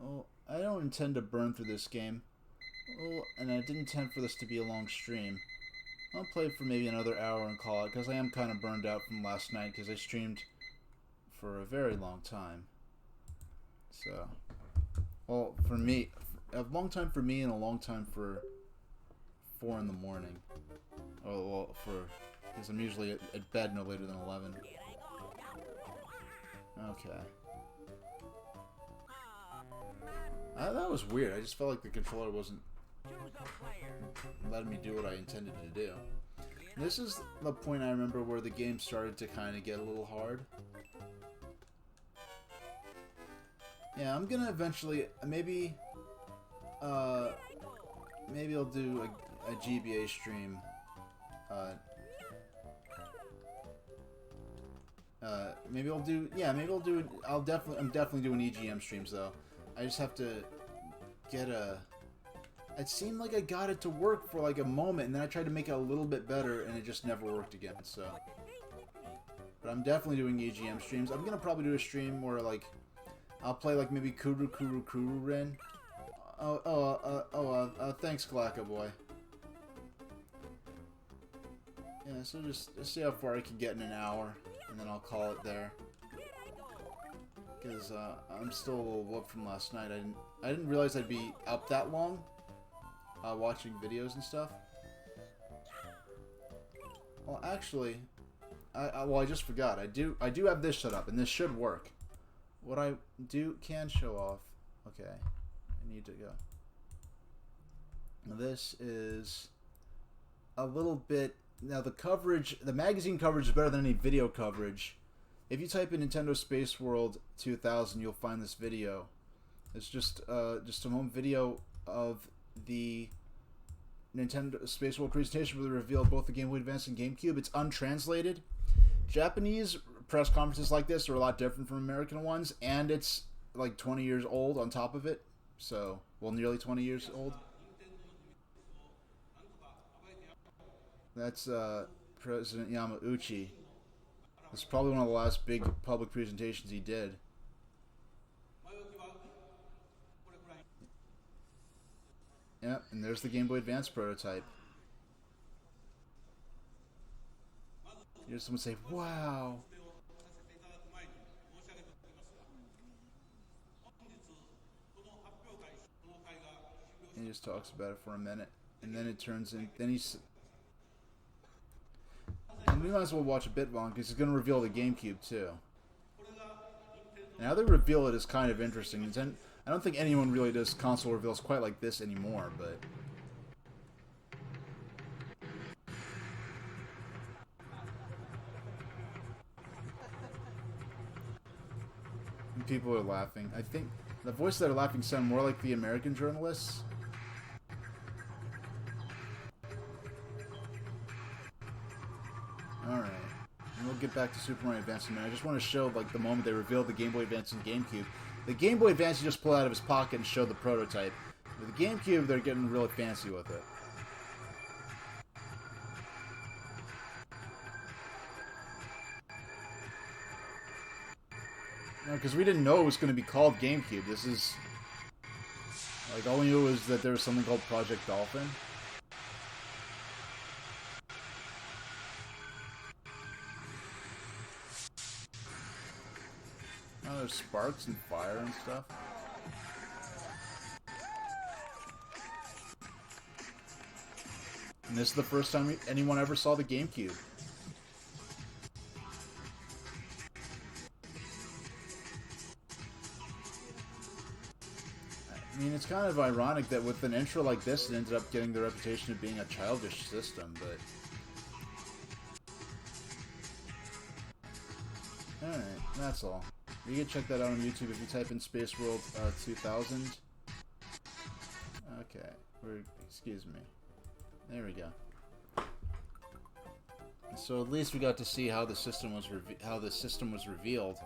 Speaker 2: well, I don't intend to burn through this game. Well, and I didn't intend for this to be a long stream. I'll play for maybe another hour and call it, because I am kind of burned out from last night, because I streamed for a very long time. So, well, for me, a long time for me and a long time for 4 in the morning. Oh, well, because I'm usually at bed no later than 11. Okay. That was weird. I just felt like the controller wasn't letting me do what I intended to do. This is the point I remember where the game started to kind of get a little hard. Yeah, I'm gonna eventually, maybe I'll do a GBA stream. I'm definitely doing EGM streams though. I just have to get it seemed like I got it to work for like a moment, and then I tried to make it a little bit better, and it just never worked again, so. But I'm definitely doing EGM streams. I'm gonna probably do a stream where, like, I'll play, like, maybe Kuru Ren. Thanks, Galacca Boy. Yeah, so just see how far I can get in an hour, and then I'll call it there. Because, I'm still a little whooped from last night. I didn't realize I'd be up that long. Watching videos and stuff. Well, actually, well, I just forgot. I do have this set up, and this should work. What I can show off. Okay, I need to go. Now this is a little bit. Now the coverage, the magazine coverage is better than any video coverage. If you type in Nintendo Space World 2000, you'll find this video. It's just a home video of the Nintendo Space World presentation where they revealed both the Game Boy Advance and GameCube. It's untranslated. Japanese press conferences like this are a lot different from American ones, and it's like 20 years old on top of it. So, well, nearly 20 years old. That's President Yamauchi. This is probably one of the last big public presentations he did. Yep, and there's the Game Boy Advance prototype. You hear someone say, "Wow." He just talks about it for a minute, and then it turns in. Then he's. And we might as well watch a bit long because he's going to reveal the GameCube too. And how they reveal it is kind of interesting. I don't think anyone really does console reveals quite like this anymore, but. People are laughing. I think the voices that are laughing sound more like the American journalists. Alright. And we'll get back to Super Mario Advance in a minute. I just want to show like the moment they revealed the Game Boy Advance and GameCube. The Game Boy Advance you just pull out of his pocket and show the prototype. With the GameCube, they're getting really fancy with it. No, because we didn't know it was going to be called GameCube. This is... like, all we knew was that there was something called Project Dolphin. Oh, there's sparks and fire and stuff. And this is the first time anyone ever saw the GameCube. I mean, it's kind of ironic that with an intro like this, it ended up getting the reputation of being a childish system, but... Alright, that's all. You can check that out on YouTube if you type in Space World 2000. Okay, excuse me. There we go. So at least we got to see how the system was revealed.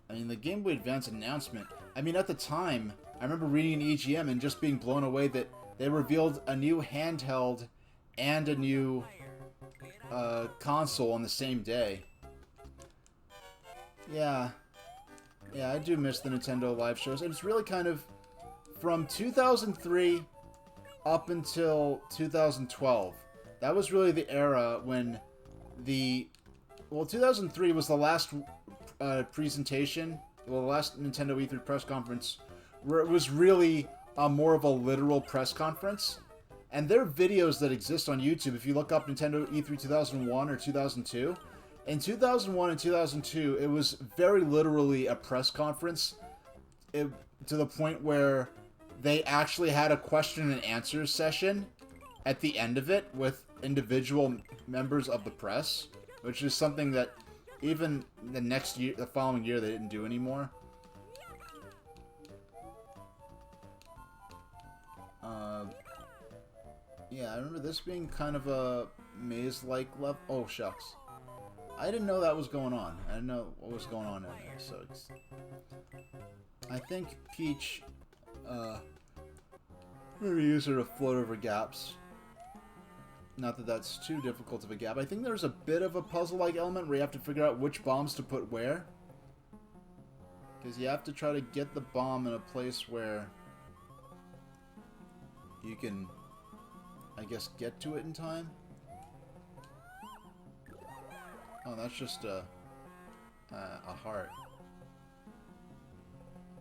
Speaker 2: I mean, the Game Boy Advance announcement. I mean, at the time, I remember reading an EGM and just being blown away that they revealed a new handheld and a new console on the same day. Yeah, I do miss the Nintendo live shows. And it's really kind of from 2003 up until 2012. That was really the era when the... Well, 2003 was the last presentation, well, the last Nintendo E3 press conference, where it was really more of a literal press conference. And there are videos that exist on YouTube if you look up Nintendo E3 2001 or 2002. In 2001 and 2002, it was very literally a press conference to the point where they actually had a question and answer session at the end of it with individual members of the press, which is something that even the following year, they didn't do anymore. Yeah, I remember this being kind of a maze-like level. Oh, shucks. I didn't know that was going on. I didn't know what was going on in there, so it's... I think Peach, maybe use her to float over gaps. Not that that's too difficult of a gap. I think there's a bit of a puzzle-like element where you have to figure out which bombs to put where. Because you have to try to get the bomb in a place where you can, I guess, get to it in time. Oh, that's just a heart.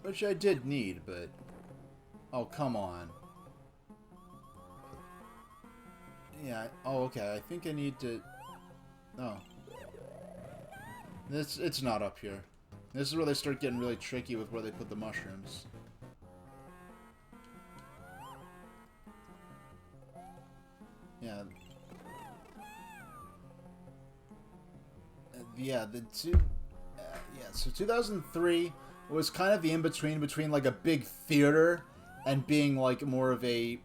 Speaker 2: Which I did need, but... Oh, come on. Yeah, oh, okay, I think I need to... Oh. It's not up here. This is where they start getting really tricky with where they put the mushrooms. Yeah. Yeah, so 2003 was kind of the in-between between like a big theater and being like more of a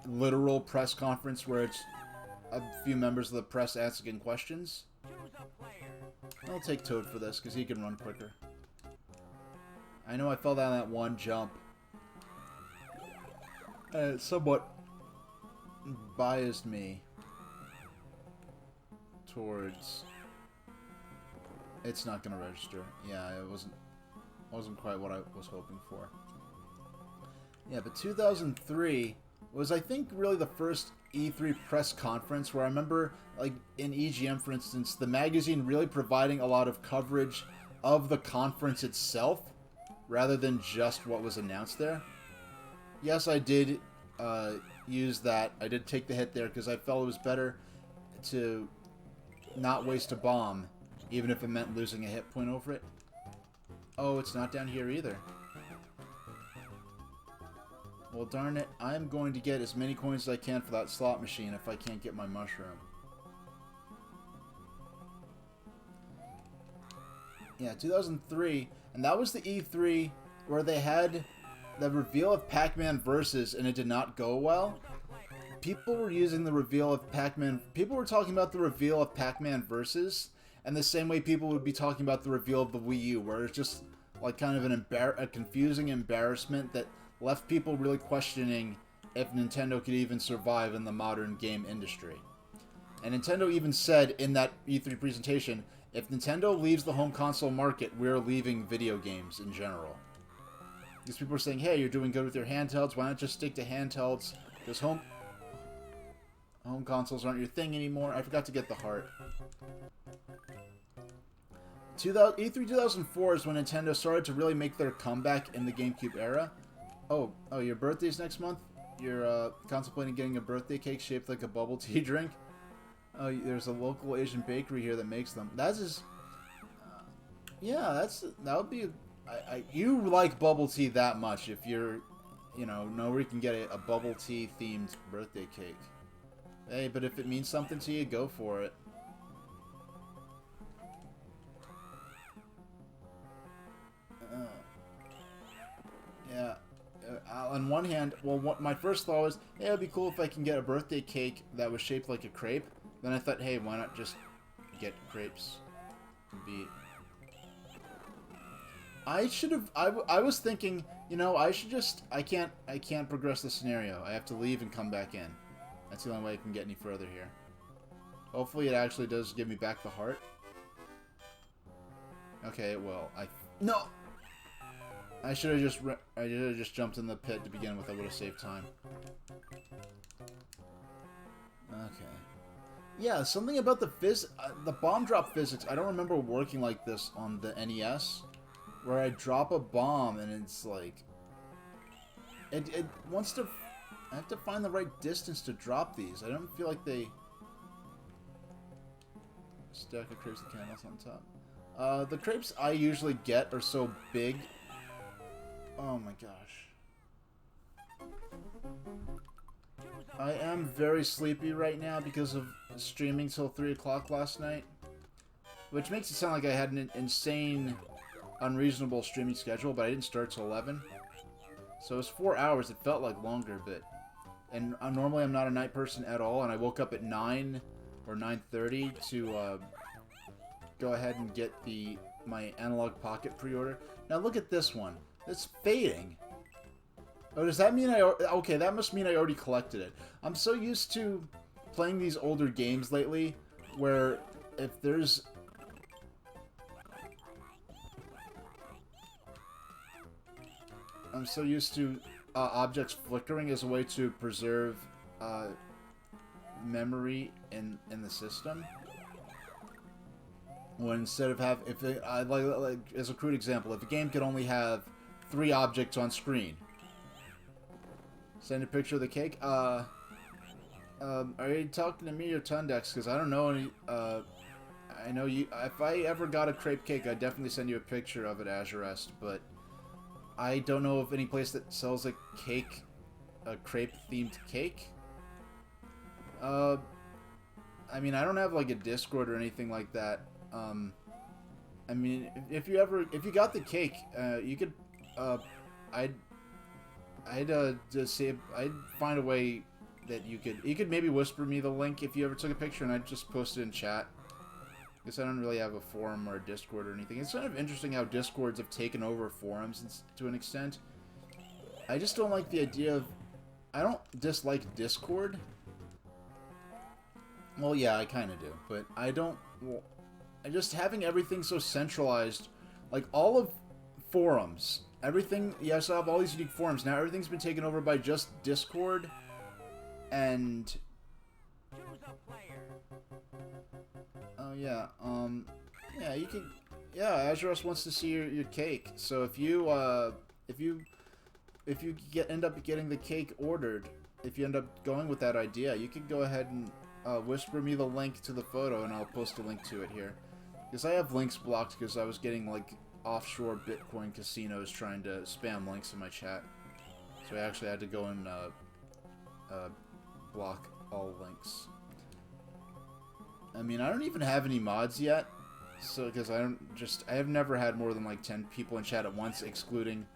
Speaker 2: literal press conference where it's a few members of the press asking questions. I'll take Toad for this because he can run quicker. I know I fell down that one jump. It somewhat biased me towards... It's not gonna register. Yeah, it wasn't quite what I was hoping for. Yeah, but 2003 was, I think, really the first E3 press conference where I remember, like, in EGM, for instance, the magazine really providing a lot of coverage of the conference itself rather than just what was announced there. Yes, I did use that. I did take the hit there because I felt it was better to not waste a bomb, even if it meant losing a hit point over it. Oh, it's not down here either. Well, darn it. I'm going to get as many coins as I can for that slot machine if I can't get my mushroom. Yeah, 2003. And that was the E3 where they had the reveal of Pac-Man Versus, and it did not go well. People were using the reveal of Pac-Man... People were talking about the reveal of Pac-Man Versus, and the same way people would be talking about the reveal of the Wii U, where it's just like kind of a confusing embarrassment that left people really questioning if Nintendo could even survive in the modern game industry. And Nintendo even said in that E3 presentation, if Nintendo leaves the home console market, we're leaving video games in general. Because people are saying, hey, you're doing good with your handhelds, why not just stick to handhelds? Because home consoles aren't your thing anymore. I forgot to get the heart. E3 2004 is when Nintendo started to really make their comeback in the GameCube era. Oh, your birthday's next month? You're contemplating getting a birthday cake shaped like a bubble tea drink? Oh, there's a local Asian bakery here that makes them. That's just... yeah, that would be... you like bubble tea that much if you're, know where you can get a bubble tea themed birthday cake. Hey, but if it means something to you, go for it. Yeah. On one hand, well, my first thought was, hey, it'd be cool if I can get a birthday cake that was shaped like a crepe. Then I thought, hey, why not just get crepes? I should have. I was thinking, I should just. I can't progress the scenario. I have to leave and come back in. That's the only way I can get any further here. Hopefully, it actually does give me back the heart. Okay, it will. No. I should have just jumped in the pit to begin with. I would have saved time. Okay. Yeah, something about the bomb drop physics. I don't remember working like this on the NES, where I drop a bomb and it's like it wants to. I have to find the right distance to drop these. I don't feel like they stack of crepes and candles on top. The crepes I usually get are so big. Oh my gosh. I am very sleepy right now because of streaming till 3 o'clock last night. Which makes it sound like I had an insane, unreasonable streaming schedule, but I didn't start till 11. So it was 4 hours. It felt like longer, but... And normally I'm not a night person at all, and I woke up at 9 or 9:30 to go ahead and get my Analog Pocket pre-order. Now look at this one. It's fading. Oh, does that mean okay, that must mean I already collected it. I'm so used to playing these older games lately, where if there's... I'm so used to objects flickering as a way to preserve memory in the system. When instead of like as a crude example, if a game could only have 3 objects on screen. Send a picture of the cake. Are you talking to me or Tundex? Because I don't know any. I I know you. If I ever got a crepe cake, I'd definitely send you a picture of it, Azurest. But I don't know of any place that sells a cake, a crepe-themed cake. I mean, I don't have like a Discord or anything like that. I mean, if you got the cake, you could, I'd just say, I'd find a way that you could maybe whisper me the link if you ever took a picture, and I'd just post it in chat. Because I don't really have a forum or a Discord or anything. It's kind of interesting how Discords have taken over forums to an extent. I just don't like the idea of, I don't dislike Discord. Well, yeah, I kind of do, but I don't. Well, I just having everything so centralized, like all of forums, everything. Yes, I have all these unique forums now. Everything's been taken over by just Discord, and oh yeah, yeah, you can. Yeah, Azurus wants to see your cake. So if you end up getting the cake ordered, if you end up going with that idea, you can go ahead and whisper me the link to the photo, and I'll post a link to it here. Because I have links blocked because I was getting like offshore Bitcoin casinos trying to spam links in my chat. So I actually had to go and block all links. I mean, I don't even have any mods yet. So, because I have never had more than like 10 people in chat at once, excluding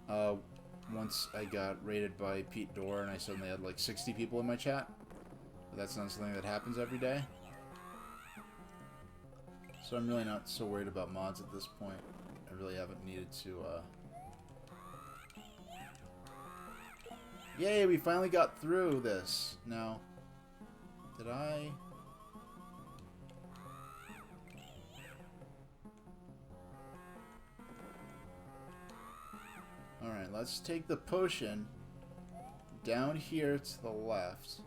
Speaker 2: once I got raided by Pete Dorr and I suddenly had like 60 people in my chat. But that's not something that happens every day. So I'm really not so worried about mods at this point. I really haven't needed to, Yay, we finally got through this. Now, did I... Alright, let's take the potion down here to the left.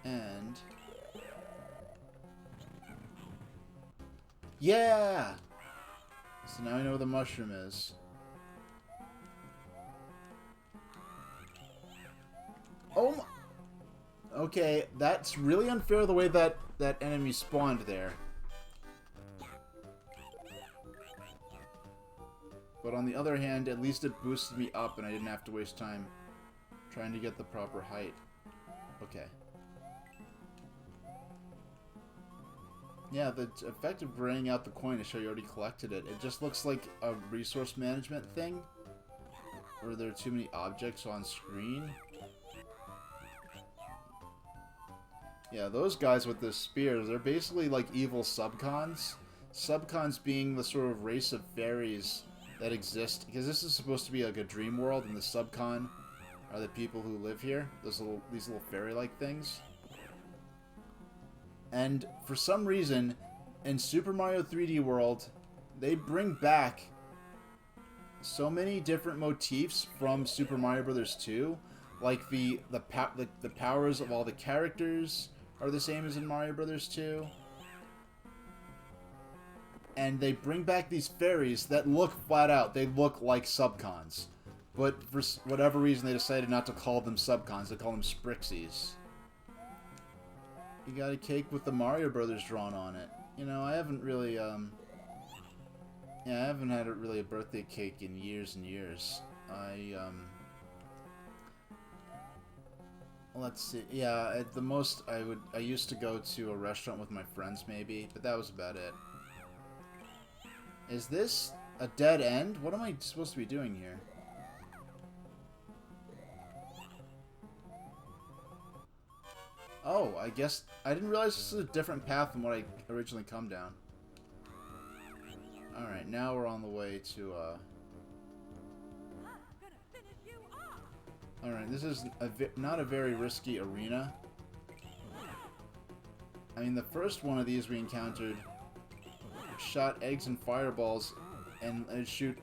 Speaker 2: And... yeah! So now I know where the mushroom is. Oh my... okay, that's really unfair the way that enemy spawned there. But on the other hand, at least it boosted me up and I didn't have to waste time trying to get the proper height. Okay. Yeah, the effect of graying out the coin to show you already collected it, it just looks like a resource management thing. Or there are too many objects on screen. Yeah, those guys with the spears, they're basically like evil subcons. Subcons being the sort of race of fairies that exist, because this is supposed to be like a dream world, and the subcon are the people who live here. These little fairy-like things. And for some reason, in Super Mario 3D World, they bring back so many different motifs from Super Mario Bros. 2. Like the powers of all the characters are the same as in Mario Bros. 2. And they bring back these fairies that look flat out. They look like subcons. But for whatever reason, they decided not to call them subcons. They call them Sprixies. You got a cake with the Mario Brothers drawn on it. You know, I haven't really, yeah, I haven't had really a birthday cake in years and years. Let's see. Yeah, at the most, I used to go to a restaurant with my friends, maybe, but that was about it. Is this a dead end? What am I supposed to be doing here? Oh, I guess... I didn't realize this is a different path than what I originally come down. Alright, now we're on the way to, Alright, this is not a very risky arena. I mean, the first one of these we encountered shot eggs and fireballs, and it would shoot...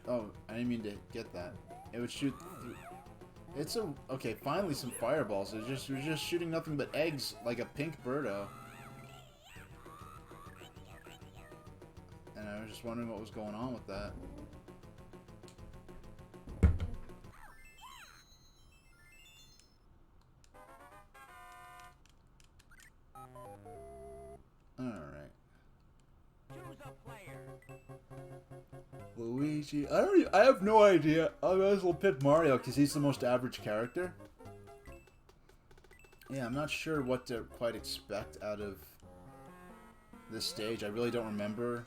Speaker 2: oh, I didn't mean to get that. It would shoot through... it's a... okay, finally some fireballs. It was just shooting nothing but eggs, like a pink birdo. And I was just wondering what was going on with that. Luigi. I have no idea. I might as well pick Mario because he's the most average character. Yeah, I'm not sure what to quite expect out of this stage. I really don't remember.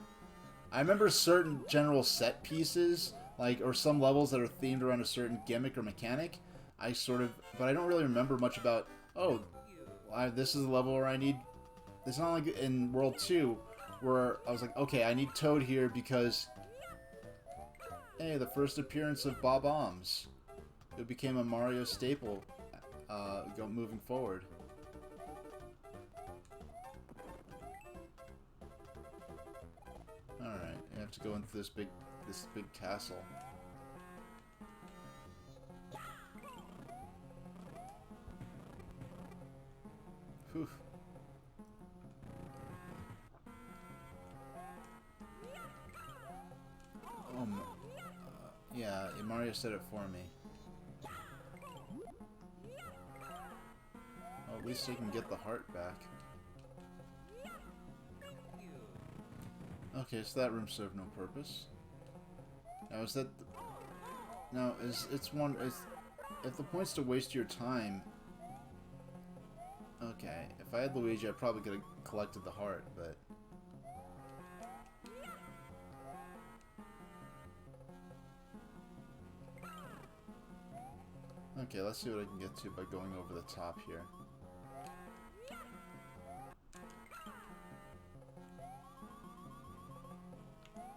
Speaker 2: I remember certain general set pieces, like, or some levels that are themed around a certain gimmick or mechanic. But I don't really remember much about, oh, this is the level where I need, it's not like in World 2, where I was like, okay, I need Toad here because, hey, the first appearance of Bob Oms. It became a Mario staple, moving forward. Alright, you have to go into this big castle. Whew. Yeah, Mario said it for me. Oh, at least I can get the heart back. Okay, so that room served no purpose. Now is that... Now, if the point's to waste your time... Okay, if I had Luigi, I probably could have collected the heart, but... Okay, let's see what I can get to by going over the top here.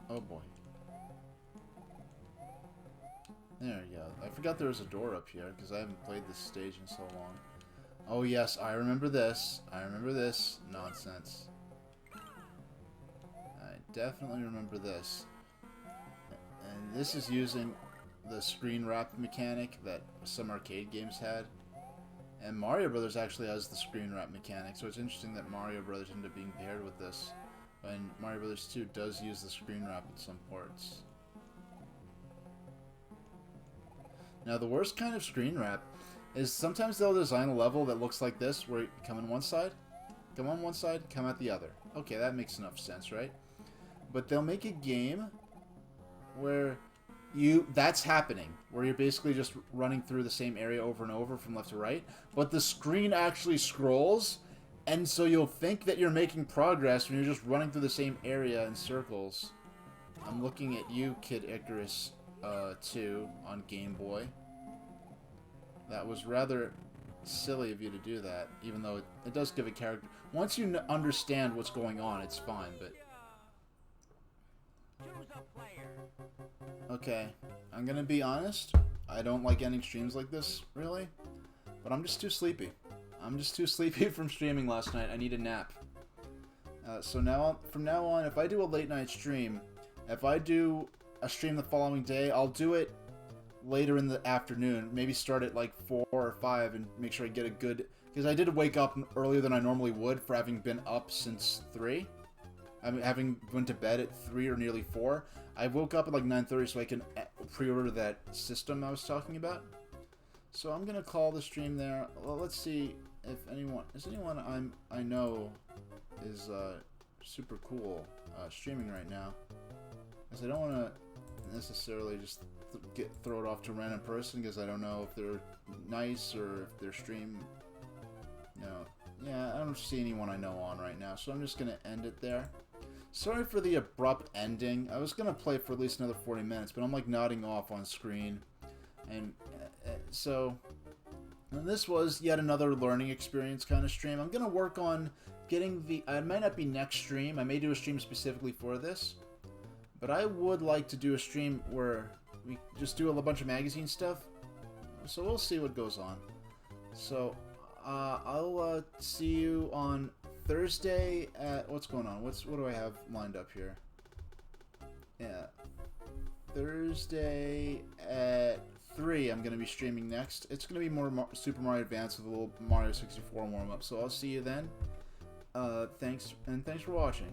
Speaker 2: Oh boy. There we go. I forgot there was a door up here, because I haven't played this stage in so long. Oh yes, I remember this. I remember this nonsense. I definitely remember this. And this is using the screen wrap mechanic that some arcade games had. And Mario Brothers actually has the screen wrap mechanic, so it's interesting that Mario Brothers ended up being paired with this. And Mario Brothers 2 does use the screen wrap in some ports. Now the worst kind of screen wrap is sometimes they'll design a level that looks like this, where you come in one side, come on one side, come out the other. Okay, that makes enough sense, right? But they'll make a game where that's happening, where you're basically just running through the same area over and over from left to right, but the screen actually scrolls, and so you'll think that you're making progress when you're just running through the same area in circles. I'm looking at you, Kid Icarus 2 on Game Boy. That was rather silly of you to do that, even though it does give a character... Once you understand what's going on, it's fine, but... Okay, I'm gonna be honest. I don't like ending streams like this, really. But I'm just too sleepy. I'm just too sleepy from streaming last night. I need a nap. So now, from now on, if I do a late night stream, if I do a stream the following day, I'll do it later in the afternoon. Maybe start at like 4 or 5 and make sure I get a good... Because I did wake up earlier than I normally would for having been up since 3. I mean, having went to bed at 3 or nearly 4. I woke up at like 9:30 so I can pre-order that system I was talking about. So I'm gonna call the stream there. Well, let's see if anyone I know is super cool streaming right now. Because I don't want to necessarily just throw it off to a random person because I don't know if they're nice or if their stream. No, yeah, I don't see anyone I know on right now, so I'm just gonna end it there. Sorry for the abrupt ending. I was gonna play for at least another 40 minutes, but I'm like nodding off on screen, and and this was yet another learning experience kind of stream. I'm gonna work on getting the... It might not be next stream. I may do a stream specifically for this, but I would like to do a stream where we just do a bunch of magazine stuff. So we'll see what goes on. So I'll see you on Thursday at... What's going on? What do I have lined up here? Yeah. Thursday at 3 I'm going to be streaming next. It's going to be more Super Mario Advance with a little Mario 64 warm-up. So I'll see you then. Thanks for watching.